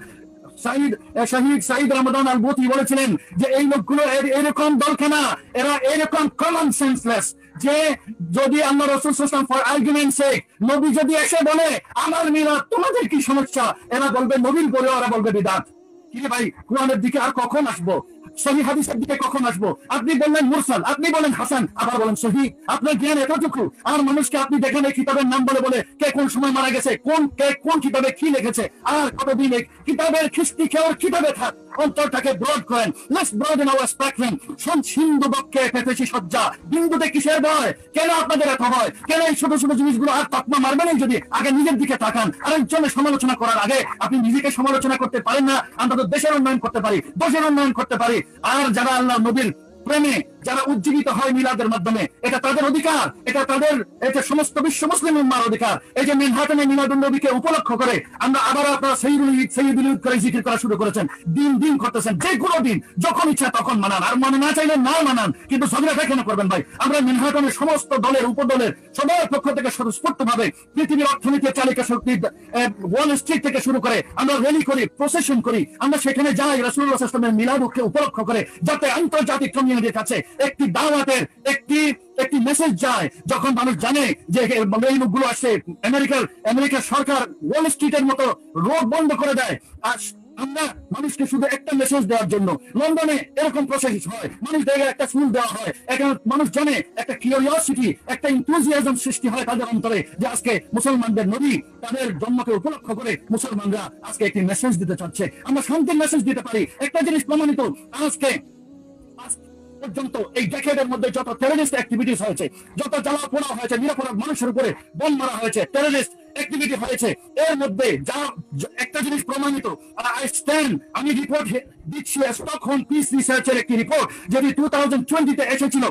শহীদ সাঈদ রমাদান আল বুতি বলেছিলেন যে এই লোকগুলো এরকম দলখানা, এরা এরকম কমন সেন্সলেস, যে যদি আল্লাহ রাসূল সাল্লাল্লাহু আলাইহি ওয়াসাল্লাম ফর আর্গুমেন্ট সে নবী যদি এসে বলে আমার মিলাদ, তোমাদের কি সমস্যা? এরা বলবে নবীর পরে, ওরা বলবে বিদআত। কি ভাই, কোরআনের দিকে আর কখন আসবো? সহিহ হাদিসের দিকে কখন আসবো? আপনি বললেন মুরসাল, আপনি বলেন হাসান, আবার বলেন সহিহ। আপনার জ্ঞান এতটুকু, আর মানুষকে আপনি দেখেন এই কিতাবের নাম বলে কে কোন সময় মারা গেছে, কোন কিতাবে কি লিখেছে, আর কতদিন কিতাবের খিস্তি খেয়ে কিতাবে থাক, অন্তরটাকে ব্রড করেন। Let's broaden our spectrum. সিন্ধু বক্ষে পেতেছি সজ্জা, বিন্দুতে কিসের ভয়? কেন আপনাদের এত ভয়? কেন এই ছোট ছোট জিনিসগুলো আর তকমা মারবেন? যদি আগে নিজের দিকে তাকান, আরেকজনের সমালোচনা করার আগে আপনি নিজেকে সমালোচনা করতে পারেন না? আমরা তো দেশের উন্নয়ন করতে পারি, দেশের উন্নয়ন করতে পারি। আর যারা আল্লাহ নবীর প্রেমে যারা উজ্জীবিত হয় মিলাদের মাধ্যমে, এটা তাদের অধিকার, এটা সমস্ত বিশ্ব মুসলিম উম্মার অধিকার। এই যে ম্যানহাটনে মিলাদুন নবীকে উপলক্ষ করে আমরা আবার আপনারা সাইয়্যিদুল ঈদ করে জিকির করা শুরু করেছেন, দিন করতেছেন। যে কোনো দিন যখন ইচ্ছা তখন মানান, আর মনে না চাইলে না মানান, কিন্তু ঝগড়াটা কেন করবেন ভাই? আমরা ম্যানহাটনের সমস্ত দলের উপদলের সবার পক্ষ থেকে স্বতঃস্ফূর্ত ভাবে পৃথিবীর অর্থনীতির চালিকা শক্তি ওয়াল স্ট্রিট থেকে শুরু করে আমরা র্যালি করি, প্রসেশন করি, আমরা সেখানে যাই রাসূলুল্লাহ সাল্লাল্লাহু আলাইহি ওয়াসাল্লামের মিলাদকে উপলক্ষ করে, যাতে আন্তর্জাতিক কমিউনিটির কাছে একটি দাওয়াতের একটি মেসেজ যায়। যখন মানুষ জানে যে এই লোকগুলো আসছে, আমেরিকার সরকার ওয়াল স্ট্রিটের মতো রোড বন্ধ করে দেয়, আর আমরা মানুষকে শুধু একটা মেসেজ দেওয়ার জন্য লন্ডনে এরকম প্রসেস হয়, মানুষদের একটা ফুল দেওয়া হয়, মানুষ জানে, একটা কিউরিওসিটি, একটা এনথুজিয়াজম সৃষ্টি হয় তাদের অন্তরে, যে আজকে মুসলমানদের নবী তাদের জন্মকে উপলক্ষ করে মুসলমানরা আজকে একটি মেসেজ দিতে চাচ্ছে। আমরা শান্তির মেসেজ দিতে পারি। একটা জিনিস প্রমাণিত, আজকে পর্যন্ত এই ডেকেডের মধ্যে যত টেররিস্ট অ্যাক্টিভিটিস হয়েছে, যত জ্বালাপোড়া হয়েছে, নিরাপরাধ মানুষের উপরে বোম মারা হয়েছে, টেররিস্ট অ্যাক্টিভিটি হয়েছে, এর মধ্যে যা একটা জিনিস প্রমাণিত, আমি রিপোর্ট দিচ্ছি স্টকহোম পিস রিসার্চের একটি রিপোর্ট, যেটি 2020-তে এসেছিল।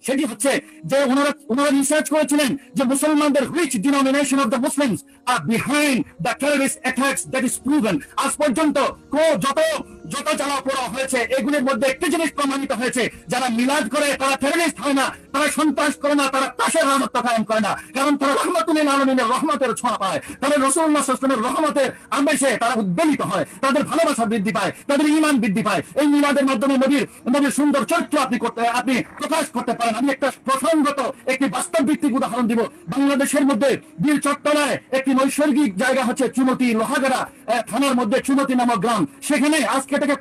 সেটি হচ্ছে যে ওনারা রিসার্চ করেছিলেন যে মুসলমানদের which denomination of the Muslims are behind the terrorist attacks that is proven। আজ পর্যন্ত যত জ্বালা পোড়া হয়েছে, এগুলির মধ্যে একটি জিনিস প্রমাণিত হয়েছে, যারা মিলাদ করে তারা টেররিস্ট হয় না, তারা সন্ত্রাস করে না, তারা তাসের রহমত কায়েম করে না, কারণ তারা রহমাতুল আলামিনের রহমতের ছোঁয়া পায়, তারা রাসূলুল্লাহ সাল্লাল্লাহু আলাইহি ওয়াসাল্লামের রহমতের আবেশে তারা উদ্বেলিত হয়, তাদের ভালোবাসা বৃদ্ধি পায়, তাদের ঈমান বৃদ্ধি পায়। এই মিলাদের মাধ্যমে নবীর সুন্দর চরিত্র আপনি প্রকাশ করতে পারেন। আমি একটা প্রসঙ্গত একটি বাস্তব ভিত্তিক উদাহরণ দিব। বাংলাদেশের মধ্যে বীর চট্টলায় একটি নৈসর্গিক জায়গা হচ্ছে চুমতি, লোহাগাড়া থানার মধ্যে চুমতি নামক গ্রাম। সেখানে আজকে থেকে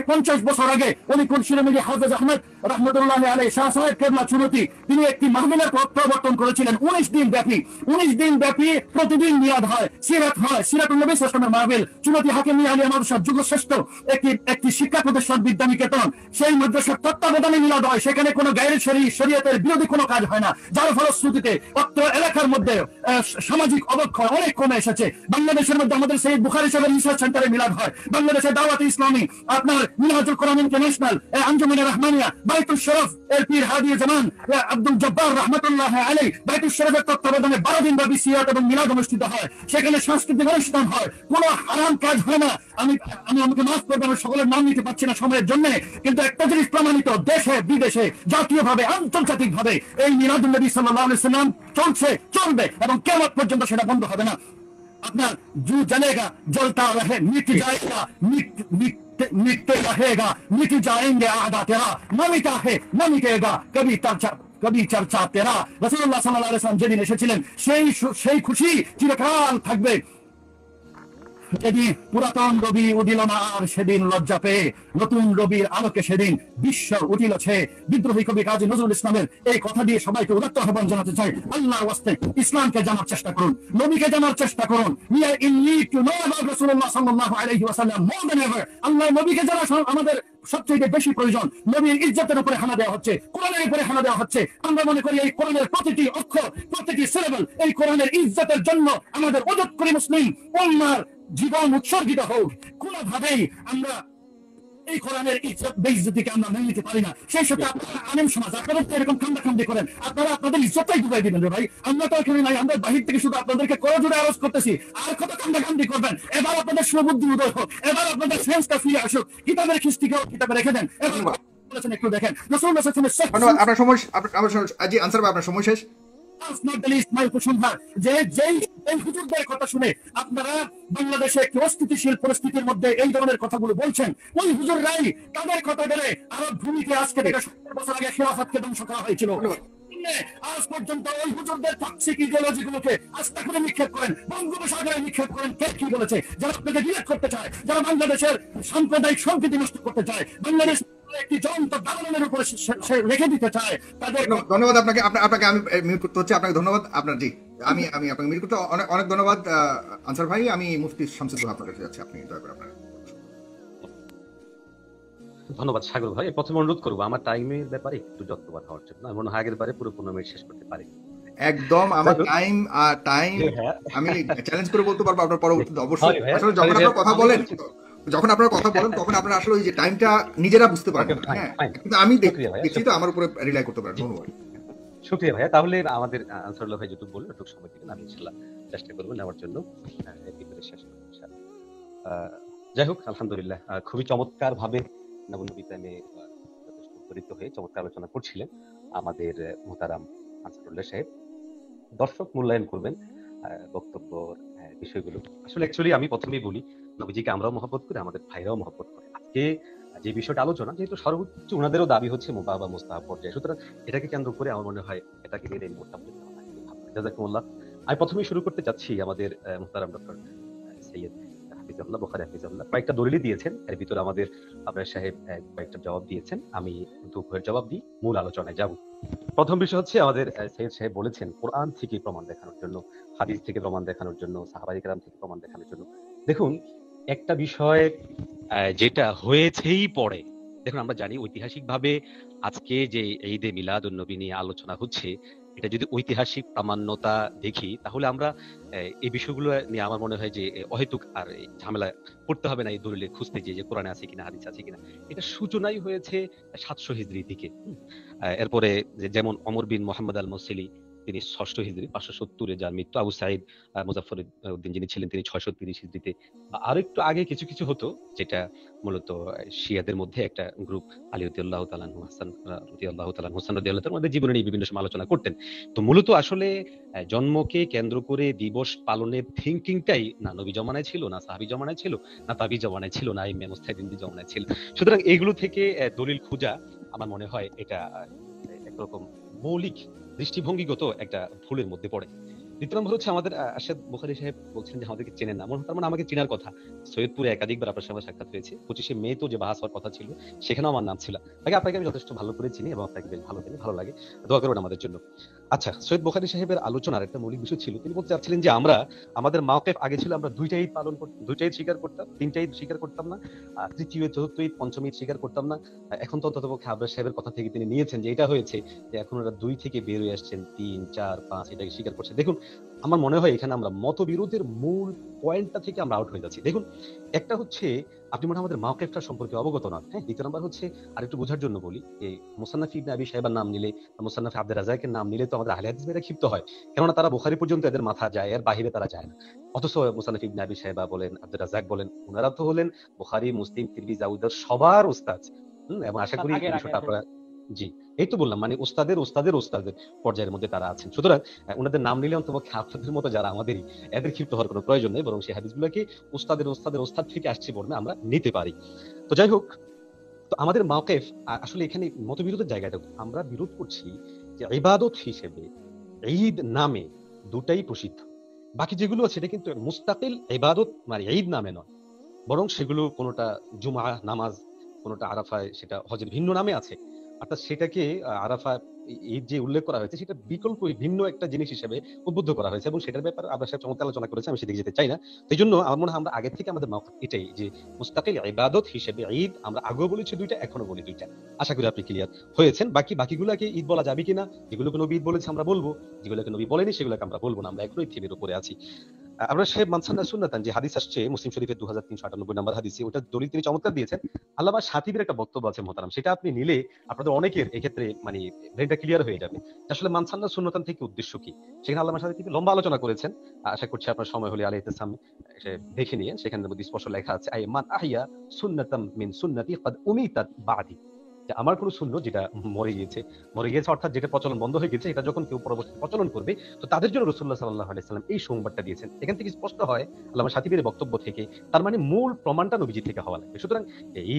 50 বছর আগে উনি কুলশিরমিলি হাফেজ আহমেদ রহমতুল্লাহ আলাইহি শাহ সাহেব কেবলা চুমতি, তিনি একটি মাহফিলের প্রবর্তন করেছিলেন। 19 দিন ব্যাপী প্রতিদিন মিলাদ হয়, সিরাত হয়, সিরাতুন নবী সাল্লাল্লাহু আলাইহি ওয়াসাল্লামের মাহফিল। চুমতি হাকিমি আলিয়া মাদ্রাসা যুগশ্রেষ্ঠ একটি শিক্ষা প্রতিষ্ঠান, বিদ্যানিকেতন, সেই মাদ্রাসার তত্ত্বাবধানে মিলাদ হয়। সেখানে কোনো গায়ের শরীয়তের বিরোধী কোনো কাজ হয় না, যার ফলশ্রুতিতে অত্র এলাকার মধ্যে সামাজিক অবক্ষয় অনেক কমে এসেছে। বাংলাদেশের মধ্যে আমাদের সৈয়দ বুখারী সাহেবের রিসার্চ সেন্টারে মিলাদ হয়, বাংলাদেশের দাওয়াত ইসলামী, আপনার মিনহাজুল কোরআন ইন্টারন্যাশনাল, আঞ্জুমানে রহমানিয়া, বাইতুল শরফ এর পীর হাদি জামান আব্দুল জব্বার রহমাতুল্লাহ আলাইহি, বাইতুল শরফের তত্ত্বাবধানে 12 দিন ব্যাপী সিরাত এবং মিলাদ অনুষ্ঠিত হয়। সেখানে সাংস্কৃতিক অনুষ্ঠান হয়, কোনো হারাম কাজ হয় না। আমাকে মাফ করবেন, আমি সকলের নাম নিতে পারছি না সময়ের জন্য, কিন্তু একটা জিনিস প্রমাণিত, দেশে বিদেশে জাতীয়ভাবে আন্তর্জাতিকভাবে এই মিলাদুন নবী সাল্লাল্লাহু আলাইহি ওয়াসাল্লাম চলবে এবং কিয়ামত পর্যন্ত সেটা বন্ধ হবে না। আপনার জু জ্বলেগা, জ্বলতা রহে, মিট जाएगा, मिटते रहेगा, मिट जाएंगे आदा तेरा, न मिटा है न मिटेगा कभी चर्चा तेरा। রাসূলুল্লাহ সাল্লাল্লাহু আলাইহি ওয়াসাল্লাম যেদিন এসেছিলেন সেই খুশি চিরকাল থাকবে। যেদিন পুরাতন রবি উদিল না আর সেদিন লজ্জা পেয়ে নতুন রবির আলোকে সেদিন বিশ্ব উঠিলছে। বিদ্রোহী কবি কাজী নজরুল ইসলামের এই কথা দিয়ে সবাইকে উদাত্ত আহ্বান জানাতে চাই, আল্লাহর ওয়াস্তে ইসলামকে জানার চেষ্টা করুন, নবীকে জানার চেষ্টা করুন। রাসূলুল্লাহ সাল্লাল্লাহু আলাইহি ওয়াসাল্লাম মোর দ্যান এভার, আল্লাহ নবীকে জানা আমাদের সবচেয়ে বেশি প্রয়োজন। নবীর ইজ্জতের উপরে হানা দেওয়া হচ্ছে, কোরআনের উপরে হানা দেওয়া হচ্ছে। আমরা মনে করি এই কোরআনের প্রতিটি অক্ষর, প্রতিটি সিলেবল এই কোরআনের ইজ্জতের জন্য আমাদের ওজত করি মুসলিম উম্মার জীবন উৎসর্গিত হোক। কোনোভাবেই আমরা এই কোরআনের ইজ্জত বেইজ্জতিকে আমরা মেনে নিতে পারি না। সেই সাথে আপনারা আলেম সমাজ, আপনারা তো এরকম খান্দাখান্দি করেন, আপনারা আপনাদের ইজ্জতটাই ডুবাই দিবেন রে ভাই। আমরা তো এখানে নাই, আমরা বাহির থেকে শুধু আপনাদেরকে করজোড়ে আরোজ করতেছি, আর কত খান্দাখান্দি করবেন। এবার আপনাদের সুবুদ্ধি উদয় হোক, এবার আপনাদের সেন্সটা ফিরে আসুক, কিতাবের খিস্তিকে কিতাবে রেখে দেন। একটু দেখেন রাসূলুল্লাহ সাল্লাল্লাহু আলাইহি ওয়াসাল্লাম। আপনার সময় জি আনসার ভাই, আপনার সময় শেষ। হুজুরদের কথা শুনে আপনারা বাংলাদেশে একটি অস্থিতিশীল পরিস্থিতির মধ্যে এই ধরনের কথাগুলো বলছেন। ওই হুজুররাই তাদের কথা ধরে আরব ভূমিতে আজকে থেকে 70 বছর আগে খিলাফতকে ধ্বংস করা হয়েছিল। আজ পর্যন্ত ওই হুজুরদের টক্সিক ইডিওলজি গুলোকে আস্থা করে নিক্ষেপ করেন, বঙ্গোপসাগরে নিক্ষেপ করেন। কে কি বলেছে? যারা আপনাকে ডিলেট করতে চায়, যারা বাংলাদেশের সাম্প্রদায়িক সম্প্রীতি নষ্ট করতে চায়, বাংলাদেশ একটি জ্বলন্ত দালানের উপরে রেখে দিতে চায়, তাদের ধন্যবাদ। আপনাকে আমি মিউট করতে হচ্ছে, আপনাকে ধন্যবাদ। আপনার জি আমি আপনাকে মিউট করতে অনেক ধন্যবাদ আনসার ভাই। আমি মুফতি শামসুদ্দৌলা আপনার কাছে যাচ্ছি, আপনি দয়া করে আপনার। ধন্যবাদ সাগর ভাই। প্রথমে অনুরোধ করবো আমার টাইমের ব্যাপারে একটু যত্নবান হওয়ার জন্য। আমি মনে হয় আগের বারে পুরো 15 মিনিট শেষ করতে পারি একদম। আমার টাইম আমি চ্যালেঞ্জ করে বলতে পারবো আপনার পরবর্তীতে অবশ্যই। আসলে যখন আপনারা কথা বলেন তখন আপনারা আসলে ওই যে টাইমটা নিজেরা বুঝতে পারেন, হ্যাঁ, কিন্তু আমি দেখছি তো আমার উপরে রিলাই করতে পারেন। ধন্যবাদ, শুকরিয়া ভাইয়া। তাহলে আমাদের আনসারুল্লাহ ভাই যেটুকু বললো একটু সময় দিবেন, আমি ইনশাআল্লাহ চেষ্টা করবো নেওয়ার জন্য, শেষ করবো ইনশাআল্লাহ। যাই হোক, আলহামদুলিল্লাহ খুবই চমৎকার ভাবে নবী টাইমে যথেষ্ট উত্তরিত হয়ে চমৎকার আলোচনা করছিলেন আমাদের মুহতারাম আনসারুল্লাহ সাহেব। দর্শক মূল্যায়ন করবেন বক্তব্য বিষয়গুলো। আসলে অ্যাকচুয়ালি আমি প্রথমেই বলি, নবীজিকে আমরাও মহব্বত করি, আমাদের ভাইরাও মহব্বত করে। আজকে যে বিষয়টা আলোচনা, যেহেতু সর্বোচ্চ ওনাদেরও দাবি হচ্ছে মুবাহ বা মুস্তাহাব পর্যায়ে, সুতরাং এটাকে কেন্দ্র করে আমার মনে হয় এটাকে নিয়ে এই মোটামুটি জাযাকুমুল্লাহ। আমি প্রথমেই শুরু করতে চাচ্ছি আমাদের মুহতারাম ডক্টর সৈয়দ হাফিজাল্লাহ বুখারী হাফিজাল্লাহ কয়েকটা দলিল দিয়েছেন, এর ভিতরে আমাদের আপনার সাহেব কয়েকটা জবাব দিয়েছেন। আমি দুপুরের জবাব দিই, মূল আলোচনায় যাব। প্রথম বিষয় হচ্ছে আমাদের সৈয়দ সাহেব বলেছেন কোরআন থেকে প্রমাণ দেখানোর জন্য, হাদিস থেকে প্রমাণ দেখানোর জন্য, সাহাবায়ে কেরাম থেকে প্রমাণ দেখানোর জন্য। দেখুন, একটা বিষয় যেটা হয়েছেই পড়ে, দেখুন আমরা জানি ঐতিহাসিকভাবে আজকে যে ঈদে মিলাদুন নবী নিয়ে আলোচনা হচ্ছে, এটা যদি ঐতিহাসিক প্রামাণ্যতা দেখি তাহলে আমরা এই বিষয়গুলো নিয়ে আমার মনে হয় যে অহেতুক আর ঝামেলা করতে হবে না এই দলিলে খুঁজতে যে কোরআনে আছে কিনা, হাদিস আছে কিনা। এটা সূচনাই হয়েছে 700 হিজরি থেকে। এরপরে যেমন ওমর বিন মুহাম্মদ আল মুসলি তিনি ৬ষ্ঠ হিজরি ৫৭০-এ যার মৃত্যু। আবু সাঈদ মুজাফফর উদ্দিন যিনি ছিলেন তিনি ৬৩০ হিজরিতে। আরো একটু আগে কিছু কিছু হতো, যেটা মূলত শিয়াদের মধ্যে একটা গ্রুপ আলী রাদিয়াল্লাহু তাআলা আনহু, হাসান রাদিয়াল্লাহু তাআলা আনহু, হোসেন রাদিয়াল্লাহু তাআলা মধ্যে জীবনে নিয়ে বিভিন্ন সময় আলোচনা করতেন। তো মূলত আসলে জন্মকে কেন্দ্র করে দিবস পালনের থিঙ্কিংটাই না নবী জমানায় ছিল, না সাহাবী জমানায় ছিল, না তাবী জমানায় ছিল, না ইমাম মুজতাহিদিনদের জমানায় ছিল। সুতরাং এগুলো থেকে দলিল খোঁজা আমার মনে হয় এটা একরকম মৌলিক দৃষ্টিভঙ্গিগত একটা ভুলের মধ্যে পড়ে। দ্বিতীয় নম্বর হচ্ছে আমাদের আরশাদ বুখারী সাহেব বলছেন যে আমাদেরকে চেনেন না, তার মানে আমাকে চেনার কথা। সৈয়দপুরে একাধিকবার আপনার সঙ্গে সাক্ষাৎ হয়েছে, 25শে মে তো যে বাহাস হওয়ার কথা ছিল সেখানেও আমার নাম ছিল। আপনাকে আমি যথেষ্ট ভালো করে চিনি এবং আপনাকে বেশ ভালো লাগে, দোয়া করবেন আমাদের জন্য। আচ্ছা, সৈয়দ বুখারী সাহেবের আলোচনার একটা মৌলিক বিষয় ছিল, তিনি বলতে চাচ্ছিলেন যে আমরা আমাদের মাওকিফ আগে ছিল আমরা দুইটাই পালন করতাম, দুইটাই স্বীকার করতাম, তিনটাই স্বীকার করতাম না, তৃতীয় চতুর্থ ঈদ পঞ্চম ঈদ স্বীকার করতাম না। এখন তো অন্ততপক্ষে আবরার সাহেবের কথা থেকে তিনি নিয়েছেন যে এটা হয়েছে যে এখন ওরা 2 থেকে বের হয়ে আসছেন 3, 4, 5 এটাকে স্বীকার করছে। দেখুন, আমার মনে হয় এখানে আমরা মতবিরোধের মূল পয়েন্টটা থেকে আমরা আউট হয়ে যাচ্ছি। দেখুন, একটা হচ্ছে আপনি মনে হয় আমাদের মাওকিফটা সম্পর্কে অবগত নন। হ্যাঁ, দ্বিতীয় নাম্বার হচ্ছে আরেকটু বোঝার জন্য বলি, এই মুসান্নাফ ইবনে আবি শাইবার নাম নিলে, মুসান্নাফ আব্দুর রাজ্জাকের নাম নিলে তো আমাদের আহলে হাদিস ভাইরা ক্ষিপ্ত হয়, কেননা তারা বুখারী পর্যন্ত এদের মাথা যায়, এর বাইরে তারা যায় না। অথচ মুসান্নাফ ইবনে আবি শাইবা বলেন, আব্দুর রাজ্জাক বলেন, ওনারা তো হলেন বুখারী, মুসলিম, তিরমিজি, আবু দাউদ সবার উস্তাদ। এবং আশা করি এই বিষয়টা আপনারা, জি এই তো বললাম, মানে ওস্তাদের পর্যায়ের মধ্যে তারা আছেন। সুতরাং ওনাদের নাম নিলে অন্তপক্ষে আপনাদের মতো যারা আমাদেরই এদের ক্ষিপ্ত হওয়ার কোনো প্রয়োজন নেই, বরং সেই হাদিসগুলোকে ওস্তাদ থেকে আসছে বর্ণে আমরা নিতে পারি। তো যাই হোক, তো আমাদের মাওকিফ আসলে এখানে মতবিরোধের জায়গাটা আমরা বিরোধ করছি যে ইবাদত হিসেবে ঈদ নামে দুটাই প্রসিদ্ধ, বাকি যেগুলো আছে সেটা কিন্তু মুস্তাকিল ইবাদত, মানে ঈদ নামে নয়, বরং সেগুলো কোনোটা জুমা নামাজ, কোনোটা আরাফায়, সেটা হজের ভিন্ন নামে আছে। অর্থাৎ সেটাকে আরাফা ঈদ যে উল্লেখ করা হয়েছে সেটা বিকল্প ভিন্ন একটা জিনিস হিসেবে উদ্বুদ্ধ করা হয়েছে, এবং সেটার ব্যাপারে আমরা সাহেব চমৎকার আলোচনা করেছি, আমি সেদিকে যেতে চাই না। এই জন্য আমার মনে হয় আমরা আগে থেকে আমাদের মাওকিফ এটাই যে মুস্তাকিল ইবাদত হিসেবে ঈদ আমরা আগেও বলেছি দুইটা, এখনো বলি দুইটা। আশা করি আপনি ক্লিয়ার হয়েছেন। বাকিগুলোকে ঈদ বলা যাবে কিনা, যেগুলোকে নবী ঈদ বলেছে আমরা বলবো, যেগুলোকে নবী বলেনি সেগুলোকে আমরা বলবো না, আমরা এখনোই থিমের উপরে আছি। আমরা সাহেব মানসান্না সুন্নাতান যে হাদিস আসছে মুসলিম শরীফের 2398 নম্বর হাদিসে, ওটা দলিল তিনি চমৎকার দিয়েছেন। আল্লামা সাতিবের একটা বক্তব্য আছে মোহতারাম, সেটা আপনি নিলে আপনাদের অনেকের এক্ষেত্রে মানে ব্রেনটা ক্লিয়ার হয়ে যাবে আসলে মানসান্না সুন্নাতান থেকে উদ্দেশ্য কি। সেখানে আল্লামা সাতিব লম্বা আলোচনা করেছেন, আশা করছি আপনার সময় হলে আলাইহিস সালাম দেখে নিয়ে, সেখানে মধ্যে স্পষ্ট লেখা আছে আই মান আহিয়া সুন্নাতাম মিন সুন্নতি ক্বাদ উমিতাত বাদি, যে আমার কোনো সুন্নত যেটা মরে গিয়েছে অর্থাৎ যেটা প্রচলন বন্ধ হয়ে গেছে, এটা যখন কেউ পরবর্তী প্রচলন করবে তো তাদের জন্য রাসূলুল্লাহ সাল্লাল্লাহু আলাইহি সাল্লাম এই সংবাদটা দিয়েছেন। এখান থেকে স্পষ্ট হয় আল্লামা সাতিবের বক্তব্য থেকে, তার মানে মূল প্রমাণটা নবীজি থেকে হওয়া লাগবে। সুতরাং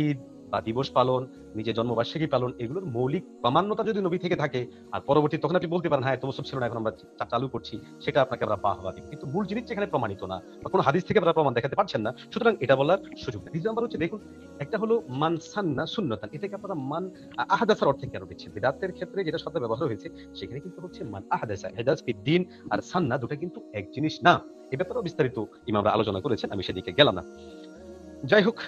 ঈদ বা দিবস পালন, নিজের জন্মবার্ষিকী পালন, এগুলোর মৌলিক প্রামাণ্যতা যদি নবী থেকে থাকে, আর পরবর্তী তখন আপনি বলতে পারেন হ্যাঁ তো মুসলিম ছিল না এখন আমরা চালু করছি, সেটা আপনাকে আমরা বাহবা দিই, কিন্তু মূল জিনিস যেখানে প্রমাণিত না বা কোনো হাদিস থেকে আপনারা প্রমাণ দেখাতে পারছেন না, সুতরাং এটা বলার সুযোগ নেই। দ্বিতীয় নাম্বার হচ্ছে দেখুন, একটা হলো মান সান্না সুন্নতান, এটাকে আপনারা মান আহাদাসার অর্থে কেন দিচ্ছেন? বিদআতের ক্ষেত্রে যেটা শব্দ ব্যবহার হয়েছে সেখানে কিন্তু হচ্ছে মান আহাদাসা, ইহদাস ফিদ্দিন আর সান্না দুটো কিন্তু এক জিনিস না। এই ব্যাপারেও বিস্তারিত ইমামরা আলোচনা করেছেন, আমি সেদিকে গেলাম না। যাই হোক,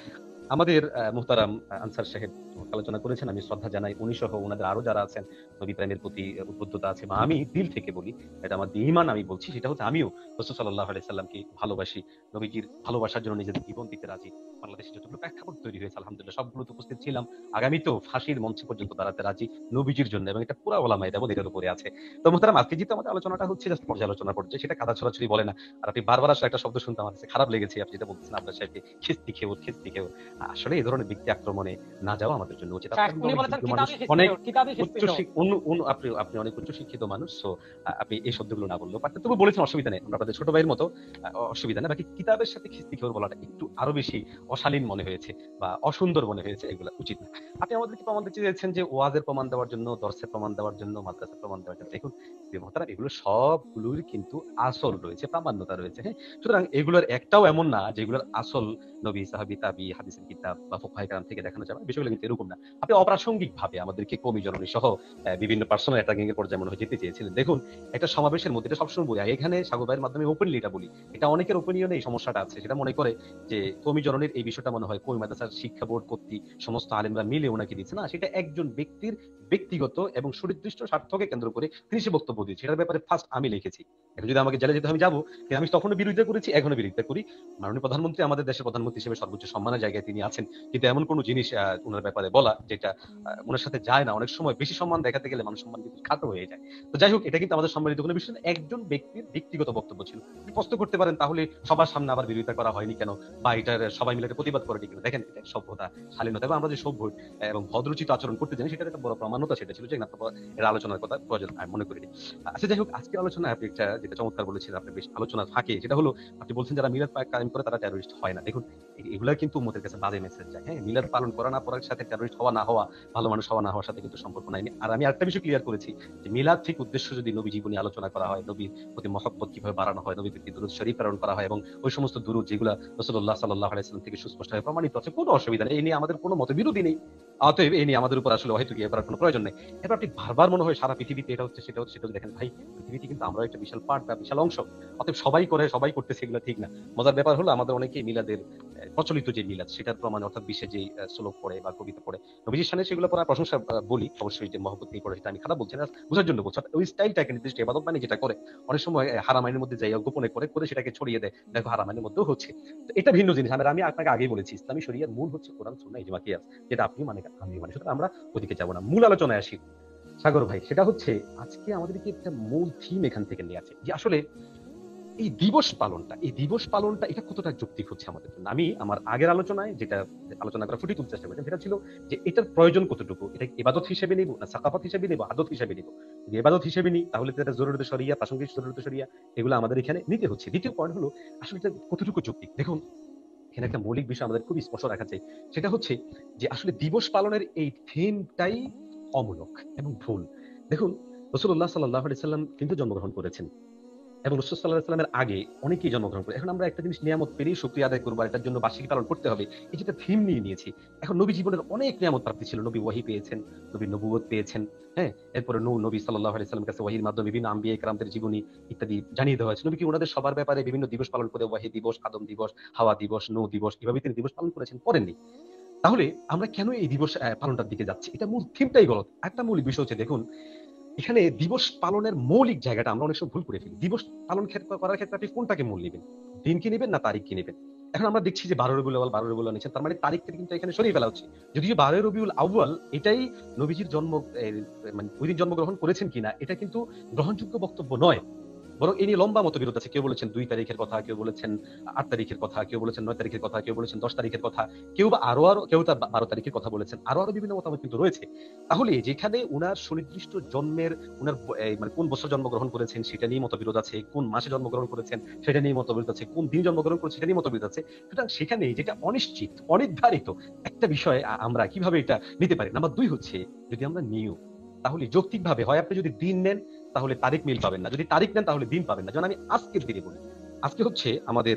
আমাদের মুহতারাম আনসার সাহেব আলোচনা করেছেন, আমি শ্রদ্ধা জানাই, উনি সহ ওনাদের আরো যারা আছেন নবী প্রেমের প্রতি উদ্বুদ্ধতা আছে, বা আমি দিল থেকে বলি, এটা আমার ঈমান আমি বলছি, সেটা হচ্ছে আমিও রাসূল সাল্লাল্লাহু আলাইহি সাল্লামকে ভালোবাসি, নবীজির ভালোবাসার জন্য নিজেদের জীবন দিতে রাজি। বাংলাদেশে যতগুলো প্রেক্ষাপট তৈরি হয়েছে আলহামদুলিল্লাহ সবগুলোতে উপস্থিত ছিলাম, আগামীতেও ফাঁসির মঞ্চে পর্যন্ত দাঁড়াতে রাজি নবীজির জন্য, এবং এটা পুরো ওলামায়ে দেওবন্দ এটার উপরে আছে। তো মুহতারাম আজকে যেহেতু আমাদের আলোচনাটা হচ্ছে জাস্ট পর্যালোচনা করছে, সেটা কাদা ছড়াছড়ি বলে না। আর আপনি বারবার আসলে একটা শব্দ শুনতে আমার কাছে খারাপ লেগেছে, আপনি যেটা বলতেছেন আপনার সাহেবকে খিস্তি খেউ, আসলে এই ধরনের ব্যক্তি আক্রমণে না যাওয়া আমাদের জন্য উচিত। আপনি অনেক উচ্চ শিক্ষিত মানুষ, সো আপনি এই শব্দগুলো না বললেও পারতেন, তবু বলেছেন অসুবিধা নেই, আমরা আপনাদের ছোট ভাইয়ের মতো, অসুবিধা নেই। বাকি কিতাবের সাথে খিস্তি খেউর বলাটা একটু আরো বেশি অশালীন মনে হয়েছে বা অসুন্দর মনে হয়েছে, এগুলো উচিত না। আপনি আমাদেরকে প্রমাণ দিতে চেয়েছেন যে ওয়াজের প্রমাণ দেওয়ার জন্য, দর্শের প্রমাণ দেওয়ার জন্য, মাদ্রাসার প্রমাণ দেওয়ার জন্য। দেখুন মোহতারাম, এগুলো সবগুলোর কিন্তু আসল রয়েছে, প্রামাণ্যতা রয়েছে। হ্যাঁ, সুতরাং এগুলোর একটাও এমন না যেগুলোর আসল নবী, সাহাবী, তাবী, হাদিসের কিতাব বা ফুকহায়ে কেরাম থেকে দেখানো যাবে, বিষয়গুলো কিন্তু এরকম না। আপনি অপ্রাসঙ্গিক ভাবে আমাদেরকে কওমি জননী সহ বিভিন্ন পার্সোনাল অ্যাটাকিং এর পর্যায়ে মনে হয় যেতে চেয়েছিলেন। দেখুন, একটা সমাবেশের মধ্যে এটা সবসময় বলি, এখানে সাগর ভাইয়ের মাধ্যমে ওপেনলি এটা বলি, এটা অনেকের ওপিনিয়নে এই সমস্যাটা আছে, সেটা মনে করে যে কওমি জননীর এই বিষয়টা মনে হয় কওমি মাদ্রাসার শিক্ষা বোর্ড কর্তৃক সমস্ত আলেমরা মিলে ওনাকে দিচ্ছে, না, সেটা একজন ব্যক্তির ব্যক্তিগত এবং সুনির্দিষ্ট স্বার্থকে কেন্দ্র করে তিনি সে বক্তব্য দিয়েছে, সেটার ব্যাপারে ফার্স্ট আমি লিখেছি। এখন যদি আমাকে জেলে যেতে আমি যাবো, কিন্তু আমি তখনও বিরোধিতা করেছি, এখনো বিরোধিতা করি। মাননীয় প্রধানমন্ত্রী আমাদের দেশের প্রধানমন্ত্রী হিসেবে সর্বোচ্চ সম্মানের জায়গায় তিনি আছেন, কিন্তু এমন কোনো জিনিস ওনার ব্যাপারে বলা বলা, যেটা ওনার সাথে যায় না। অনেক সময় বেশি সম্মান দেখাতে গেলে মানুষ সম্মান কিন্তু খাটো হয়ে যায়। তো যাই হোক, এটা কিন্তু আমাদের সম্মানিত কোনো বিষয় না, একজন ব্যক্তির ব্যক্তিগত বক্তব্য ছিল। আপনি প্রশ্ন করতে পারেন তাহলে সবার সামনে আবার বিরোধিতা করা হয়নি কেন, বা এটার সবাই মিলে একটা প্রতিবাদ করেনি কেন? দেখেন, এটা সভ্যতা, শালীনতা এবং আমরা যে সভ্য এবং ভদ্রচিত আচরণ করতে জানি, সেটার একটা বড় প্রমাণতা সেটা ছিল, যে না এর আলোচনার কথা প্রয়োজন আমি মনে করি। আচ্ছা যাই হোক, আজকের আলোচনায় আপনি একটা যেটা চমৎকার বলেছিলেন, আপনি বেশ আলোচনার ফাঁকে, যেটা হলো আপনি বলছেন যারা মিলাদ কায়েম করে তারা টেররিস্ট হয় না। দেখুন, এগুলা কিন্তু উম্মতের কাছে বাজে মেসেজ যায়। হ্যাঁ, মিলাদ পালন করা না করার সাথে টেররিস্ট হওয়া না হওয়া, ভালো মানুষ হওয়া না হওয়ার সাথে কিন্তু সম্পর্ক নাই। আর আমি আরেকটা বিষয় ক্লিয়ার করেছি যে মিলাদ ঠিক উদ্দেশ্য যদি নবী জীবনী আলোচনা করা হয়, নবীর প্রতি মহব্বত কিভাবে বাড়ানো হয়, নবীর প্রতি দুরূদ শরীফ প্রেরণ করা হয়, এবং ওই সমস্ত দুরূদ যেগুলো রাসূলুল্লাহ সাল্লাল্লাহু আলাইহি ওয়াসাল্লাম থেকে সুস্পষ্টভাবে প্রমাণিত আছে, কোনো অসুবিধা নেই। এই নিয়ে আমাদের কোনো মতবিরোধী নেই। অতএব এই নিয়ে আমাদের উপর আসলে হয়তো গিয়ে করার কোনো প্রয়োজন নেই। এবার আপনি বারবার মনে হয় সারা পৃথিবীতে এটা হচ্ছে সেটা হচ্ছে সেটা হচ্ছে, দেখেন ভাই, পৃথিবীতে কিন্তু আমরা একটা বিশাল পার্ট বা বিশাল অংশ। অতএব সবাই করে, সবাই করতেছে, এগুলো ঠিক না। মজার ব্যাপার হলো আমাদের অনেকেই মিলাদের প্রচলিত যে মিলাদ সেটার প্রমাণ, অর্থাৎ বিশ্বে যে শ্লোক পড়ে বা কবিতা পড়ে নবীজির শানে, সেগুলো পড়ার প্রশংসা বলি অবশ্যই, যে মহব্বত নিয়ে পড়ে, সেটা আমি খারাপ বলছি না, বোঝার জন্য বলছি। ওই স্টাইলটাকে নির্দিষ্ট ইবাদত মানে যেটা করে অনেক সময় হারামাইনের মধ্যে যাই গোপনে করে করে সেটাকে ছড়িয়ে দেয়, দেখো হারামাইনের মধ্যেও হচ্ছে। তো এটা ভিন্ন জিনিস। আমি আপনাকে আগেই বলেছি, ইসলামী শরিয়ার মূল হচ্ছে কোরআন, সুন্নাহ, ইজমা, কিয়াস, যেটা আপনি মানে আমি মানে, সুতরাং আমরা ওদিকে যাবো না। মূল আলোচনায় আসি সাগর ভাই, সেটা হচ্ছে আজকে আমাদেরকে একটা মূল থিম এখান থেকে নিয়ে আছে, যে আসলে এই দিবস পালনটা এটা কতটা যৌক্তিক হচ্ছে আমাদের জন্য। আমি আমার আগের আলোচনায় যেটা আলোচনা করা ফুটিয়ে তুলতে চেষ্টা করেছি, সেটা ছিল যে এটার প্রয়োজন কতটুকু, এটা ইবাদত হিসেবে নিব না সাকাফাত হিসেবে নিব, আদত হিসেবে নিব। যদি ইবাদত হিসেবে নিই তাহলে তো এটা জরুরত শরিয়া, প্রাসঙ্গিক জরুরত শরিয়া, এগুলো আমাদের এখানে নিতে হচ্ছে। দ্বিতীয় পয়েন্ট হলো আসলে এটা কতটুকু যৌক্তিক। দেখুন, এখানে একটা মৌলিক বিষয় আমাদের খুব স্পষ্ট রাখা চাই, সেটা হচ্ছে যে আসলে দিবস পালনের এই থিমটাই অমূলক এবং ভুল। দেখুন, রাসূলুল্লাহ সাল্লাল্লাহু আলাইহি সাল্লাম কিন্তু জন্মগ্রহণ করেছেন, এবং রাসূল সাল্লাল্লাহু আলাইহি সাল্লামের আগে অনেকেই জন্মগ্রহণ করে। এখন আমরা একটা জিনিস নিয়ামত পেলেই শুকরিয়া আদায় করবো, এটার জন্য বার্ষিকী পালন করতে হবে, এই যেটা থিম নিয়ে নিয়েছি। এখন নবী জীবনের অনেক নিয়ামত প্রাপ্তি ছিল, নবী ওয়াহী পেয়েছেন, নবী নবুয়ত পেয়েছেন, হ্যাঁ, এরপরে নবী সাল্লাল্লাহু আলাইহি সাল্লামের কাছে ওয়াহীর মাধ্যমে বিভিন্ন আম্বিয়া কেরামদের জীবনী ইত্যাদি জানিয়ে দেওয়া হয়েছে। নবী কি ওনাদের সবার ব্যাপারে বিভিন্ন দিবস পালন করে, ওয়াহী দিবস, আদম দিবস, হাওয়া দিবস, নূহ দিবস, এভাবে তিনি দিবস পালন করেছেন? করেননি। তাহলে আমরা কেন এই দিবস পালনটার দিকে যাচ্ছি? এটা মূল থিমটাই গলত। একটা মূল বিষয় হচ্ছে, দেখুন, এখানে দিবস পালনের মৌলিক জায়গাটা আমরা অনেক সময় ভুল করে ফেলি। দিবস পালন করার ক্ষেত্রে আপনি কোনটাকে মূল নেবেন, দিন কি নেবেন না তারিখ কি নেবেন? এখন আমরা দেখছি যে 12 রবিউল আউয়াল 12 রবিউল আউয়াল নিচ্ছেন, তার মানে তারিখটা কিন্তু এখানে সরিয়ে ফেলা হচ্ছে। যদিও 12 রবিউল আউয়াল এটাই নবীজির জন্ম, মানে ওই দিন জন্মগ্রহণ করেছেন কিনা এটা কিন্তু গ্রহণযোগ্য বক্তব্য নয়, বরং এই নিয়ে লম্বা মতবিরোধ আছে। কেউ বলেছেন 2 তারিখের কথা, কেউ বলেছেন 8 তারিখের কথা, কেউ বলেছেন 9 তারিখের কথা, কেউ বলেছেন 10 তারিখের কথা, কেউ বা আরো কেউ তার 12 তারিখের কথা বলেছেন, আরো বিভিন্ন মতামত কিন্তু রয়েছে। তাহলে যেখানে উনার সুনির্দিষ্ট জন্মের, উনার মানে কোন বছর জন্মগ্রহণ করেছেন সেটা নিয়ে মতবিরোধ আছে, কোন মাসে জন্মগ্রহণ করেছেন সেটা নিয়ে মতবিরোধ আছে, কোন দিন জন্মগ্রহণ করেছেন সেটা নিয়ে মতবিরোধ আছে। সুতরাং সেখানে যেটা অনিশ্চিত, অনির্ধারিত একটা বিষয়, আমরা কিভাবে এটা নিতে পারি? নাম্বার 2 হচ্ছে, যদি আমরা নিও তাহলে যৌক্তিকভাবে হয় আপনি যদি দিন নেন তাহলে তারিখ মিল পাবেন না, যদি তারিখ নেন তাহলে দিন পাবেন না। যেমন আমি আজকের দিনে বলি, আজকে হচ্ছে আমাদের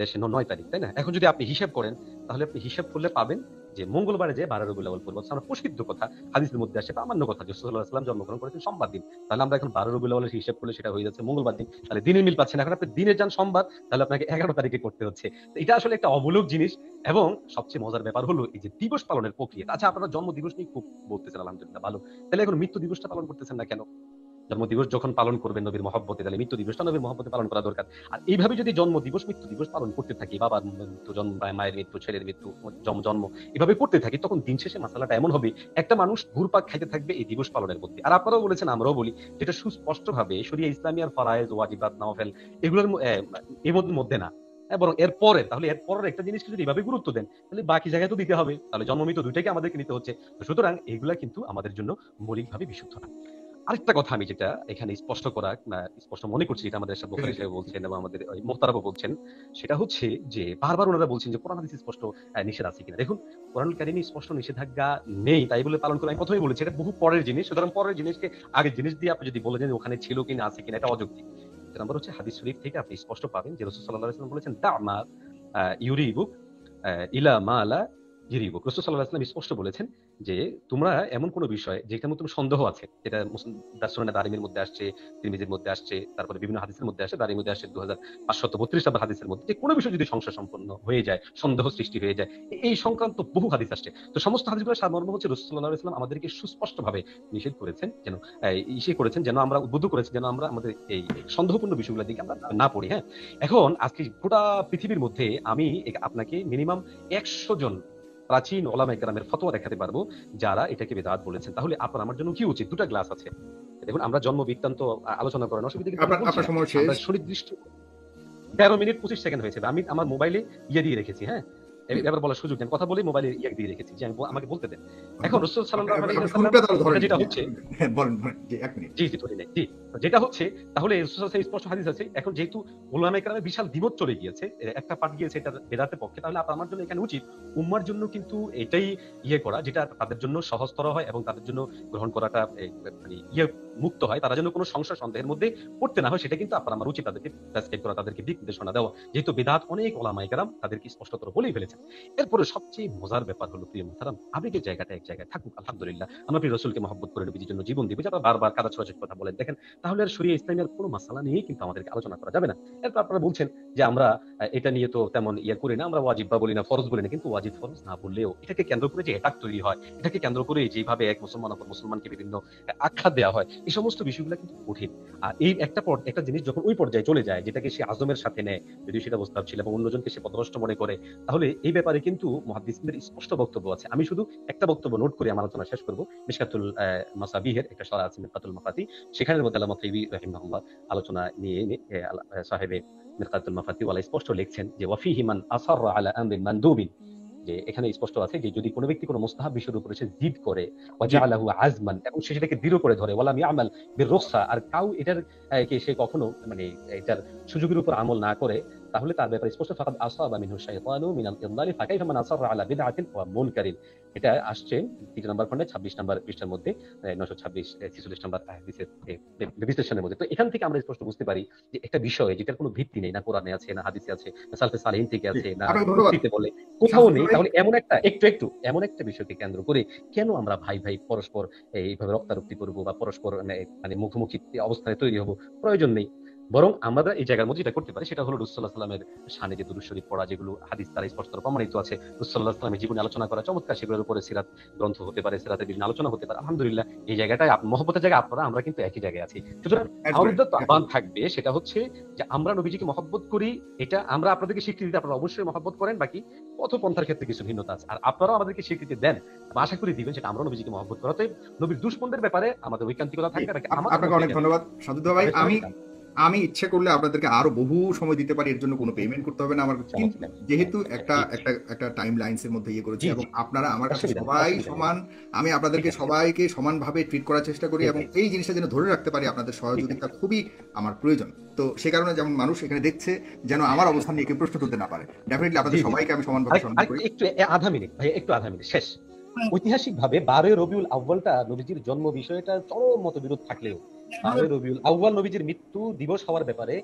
দেশে 9 তারিখ, তাই না? এখন যদি আপনি হিসাব করেন তাহলে আপনি হিসাব করলে পাবেন যে মঙ্গলবারে যে 12 রবিউল আউয়াল পড়বো। আমরা প্রসিদ্ধ কথা, হাদিসের মধ্যে আসে, প্রামাণ্য কথা, যে রাসূলুল্লাহ সাল্লাল্লাহু আলাইহি ওয়াসাল্লাম জন্মগ্রহণ করেছেন সোমবার দিন। তাহলে আমরা এখন 12 রবিউল আউয়ালের হিসাব করলে সেটা হয়ে যাচ্ছে মঙ্গলবার দিন। তাহলে দিনের মিল পাচ্ছেন। এখন আপনি দিনে যান সোমবার, তাহলে আপনাকে 11 তারিখে করতে হচ্ছে। তো এটা আসলে একটা অমূলক জিনিস। এবং সবচেয়ে মজার ব্যাপার হলো এই যে দিবস পালনের প্রক্রিয়া। আচ্ছা, আপনারা জন্ম দিবস নিয়ে খুব বলতেছেন, আলহামদুলিল্লাহ, ভালো। তাহলে এখন মৃত্যু দিবসটা পালন করতেছেন না কেন? জন্ম দিবস যখন পালন করবেন নবীর মহব্বতে, তাহলে মৃত্যু দিবসটা নবীর মহব্বতে পালন করা দরকার। আর এইভাবে যদি জন্ম দিবস মৃত্যু দিবস পালন করতে থাকি, বাবার মৃত্যু, জন্ম, মায়ের মৃত্যু, ছেলের মৃত্যু, জন্ম, এভাবে করতে থাকি, তখন দিন শেষে মাসালাটা এমন হবে, একটা মানুষ ঘুরপাক খাইতে থাকবে এই দিবস পালনের মধ্যে। আর আপনারাও বলেছেন, আমরাও বলি, যেটা সুস্পষ্ট ভাবে শরিয়া ইসলামী আর ফরায়েজ, ওয়াজিবাত, নওয়াফেল এগুলোর এর মধ্যে না, বরং এর পরে। তাহলে এর পরের একটা জিনিসকে যদি এভাবে গুরুত্ব দেন, তাহলে বাকি জায়গায় তো দিতে হবে। তাহলে জন্ম মৃত্যু দুইটাকে আমাদেরকে নিতে হচ্ছে। সুতরাং এগুলা কিন্তু আমাদের জন্য মৌলিকভাবে বিশুদ্ধ না। আরেকটা কথা আমি যেটা এখানে স্পষ্ট করা, স্পষ্ট মনে করছি, এটা আমাদের সাথে বুখারী সাহেব বলছেন এবং আমাদের মুহতারামও বলছেন, সেটা হচ্ছে যে বারবার ওনারা বলছেন যে কোরআন হাদিসে স্পষ্ট নিষেধ আছে কিনা। দেখুন, কোরআনুল কারীমে স্পষ্ট নিষেধাজ্ঞা নেই, তাই বলে পালন করে আমি প্রথমেই বলেছি এটা বহু পরের জিনিস। সুতরাং পরের জিনিসকে আগের জিনিস দিয়ে আপনি যদি বলে দেন ওখানে ছিল কিনা আছে কিনা, এটা অযৌক্তিক। নাম্বার হচ্ছে হাদিস শরীফ থেকে আপনি স্পষ্ট পাবেন যে রাসূল সাল্লাল্লাহু আলাইহি ওয়াসাল্লাম বলেছেন, দা মা ইউরিবুক ইলা মা লা ইউরিবুক। রাসূল সাল্লাল্লাহু আলাইহি ওয়াসাল্লাম স্পষ্ট বলেছেন যে তোমরা এমন কোন বিষয় যেখানে তোমার সন্দেহ আছে, যেটা মুসলিম সুনানে দারিমির মধ্যে আসছে, তিরমিজির মধ্যে আসছে, তারপরে বিভিন্ন হাদিসের মধ্যে আসে, দারিমির মধ্যে আসে 2532 নম্বর হাদিসের মধ্যে, যে কোনো বিষয় যদি সংশয় সম্পন্ন হয়ে যায়, সন্দেহ সৃষ্টি হয়ে যায়, এই সংক্রান্ত বহু হাদিস আসছে। তো সমস্ত হাদিসগুলোর সারমর্ম হচ্ছে রাসূল সাল্লাল্লাহু আলাইহি ওয়াসাল্লাম আমাদেরকে সুস্পষ্টভাবে নিষেধ করেছেন, যেন যেন আমরা উদ্বুদ্ধ করেছেন যেন আমরা আমাদের এই সন্দেহপূর্ণ বিষয়গুলোর দিকে আমরা না পড়ি। হ্যাঁ, এখন আজকে গোটা পৃথিবীর মধ্যে আমি আপনাকে মিনিমাম 100 জন প্রাচীন ওলামায়ে কেরামের ফতোয়া দেখাতে পারবো যারা এটাকে বিদআত বলেছেন। তাহলে আপনার আমার জন্য কি উচিত? দুটা গ্লাস আছে, দেখুন আমরা জন্ম বৃত্তান্ত আলোচনা করেন, অসুবিধা কিন্তু আপনার সময় শেষ। আমরা সুনির্দিষ্ট 13 মিনিট 25 সেকেন্ড হয়েছে, আমি আমার মোবাইলে দিয়ে রেখেছি। হ্যাঁ, এবার বলার সুযোগ দেন, কথা বলে মোবাইলে দিয়ে রেখেছি যে আমাকে বলতে দেন। এখন রাসূল সাল্লাল্লাহু আলাইহি ওয়াসাল্লাম যেটা হচ্ছে, বলেন জি, 1 মিনিট। জি ধরে নেই, জি যেটা হচ্ছে, তাহলে রাসূল সাল্লাল্লাহু আলাইহি স্পষ্ট হাদিস আছে। এখন যেহেতু উলামায়ে কেরামের বিশাল দ্বিমত চলে গিয়েছে, একটা পার্ট গিয়েছে এটা বেদাতের পক্ষে, তাহলে আমার জন্য এখানে উচিত উম্মার জন্য কিন্তু এটাই করা যেটা তাদের জন্য সহজতর হয় এবং তাদের জন্য গ্রহণ করাটা মানে মুক্ত হয়, তারা যেন কোনো সংশয় সন্দেহের মধ্যে পড়তে না হয়, সেটা কিন্তু আমার উচিত তাদেরকে প্রেসক্রাইব করা, তাদেরকে দিক নির্দেশনা দেওয়া, যেহেতু বেদাত অনেক ওলামায়ে কেরাম তাদেরকে স্পষ্টতর বলেই ফেলেছেন। এরপরে সবচেয়ে মজার ব্যাপার হলো প্রিয় মুহতারাম, আবেগের জায়গাটা এক জায়গায় থাকুক, আলহামদুলিল্লাহ আমরা প্রিয় রাসূলকে মহব্বত করে নবীজির জন্য জীবন দিব, যারা বারবার কাদা ছোড়াছুড়ির কথা বলেন, দেখেন তাহলে আর শরীয়ত ইসলামের কোনো মাসালা নিয়ে কিন্তু আমাদেরকে আলোচনা করা যাবে না। এরপর আপনারা বলছেন যে আমরা এটা নিয়ে তো তেমন করি না, আমরা ওয়াজিব বা বলি না, ফরজ বলি না, কিন্তু ওয়াজিব ফরজ না বললেও এটাকে কেন্দ্র করে যে অ্যাটাক তৈরি হয়, এটাকে কেন্দ্র করে যেভাবে এক মুসলমান অপর মুসলমানকে বিভিন্ন আখ্যা দেওয়া হয়, এই সমস্ত বিষয়গুলো কিন্তু কঠিন। আর এই একটা জিনিস যখন ওই পর্যায়ে চলে যায়, যেটাকে সে আজমের সাথে নেয়, যদি সেটা প্রস্তাব ছিল এবং অন্যজনকে সে পথভ্রষ্ট মনে করে, তাহলে এই ব্যাপারে কিন্তু মুহাদ্দিসদের স্পষ্ট বক্তব্য আছে। আমি শুধু একটা বক্তব্য নোট করে আমার আলোচনা শেষ করব। মিশকাতুল মাসাবিহের একটা সূরা আছে মিরকাতুল মাফাতি, সেখানের মধ্যে আল্লামা তাইবি রাহিমাহুল্লাহ আলোচনা নিয়ে সাহেবে মিরকাতুল মাফাতি ওয়ালা স্পষ্ট লিখছেন যে ওয়াফিহি মান আসাররা আলা আমরিন মানদুবিন, যে এখানে স্পষ্ট আছে যে যদি কোনো ব্যক্তি কোনো মুস্তাহাব বিষয়ের উপরে সে জিদ করে ওয়াজআলাহু আজমান, এবং সে সেটাকে দৃঢ় করে ধরে, ওয়ালাম ইয়ামাল বিররুখসা, আর কাউ এটার সে কখনো মানে এটার সুযোগের উপর আমল না করে, তাহলে তার ব্যাপারে স্পষ্ট ফাকাদ আসাবা মিনহু শাইতানু মিনাল ইদলালি ফাকাইফা মান আসাররা আলা বিদআতিন ওয়া মুনকারিন। এটা আসছে 3 নম্বর খণ্ডে 26 নম্বর পৃষ্ঠার মধ্যে 926 46 নম্বর হাদিসের বিশ্লেষণের মধ্যে। তো এখান থেকে আমরা স্পষ্ট বুঝতে পারি যে একটা বিষয় যেটার কোনো ভিত্তি নেই, না কোরআনে আছে, না হাদিসে আছে, না সালফে সালেহিন থেকে আছে, না হাদিসে বলে কোথাও নেই, তাহলে এমন একটা বিষয়কে কেন্দ্র করে কেন আমরা ভাই ভাই পরস্পর এইভাবে রক্তারক্তি করবো বা পরস্পর মানে মুখোমুখি অবস্থায় তৈরি হবো? প্রয়োজন নেই। বরং আমরা এই জায়গার মধ্যে যেটা করতে পারি সেটা হলো রাসূলুল্লাহ সাল্লাল্লাহু আলাইহি ওয়াসাল্লামের শানে যে দুরূদ শরীফ পড়া, যেগুলো হাদিস দ্বারা স্পষ্ট প্রমাণিত আছে, রাসূলুল্লাহ সাল্লাল্লাহু আলাইহি ওয়াসাল্লামের জীবনে আলোচনা করা চমৎকার, সেগুলোর উপরে সিরাত গ্রন্থ হতে পারে, সিরাতের বিভিন্ন আলোচনা হতে পারে। আলহামদুলিল্লাহ এই জায়গাটায় মহব্বতের জায়গায় আমরা কিন্তু একই জায়গায় আছি। সুতরাং আমাদের তো আহ্বান থাকবে, সেটা হচ্ছে যে আমরা নবীজিকে মহব্বত করি, এটা আমরা আপনাদেরকে স্বীকৃতি দিতে, আপনারা অবশ্যই মহব্বত করেন, বাকি পথপন্থার ক্ষেত্রে কিছু ভিন্নতা আছে, আর আপনারাও আমাদেরকে স্বীকৃতি দেন, আশা করি দিবেন সেটা আমরা নবীজিকে মহব্বত করাতে। নবীর দুশমনদের ব্যাপারে আমাদের ঐকান্তিকতা থাকবে। আপনাকে অনেক ধন্যবাদ সাদুদ ভাই। আমি ইচ্ছে করলে আপনাদেরকে আরো বহু সময় দিতে পারি, এর জন্য কোনো পেমেন্ট করতে হবে না আমার, যেহেতু একটা টাইম লাইনস এর মধ্যে করেছি এবং আপনারা আমার কাছে সবাই সমান, আমি আপনাদেরকে সবাইকে সমানভাবে ট্রিট করার চেষ্টা করি এবং এই জিনিসটা যেন ধরে রাখতে পারি, আপনাদের সহযোগিতা খুবই আমার প্রয়োজন। তো সে কারণে যেমন মানুষ এখানে দেখছে যেন আমার অবস্থান নিয়ে কেউ প্রশ্ন তুলতে না পারে, ডেফিনেটলি আপনাদের সবাইকে আমি সমানভাবে সম্মান করি। একটু আধা মিনিট ভাই, একটু আধা মিনিট শেষ। ঐতিহাসিক ভাবে 12 রবিউল আউয়ালটা নবীজির জন্ম বিষয়টা চরম মতবিরোধ থাকলেও 12 রবিউল আউয়াল নবীজির মৃত্যু দিবস হওয়ার ব্যাপারে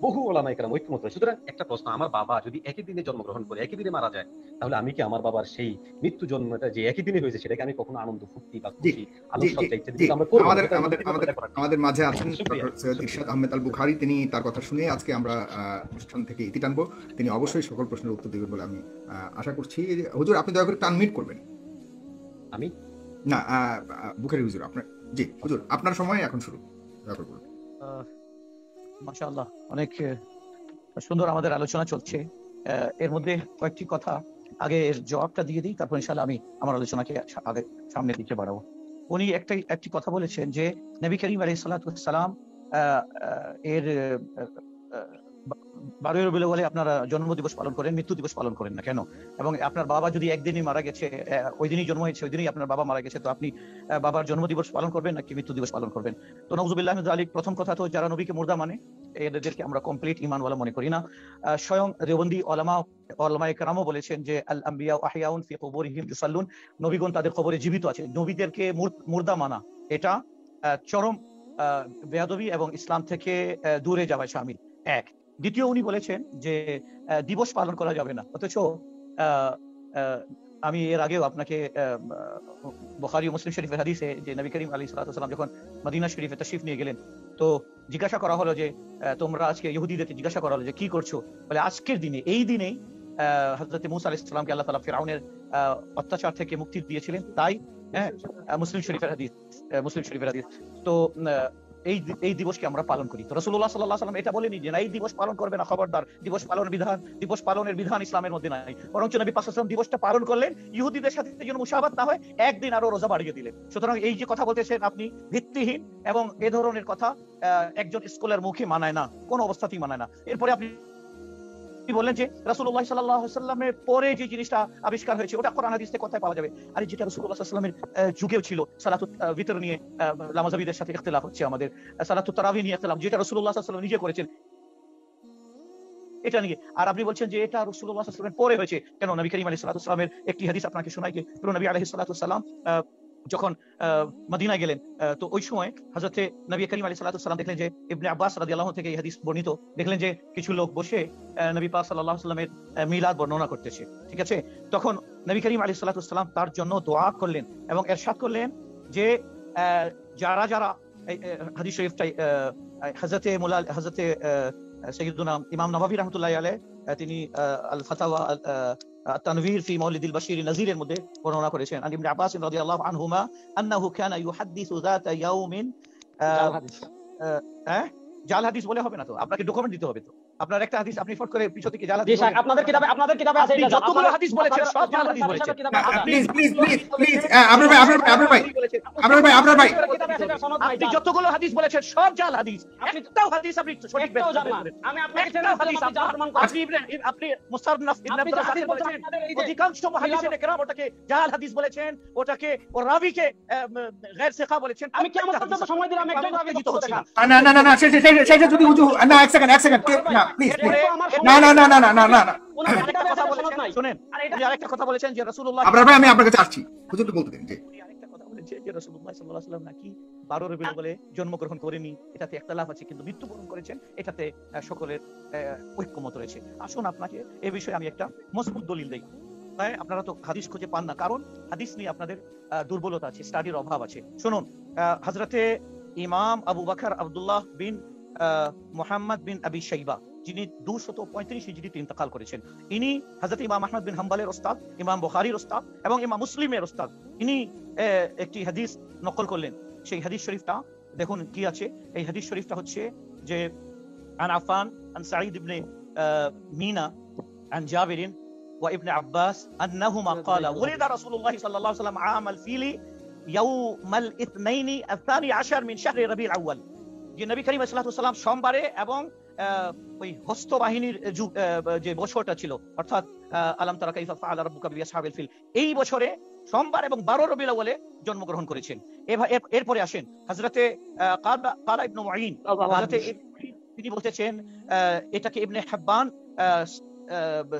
বহু ওলামায়ে কেরাম ঐকমত্য। সুতরাং একটা প্রশ্ন, আমার বাবা যদি একই দিনে জন্মগ্রহণ করে একই দিনে মারা যায়, তাহলে আমি কি আমার বাবার সেই মৃত্যু জন্মটা যে একই দিনে হয়েছে সেটাকে আমি কখনো আনন্দ ফুর্তি বা খুশি আলোচনা ইত্যাদি আমরা করব? আমাদের মাঝে আছেন ডক্টর সৈয়দ ইরশাদ আহমেদ আল বুখারী, তিনি তার কথা শুনে আজকে আমরা অনুষ্ঠান থেকে ইতি টানবো। তিনি অবশ্যই সকল প্রশ্নের উত্তর দেবেন বলে আমি আশা করছি। হুজুর আপনি দয়া করে আনমিউট করবেন। আমি না বুখারী হুজুর আপনার, জি হুজুর আপনার সময় এখন শুরু, দয়া করে বলুন। মাশাআল্লাহ, অনেক সুন্দর আমাদের আলোচনা চলছে। এর মধ্যে কয়েকটি কথা আগে এর জবাবটা দিয়ে দিই, তারপর ইনশাআল্লাহ আমি আমার আলোচনাকে আগে সামনের দিকে বাড়াবো। উনি একটি কথা বলেছেন যে নবী করিম আলাইহিস সালাতু ওয়াস সালাম এর 12 রবিউল আউয়ালে আপনারা জন্মদিবস পালন করেন, মৃত্যু দিবস পালন করেন না কেন? এবং আপনার বাবা যদি একদিনই মারা গেছে, ওই দিনই জন্ম হয়েছে, ওই দিনই আপনার বাবা মারা গেছে, তো আপনি বাবার জন্মদিবস পালন করবেন নাকি মৃত্যু দিবস পালন করবেন? তো নাউযুবিল্লাহি মিন যালিক, প্রথম কথা তো যারা নবীকে মুর্দা মানে এদেরকে আমরা কমপ্লিট ঈমানওয়ালা মনে করি না। স্বয়ং দেওবন্দি ওলামায়ে কেরামও বলেছেন যে আল আম্বিয়া আহইয়াউন ফি কুবুরিহিম ইউসাল্লুন, নবীগণ তাদের কবরে জীবিত আছে। নবীদেরকে মুর্দা মানা এটা চরম বেয়াদবি এবং ইসলাম থেকে দূরে যাওয়া শামিল। এক। দ্বিতীয়, উনি বলেছেন যে দিবস পালন করা যাবে না, অথচ আমি এর আগেও আপনাকে বুখারী ও মুসলিম শরীফের হাদিসে যে নবী করিম আলাইহিস সালাতু ওয়াস সালাম যখন মদিনা শরীফে তাশরিফ নিয়ে গেলেন, তো জিজ্ঞাসা করা হলো যে তোমরা আজকে ইহুদিদেরকে জিজ্ঞাসা করা হলো যে কি করছো? বলে আজকের দিনে, এই দিনেই হযরত মূসা আলাইহিস সালামকে আল্লাহ তাআলা ফিরআউনের অত্যাচার থেকে মুক্তি দিয়েছিলেন। তাই মুসলিম শরীফের হাদিস। তো এই দিবসকে আমরা পালন করি। তো রাসূলুল্লাহ সাল্লাল্লাহু আলাইহি ওয়াসাল্লাম এটা বলেনি যে না এই দিবস পালন করবে না, খবরদার, দিবস পালনের বিধান ইসলামের মধ্যে নাই। বরঞ্চ নবী পাক সাল্লাল্লাহু আলাইহি ওয়াসাল্লাম দিবসটা পালন করলেন, ইহুদিদের সাথে যেন মুশাবাহত না হয়, একদিন আরো রোজা বাড়িয়ে দিলেন। সুতরাং এই যে কথা বলতেছেন আপনি ভিত্তিহীন এবং এ ধরনের কথা একজন স্কলার মুখে মানায় না, কোনো অবস্থাতেই মানায় না। এরপরে আপনি বললেন যে রাসূলুল্লাহ সাল্লাল্লাহু আলাইহি ওয়াসাল্লামের পরে যে জিনিসটা আবিষ্কার হয়েছে ওটা কোরআন হাদিসে কোথায় পাওয়া যাবে? আর যেটা রাসূলুল্লাহ সাল্লাল্লাহু আলাইহি ওয়াসাল্লামের যুগেও ছিল, সালাতুত ভিতর নিয়ে লামাজাবিদের সাথে ইখতিলাফ হচ্ছে, আমাদের সালাতুত তারাবি নিয়ে ইখতিলাফ, যেটা রাসূলুল্লাহ সাল্লাল্লাহু আলাইহি ওয়াসাল্লাম নিজে করেছেন এটা নিয়ে। আর আপনি বলছেন যে এটা রাসূলুল্লাহ সাল্লাল্লাহু আলাইহি ওয়াসাল্লামের পরে হয়েছে। কেন? নবী করিম আলাইহিস সালাতু ওয়াসসালামের একটি হাদিস আপনাকে শোনাই যে নবী আলাইহিস সালাতু ওয়াসসালাম যখন মদিনায় গেলেন, তো ওই সময় হযরতে নবী করিম আলাইহিস সালাতু ওয়াসসালাম দেখলেন যে ইবনে আব্বাস রাদিয়াল্লাহু থেকে এই হাদিস বর্ণিত, দেখলেন যে কিছু লোক বসে নবী পাক সাল্লাল্লাহু আলাইহি ওয়াসাল্লামের মিলাদ বর্ণনা করতেছে। ঠিক আছে, তখন নবী করিম আলাইহিস সালাতু ওয়াসসালাম তার জন্য দোয়া করলেন এবং ইরশাদ করলেন যে যারা যারা হাদিস শরীফটাই হযরতে সাইয়্যিদুনা ইমাম নববী রাহমাতুল্লাহি আলাইহি তিনি আল ফাতাওয়া তানভীর ফি মাউলিদিল বাশীর নাযীরের মধ্যে বর্ণনা করেছেন আন ইবনে আব্বাস রাদিয়াল্লাহু আনহুমা আন্নাহু কানা ইউহাদ্দিসু যাতা ইয়াউমিন জাল হাদিস বলে হবে না, তো আপনাকে ডকুমেন্ট দিতে হবে। তো আপনার একটা হাদিস আপনি ফট করে পিছন থেকে জাল হাদিস, আপনাদের কিতাবে আছে এটা, যতগুলো হাদিস বলেছেন সব জাল হাদিস বলেছেন। প্লিজ আপনার ভাই আপনি যতগুলো হাদিস বলেছেন সব জাল হাদিস, একটাও হাদিস আপনি সঠিক বের করতে পারেন না। আমি আপনাকে আপনি মুসান্নাফ ইবনে আব্দুর রাজ্জাক বলেছেন অধিকাংশ মুহাদ্দিসিন کرام ওটাকে জাল হাদিস বলেছেন, ওটাকে ও রাবিকে গায়র সিকা বলেছেন। আমি কেমন পর্যন্ত সময় দিলাম একজন রাবি জিত হচ্ছে না। না সেটা যদি উজু না, এক সেকেন্ড না প্লিজ না শুনেন, আরেকটা কথা বলেছেন যে রাসূলুল্লাহ আপনার ভাই আমি আপনার কাছে আসছি, হুজুরকে বলতে দিন। আরেকটা কথা বলেছেন যে রাসূলুল্লাহ সাল্লাল্লাহু আলাইহি ওয়াসাল্লাম নাকি 12 রবিউল আউয়ালে জন্মগ্রহণ করেনি, এটাতে ইখতিলাফ আছে, কিন্তু মৃত্যুবরণ করেছেন, এটাতে সকলের ঐক্যমত রয়েছে। আসুন আপনাকে এই বিষয়ে আমি একটা মজবুত দলিল দেই। আপনারা তো হাদিস খুঁজে পান না, কারণ হাদিস নিয়ে আপনাদের দুর্বলতা আছে, স্টাডির অভাব আছে। শুনুন, হযরতে ইমাম আবু বকর আব্দুল্লাহ বিন মুহাম্মদ বিন আবি শাইবা, যিনি 235 হিজরিতে ইন্তেকাল করেছেন, ইনি হযরত ইমাম আহমদ বিন হাম্বলের ওস্তাদ, ইমাম বুখারীর ওস্তাদ এবং ইমাম মুসলিমের ওস্তাদ। ইনি একটি হাদিস নকল করলেন। সেই হাদিস শরীফটা দেখুন কি আছে। এই হাদিস শরীফটা হচ্ছে যে আন আফান আন সাঈদ ইবনে মিনা আন জাবিরিন ওয়া ইবনে আব্বাস আন্নাহুমা ক্বালা ওয়ালিদা রাসূলুল্লাহ সাল্লাল্লাহু আলাইহি ওয়াসাল্লাম আমাল ফিলি ইয়াউমাল ইথনাইনি আল-থানি আশার মিন শাহরি রবিউল আউয়াল। যে নবী করিম সাল্লাল্লাহু আলাইহি ওয়াসাল্লাম সোমবারে এবং ওই হস্ত বাহিনীর যে বছরটা ছিল, অর্থাৎ আলাম তারা কাইফা ফাআলা রাব্বুকা বিআসহাবিল ফিল, এই বছরে সোমবার এবং 12 রবিউল আউয়ালে জন্মগ্রহণ করেছেন। এরপরে আসেন হযরতে কালা ইবনে মুঈন, তিনি বলতেছেন, এটাকে ইবনে হিব্বান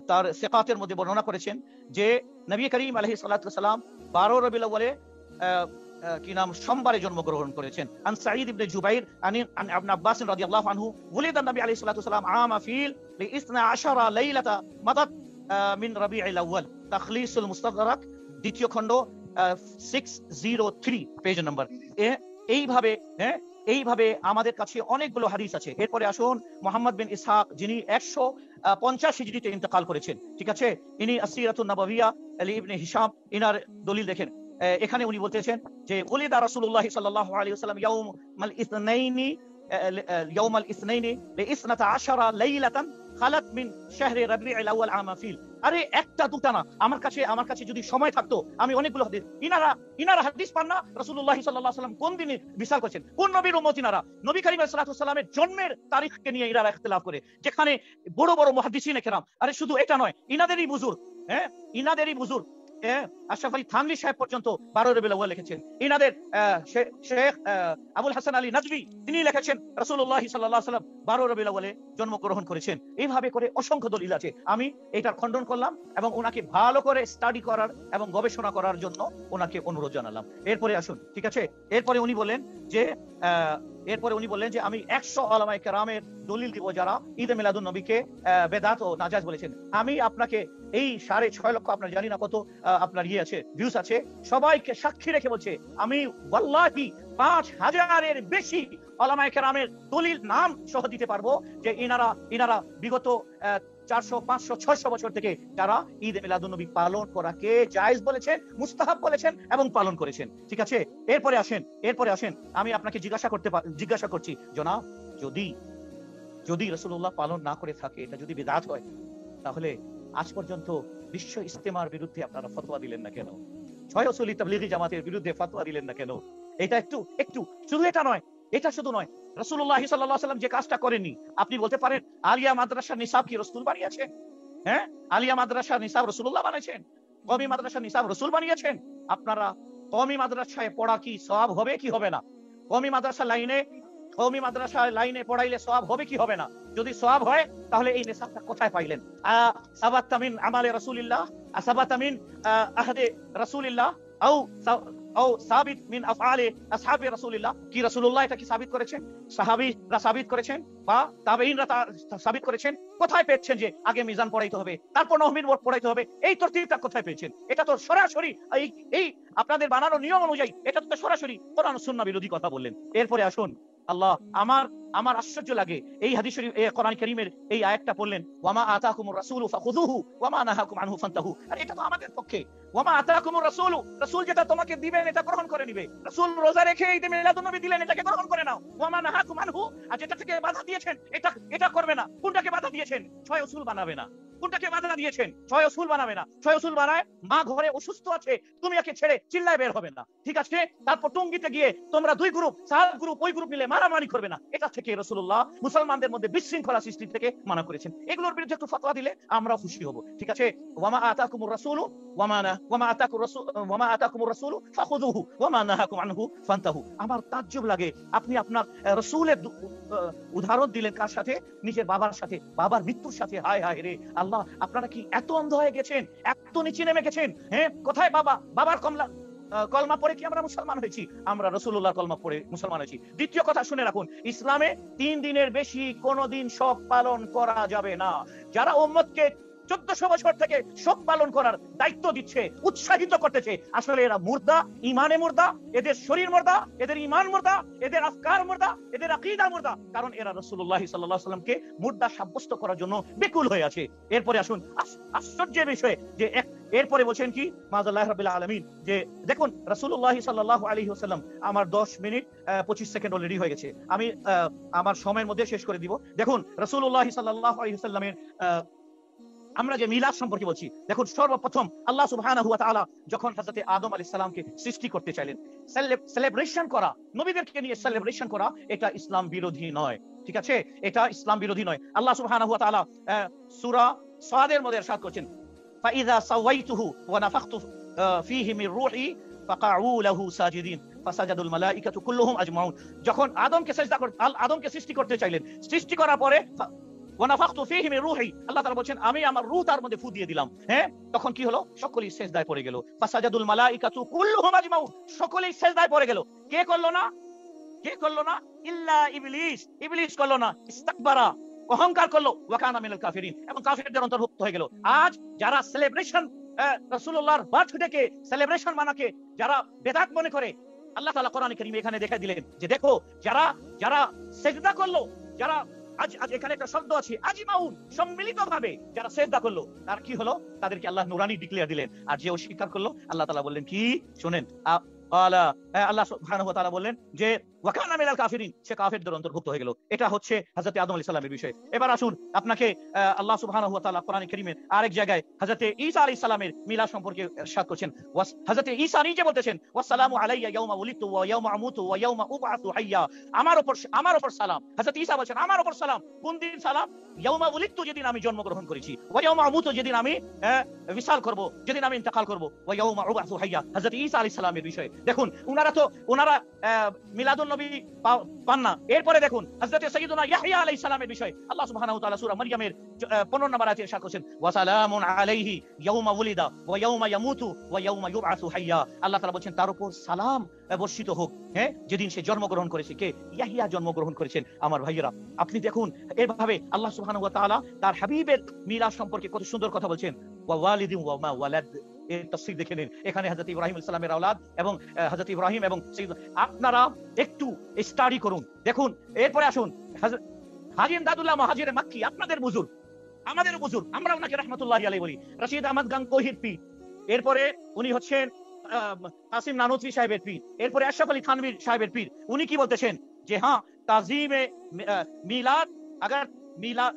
তার সিকাতের মধ্যে বর্ণনা করেছেন যে নবী করিম আলাইহিস সালাতু ওয়াস সালাম 12 রবিউল আউয়ালে কি নাম সোমবারে জন্মগ্রহণ করেছেন। আন সাঈদ ইবনে জুবাইর আন ইবনে আব্বাস রাদিয়াল্লাহু আনহু ওয়ালিদা নবী আলাইহিস সালাতু ওয়াস সালাম আমা ফিল লি 12 লাইলাতা মাদাত মিন রবিউল আউয়াল, তাখলিসুল মুস্তাদরাক, দ্বিতীয় খণ্ড 603 পেজ নাম্বার। এইভাবে আমাদের কাছে অনেকগুলো হাদিস আছে। এরপরে আসুন মুহাম্মদ বিন ইসহাক, যিনি 150 হিজরিতে ইন্তেকাল করেছেন। ঠিক আছে, ইনি আসসিরাতুন নাবাবিয়া আলী ইবনে হিশাম, ইনার দলিল দেখেন। এখানে উনি বলতেছেন যে ওলিদা রাসূলুল্লাহ সাল্লাল্লাহু আলাইহি ওয়াসাল্লাম ইয়াউমাল ইসনাইনি লি 12 লাইলাতান খালাত মিন শাহরি রবিউল আউয়াল আমা ফিল। আরে একটা দুটা না, আমার কাছে যদি সময় থাকতো আমি অনেকগুলো হাদিস, ইনারা হাদিস পান না রাসূলুল্লাহ সাল্লাল্লাহু আলাইহি ওয়াসাল্লাম কোন দিনে বিশাল করেছেন, কোন নবীর উম্মত ইনারা। নবী করিম সাল্লাল্লাহু আলাইহি ওয়াসাল্লামের জন্মের তারিখকে নিয়ে ইনারা ইখতিলাফ করে, যেখানে বড় বড় মুহাদ্দিসিন کرام, আরে শুধু এটা নয়, ইনাদেরই বুজুর্গ আশরাফ আলী থানভী সাহেব পর্যন্ত 12 রবিউল আউয়াল লিখেছেন। ইনাদের শেখ আবুল হাসান আলী নাদভী, তিনি লিখেছেন রাসূলুল্লাহ সাল্লাল্লাহু আলাইহি ওয়াসাল্লাম 12 রবিউল আউয়ালে জন্মগ্রহণ করেছেন। এইভাবে করে অসংখ্য দলিল আছে। আমি এটার খণ্ডন করলাম এবং ওনাকে ভালো করে স্টাডি করার এবং গবেষণা করার জন্য ওনাকে অনুরোধ জানালাম। এরপরে আসুন, ঠিক আছে, এরপরে উনি বললেন যে আমি 100 উলামায়ে কেরামের দলিল দিব যারা ঈদ মিলাদুন নবীকে বেদাত ও নাজায়েজ বলেছেন। আমি আপনাকে এই 6.5 লক্ষ, আপনার জানি না কত আপনার আছে ভিউজ আছে, সবাইকে সাক্ষী রেখে বলছে, আমি ওয়াল্লাহি 5000-এর বেশি উলামায়ে কেরামের দলিল নাম সহ দিতে পারবো যে ইনারা বিগত 400, 500, 600 বছর থেকে যারা ঈদ মিলাদুন নবী পালন করাকে জায়েজ বলেছেন, মুস্তাহাব বলেছেন এবং পালন করেছেন। ঠিক আছে, এরপরে আসেন আমি আপনাকে জিজ্ঞাসা করছি জনাব, যদি রাসূলুল্লাহ পালন না করে থাকে, এটা যদি বিদআত হয়, তাহলে আজ পর্যন্ত বিশ্ব ইজতেমার বিরুদ্ধে আপনারা ফতোয়া দিলেন না কেন? ছয়সলি তাবলীগী জামাতের বিরুদ্ধে ফতোয়া দিলেন না কেন? এটা একটু শুধু নয়, রাসূলুল্লাহ সাল্লাল্লাহু আলাইহি ওয়াসাল্লাম যে কাজটা করেননি, আপনি বলতে পারেন আলিয়া মাদ্রাসার নিসাব কি রাসূল বানিয়েছেন? হ্যাঁ, আলিয়া মাদ্রাসার নিসাব রাসূলুল্লাহ বানিয়েছেন? কওমি মাদ্রাসার নিসাব রাসূল বানিয়েছেন? আপনারা কওমি মাদ্রাসায় পড়া কি সওয়াব হবে কি হবে না? কওমি মাদ্রাসায় লাইনে পড়াইলে সওয়াব হবে কি হবে না? যদি সওয়াব হয় তাহলে এই নিসাবটা কোথায় পাইলেন? সাবাতা মিন আমালে রাসূলিল্লাহ, সাবাতা মিন আহদে রাসূলিল্লাহ, আও সাবিত মিন আফআলি আসহাবি রাসূলিল্লাহ। কি রাসূলুল্লাহ এটা কি সাবিত করেছেন? সাহাবীরা সাবিত করেছেন বা তাবেঈনরা সাবিত করেছেন? কোথায় পেয়েছেন যে আগে মিজান পড়াইতে হবে, তারপর নহমিন পড়াইতে হবে? এই তরতিবটা কোথায় পেয়েছেন? এটা তো সরাসরি এই আপনাদের বানানো নিয়ম অনুযায়ী এটা তো সরাসরি কোরআন ও সুন্নাহ বিরোধী কথা বললেন। এরপরে আসুন, আল্লাহ আমার আশ্চর্য লাগে এই হাদিস শরীফ, এই কোরআন কারীমের এই আয়াতটা পড়লেন, ওয়ামা আতাকুমুর রাসূলু ফাখুযুহু ওয়ামা নাহাকুম আনহু ফান্তাহু। আর এটা তো আমাদের পক্ষে, ওয়ামা আতাকুমুর রাসূলু, রাসূল যেটা তোমাকে দিবেন এটা গ্রহণ করে নিবে। রাসূল রোজা রেখে ঈদে মিলাদুন নবী দিলেন, এটাকে গ্রহণ করে নাও। ওয়ামা নাহাকুম আনহু, আর যেটা থেকে বাধা দিয়েছেন এটা করবে না। কোনটাকে বাধা দিয়েছেন? ছয় উসুল বানাবে না। কোনটাকে বাধা দিয়েছেন? ছয় উসুল বানাবে না। ছয় উসুল বানায় মা ঘরে অসুস্থ আছে, তুমি একে ছেড়ে চিল্লায় বের হবে না, ঠিক আছে? তারপর টঙ্গিতে গিয়ে তোমরা দুই গ্রুপ, সাত গ্রুপ, ওই গ্রুপ মিলে মারামারি করবে না। এটা থেকে রাসূলুল্লাহ মুসলমানদের মধ্যে বিশৃঙ্খলা সৃষ্টি থেকে মানা করেছেন। এগুলোর বিরুদ্ধে একটু ফতোয়া দিলে আমরা খুশি হব, ঠিক আছে? ওয়ামা আতাকুমুর রাসূলু ওয়ামা আতাকুমুর রাসূলু ফাখুযুহু ওয়ামা নাহাকুম আনহু ফান্তাহু। আমার তাজ্জব লাগে, আপনি আপনার রাসূলের উদাহরণ দিলেন কার সাথে? নিজের বাবার সাথে, বাবার মৃত্যুর সাথে। হায় হায় রে আল্লাহ, আপনারা কি এত অন্ধ হয়ে গেছেন, এত নিচে নেমে গেছেন? হ্যাঁ, কোথায় বাবার কলমা পড়ে কি আমরা মুসলমান হয়েছি? আমরা রাসূলুল্লাহর কলমা পড়ে মুসলমান হয়েছি। দ্বিতীয় কথা শুনে রাখুন, ইসলামে 3 দিনের বেশি কোনোদিন শোক পালন করা যাবে না। যারা উম্মতকে 1400 বছর থেকে শোক পালন করার দায়িত্ব দিচ্ছে, উৎসাহিত করতেছে, আসলে এরা মুর্দা, ইমানে মুর্দা, এদের শরীর মুর্দা, এদের ইমান মুর্দা, এদের আফকার মুর্দা, এদের আকীদা মুর্দা। কারণ এরা রাসূলুল্লাহ সাল্লাল্লাহু আলাইহি ওয়াসাল্লামকে মুর্দা সাব্যস্ত করার জন্য বেকুল হয়ে আছে। এরপরে আসুন, আশ্চর্যের বিষয় যে এরপরে বলছেন কি, মাআযাল্লাহি রাব্বিল আলামিন, যে দেখুন রাসূলুল্লাহ সাল্লাল্লাহু আলাইহি ওয়াসাল্লাম, আমার 10 মিনিট 25 সেকেন্ড অলরেডি হয়ে গেছে, আমি আমার সময়ের মধ্যে শেষ করে দিব। দেখুন রাসূলুল্লাহ সাল্লাল্লাহু আলাইহি ওয়াসাল্লামের আমরা যে মিলাদ সম্পর্কে বলছি, দেখুন সর্বপ্রথম আল্লাহ সুবহানাহু ওয়া তাআলা যখন হযরত আদম আলাইহিস সালামকে সৃষ্টি করতে চাইলেন, সেলিব্রেশন করা, নবীদেরকে নিয়ে সেলিব্রেশন করা, এটা ইসলাম বিরোধী নয়, ঠিক আছে? এটা ইসলাম বিরোধী নয়। আল্লাহ সুবহানাহু ওয়া তাআলা সূরা সাদের মধ্যে ইরশাদ করেছেন, ফাইযা সাওয়াইতুহু ওয়া নাফাখতু ফীহি মির রূহি ফাকাউ লাহু সাজিদিন ফাসাজাদুল মালাইকাতু কুল্লুহুম আজমাউন। যখন আদমকে সৃষ্টি করতে চাইলেন, সৃষ্টি করার পরে ওয়ানাফাখতু ফীহি মির রূহি, আল্লাহ তাআলা বলেন আমি আমার রূহ তার মধ্যে ফু দিয়ে দিলাম। হ্যাঁ, তখন কি হলো? সকলেই সিজদায় পড়ে গেল। ফাসাজাদুল মালাইকাতু কুল্লুহুম আজমাউন, সকলেই সিজদায় পড়ে গেল। কে করলো না? ইল্লা ইবলিস করলো না। ইস্তাকবারা, অহংকার করলো। ওয়া কানা মিনাল কাফিরিন, এবং কাফিরদের অন্তর্ভুক্ত হয়ে গেল। আজ যারা সেলিব্রেশন, রাসূলুল্লাহর বার্থডেকে সেলিব্রেশন মানাকে যারা বেদাত মনে করে, আল্লাহ তাআলা কোরআনে কারীমে এখানে দেখাই দিলেন যে দেখো, যারা সিজদা করলো, যারা আজ এখানে একটা শব্দ আছে আজমাউন, সম্মিলিতভাবে যারা সিজদা করলো, তার কি হলো? তাদেরকে আল্লাহ নূরানি ডিক্লেয়ার দিলেন। আর যে অস্বীকার করলো, আল্লাহ তাআলা বললেন কি? শুনেন, আল্লাহ সুবহানাহু ওয়া তাআলা বললেন যে ওয়া কানা মিনাল কাফিরিন, সে কাফেরদের অন্তর্ভুক্ত হয়ে গেল। এটা হচ্ছে হযরত আদম আলাইহিস সালামের বিষয়। এবার আসুন, আপনাকে আল্লাহ সুবহানাহু ওয়া তাআলা কোরআনে কারীমের আরেক জায়গায় হযরত ঈসা আলাইহিস সালামের মিলাদ সম্পর্কে ইরশাদ করেছেন। হযরত ঈসা নিজে বলতেছেন, ওয়াসসালামু আলাইয়া ইয়াউমা উলিদতু ওয়া ইয়াউমা আমুতু ওয়া ইয়াউমা উবআসু হাইয়া। আমার উপর সালাম। হযরত ঈসা বলেন আমার উপর সালাম। কোন দিন সালাম? ইয়াউমা উলিদতু, যেদিন আমি জন্মগ্রহণ করেছি, ওয়া ইয়াউমা আমুতু, যেদিন আমি বিশাল করব, যেদিন আমি ইন্তেকাল করব, ওয়া ইয়াউমা উবআসু হাইয়া। হযরত ঈসা আলাইহিস সালামের বিষয় দেখুন, ওনারা মিলাদুন নবী পান না। এরপরে দেখুন হযরত সাইয়্যিদুনা ইয়াহইয়া আলাইহিস সালামের বিষয় আল্লাহ সুবহানাহু ওয়া তাআলা সূরা মারইয়ামের 15 নম্বর আয়াতে ইরশাদ করেছেন, ওয়া সালামুন আলাইহি ইয়াউমা উলিদা ওয়া ইয়াউমা ইয়ামুতু ওয়া ইয়াউমা ইউবআসু হাইয়া। আল্লাহ তাআলা বলেন তার উপর সালাম বর্ষিত হোক, হ্যাঁ, যেদিন সে জন্মগ্রহণ করেছে। কে? ইয়াহইয়া জন্মগ্রহণ করেছেন। আমার ভাইয়েরা, আপনি দেখুন এভাবে আল্লাহ সুবহানাহু ওয়া তাআলা তার হাবিবের মিলাদ সম্পর্কে কত সুন্দর কথা বলছেন। ওয়া ওয়ালিদিন ওয়া মা ওয়ালাদ, এর তাফসীর দেখে নিন। এখানে হযরত ইব্রাহিম আলাইহিস সালামের আওলাদ এবং হযরত ইব্রাহিম এবং আপনারা একটু স্টাডি করুন, দেখুন। এরপরে আসুন, হাজি ইমদাদুল্লাহ মুহাজিরে মাক্কি, আপনাদের বুজুর্গ, আমাদের বুজুর্গ, আমরা ওনাকে রহমতুল্লাহি আলাইহি বলি, রশিদ আহমদ গাঙ্গোহির পীর, এরপরে উনি হচ্ছেন কাসিম নানুতভি সাহেবের পীর, এরপরে আশরাফ আলী থানভীর সাহেবের পীর। উনি কি বলতেছেন যে হ্যাঁ তাজিমে মিলাদ, अगर मिलाद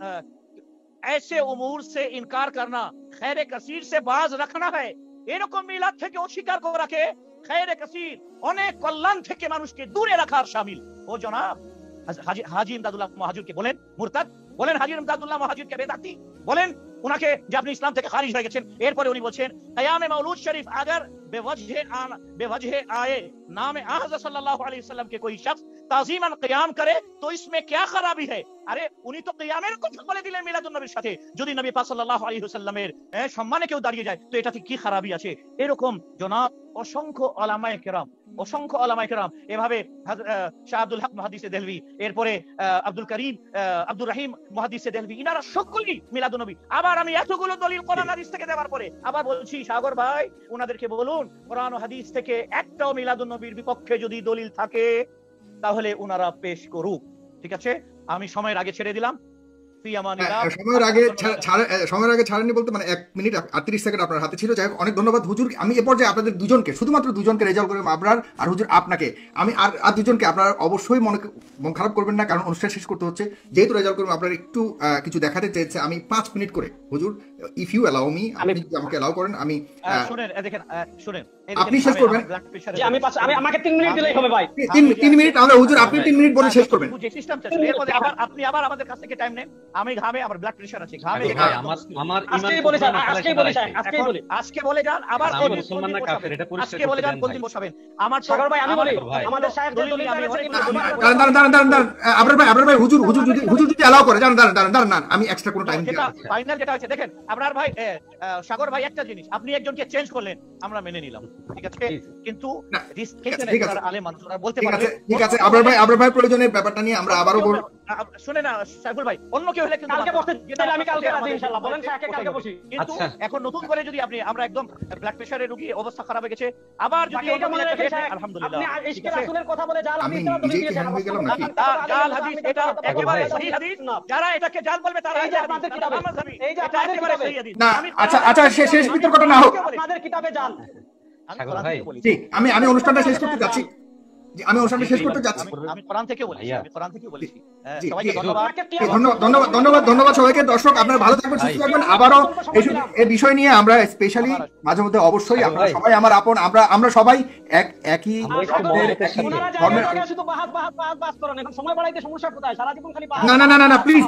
ऐसे उमूर से इनकार करना, खैर कसीर से बाज रखना है, এরকম মিলাদ থেকে অস্বীকার করাকে খৈর কাসীর, অনেক কল্যাণ থেকে মানুষকে দূরে রাখার শামিল। ও জনাব হাজী ইমদাদুল্লাহ মুহাজিরকে বলেন মুরতাদ, বলেন হাজী ইমদাদুল্লাহ মুহাজিরকে বেদাতি, বলেন উনাকে যে আপনি ইসলাম থেকে খারিজ হয়ে গেছেন। এরপরে উনি বলছেন কিয়ামে মাউলুদ শরীফ अगर बेवजह आए नाम हज़रत सल्लल्लाहु अलैहि वसल्लम के कोई शख्स ताजीमन कियाम करे तो इसमें क्या खराबी है। আরে উনি তো কিয়ামের কথা বলে দিলেন মিলাদুন নবীর সাথে, যদি নবী পাক সাল্লাল্লাহু আলাইহি ওয়াসাল্লামের সম্মানে কেউ দাঁড়িয়ে যায় তো এটাতে কি খারাপি আছে। এরকম জনাব অসংখ্য উলামায়ে কেরাম এভাবে শাহ আব্দুল হক মুহাদ্দিসে দেহলভী, এরপরে আব্দুল করিম আব্দুর রহিম মুহাদ্দিসে দেহলভী, ইনারা সকলেই মিলাদুন নবী। আবার আমি এতগুলো দলিল কোরআন হাদিস থেকে দেওয়ার পরে আবার বলছি সাগর ভাই ওনাদেরকে বলুন কোরআন ও হাদিস থেকে একটাও মিলাদুন নবীর বিপক্ষে যদি দলিল থাকে তাহলে ওনারা পেশ করুক। ঠিক আছে, আমি সময়ের আগে ছেড়ে দিলাম। সময়ের আগে ছাড়েনি বলতে মানে 1 মিনিট 38 সেকেন্ড আপনার হাতে ছিল। যাই হোক, অনেক ধন্যবাদ হুজুর। আমি এ পর্যায়ে আপনাদের দুজনকে, শুধুমাত্র দুজনকে রেজাল্ট করে আবরার আর হুজুর আপনাকে, আমি আর দুজনকে আপনারা অবশ্যই মন খারাপ করবেন না, কারণ অনুষ্ঠান শেষ করতে হচ্ছে। যেহেতু রেজাল্ট করবেন আপনারা একটু কিছু দেখাতে চেয়েছে, আমি 5 মিনিট করে হুজুর, ইফ ইউ অ্যালাউ মি, আপনি যদি আমাকে অ্যালাউ করেন, আমি শুনেন আপনি শেষ করবেন। আমি আমাকে 3 মিনিট দিলেই হবে ভাই। 3 মিনিট আমরা হুজুর, আপনি 3 মিনিট বলে শেষ করবেন। যে সিস্টেম আছে এরপরে আপনি আবার আমাদের কাছ থেকে টাইম নেন। আমি ঘামে, আমার ব্লাড প্রেশার আছে, ঘামে আমার আজকে বলে যান, আবার মুসলমান না কাফের, এটা পরিষ্কার আজকে বলে যান, কোন দিন বসাবেন। আমার সাগর ভাই আমি বলি, আমাদের সাহেবদের দলিল আমি দাঁড়ান আবরার ভাই হুজুর যদি অ্যালাউ করে, দাঁড়ান আমি এক্সট্রা কোনো টাইম দিই। ফাইনাল যেটা আছে দেখেন আবরার ভাই, সাগর ভাই একটা জিনিস, আপনি একজনকে চেঞ্জ করলেন, আমরা মেনে নিলাম, ঠিক আছে, কিন্তু আলেম মানুষরা বলতে পারবে। ঠিক আছে আবরার ভাই প্রয়োজনের ব্যাপারটা নিয়ে আমরা আবারও বলবো। শুনে না সাইফুল ভাই, অন্য কেউ হলে কিন্তু কালকে বসতে দিলে আমি কালকে রাজি ইনশাআল্লাহ, বলেন স্যারকে কালকে বসি। কিন্তু এখন নতুন করে যদি আমরা একদম ব্লাড প্রেসারের রোগী, অবস্থা খারাপ হয়ে গেছে, আবার যদি এটা মনে রাখেন আলহামদুলিল্লাহ, আপনি ইশকে রাসূলের কথা বলে জাল হাদিস দেওয়া দলিল দিয়েছেন, জাল হাদিস এটা একেবারে সহি হাদিস, যারা এটাকে জাল বলবে তারা এই যে আপনাদের কিতাবে, এই যে আপনাদের কিতাবে না, আচ্ছা শেষ বিতর্কটা না হোক, আপনাদের কিতাবে জাল। আমি অনুষ্ঠানটা শেষ করতে যাচ্ছি। আমি অনুষ্ঠানটা শেষ করতে যাচ্ছি। আমি কোরআন থেকে বলছি, সবাইকে ধন্যবাদ সবাইকে। দর্শক আপনারা ভালো থাকবেন, সুস্থ থাকবেন। আবারও এই বিষয় নিয়ে আমরা স্পেশালি মাঝে মধ্যে অবশ্যই, আপনারা সবাই আমার আপন, আমরা সবাই একই না প্লিজ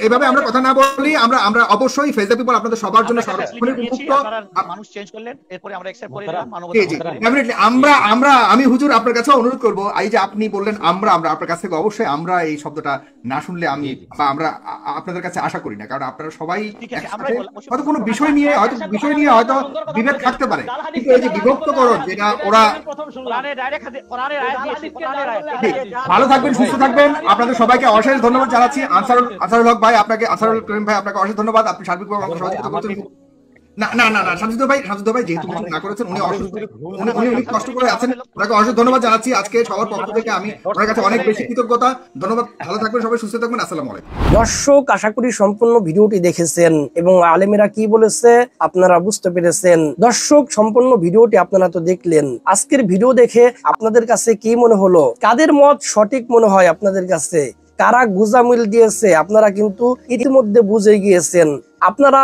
এভাবে আমরা কথা না বলি। আমরা অবশ্যই ফেস দ্য পিপল আপনাদের সবার জন্য মানুষ চেঞ্জ করলেন, এরপরে আমরা অ্যাকসেপ্ট করে নিলাম মানবতা। আমি হুজুর আপনার কাছে অনুরোধ করবো, এই যে আপনি বললেন আমরা আপনার কাছ থেকে, অবশ্যই আমরা এই শব্দটা না শুনলে আমরা আপনাদের কাছে আশা করি না, কারণ আপনারা সবাই হয়তো কোনো বিষয় নিয়ে হয়তো বিভেদ থাকতে পারে, কিন্তু এই যে বিভক্তকরণ, যেটা ওরা ভালো থাকবেন, সুস্থ থাকবেন। আপনাদের সবাইকে অশেষ ধন্যবাদ জানাচ্ছি। আনসারুল হক ভাই আপনাকে, আনসারুল করিম ভাই আপনাকে অশেষ ধন্যবাদ, আপনি সার্বিকভাবে আমাকে সহযোগিতা করছেন। না শামসুদ্দৌলা ভাই যেহেতু কিছু না করেছেন, উনি কষ্ট করে আছেন, ওনাকে অশেষ ধন্যবাদ জানাচ্ছি। আজকে সবার পক্ষ থেকে আমি ওনার কাছে অনেক বেশি কৃতজ্ঞতা। ধন্যবাদ, ভালো থাকবেন সবাই, সুস্থ থাকবেন। আসসালামু আলাইকুম। দর্শক, আশা করি সম্পূর্ণ ভিডিওটি দেখেছেন এবং আলেমেরা কি বলেছে আপনারা বুঝতে পেরেছেন। দর্শক, সম্পূর্ণ ভিডিওটি আপনারা তো দেখলেন। আজকের ভিডিও দেখে আপনাদের কাছে কি মনে হলো? কাদের মত সঠিক মনে হয় আপনাদের কাছে? কারা গুজামিল দিয়েছে আপনারা কিন্তু ইতিমধ্যে বুঝে গিয়েছেন। আপনারা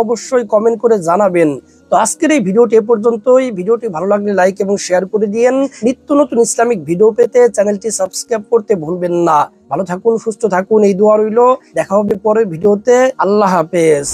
অবশ্যই কমেন্ট করে জানাবেন। তো আজকের এই ভিডিওটি এ পর্যন্তই। ভিডিওটি ভালো লাগলে লাইক এবং শেয়ার করে দিয়েন। নিত্য নতুন ইসলামিক ভিডিও পেতে চ্যানেলটি সাবস্ক্রাইব করতে ভুলবেন না। ভালো থাকুন, সুস্থ থাকুন, এই দোয়া রইল। দেখা হবে পরের ভিডিওতে। আল্লাহ হাফেজ।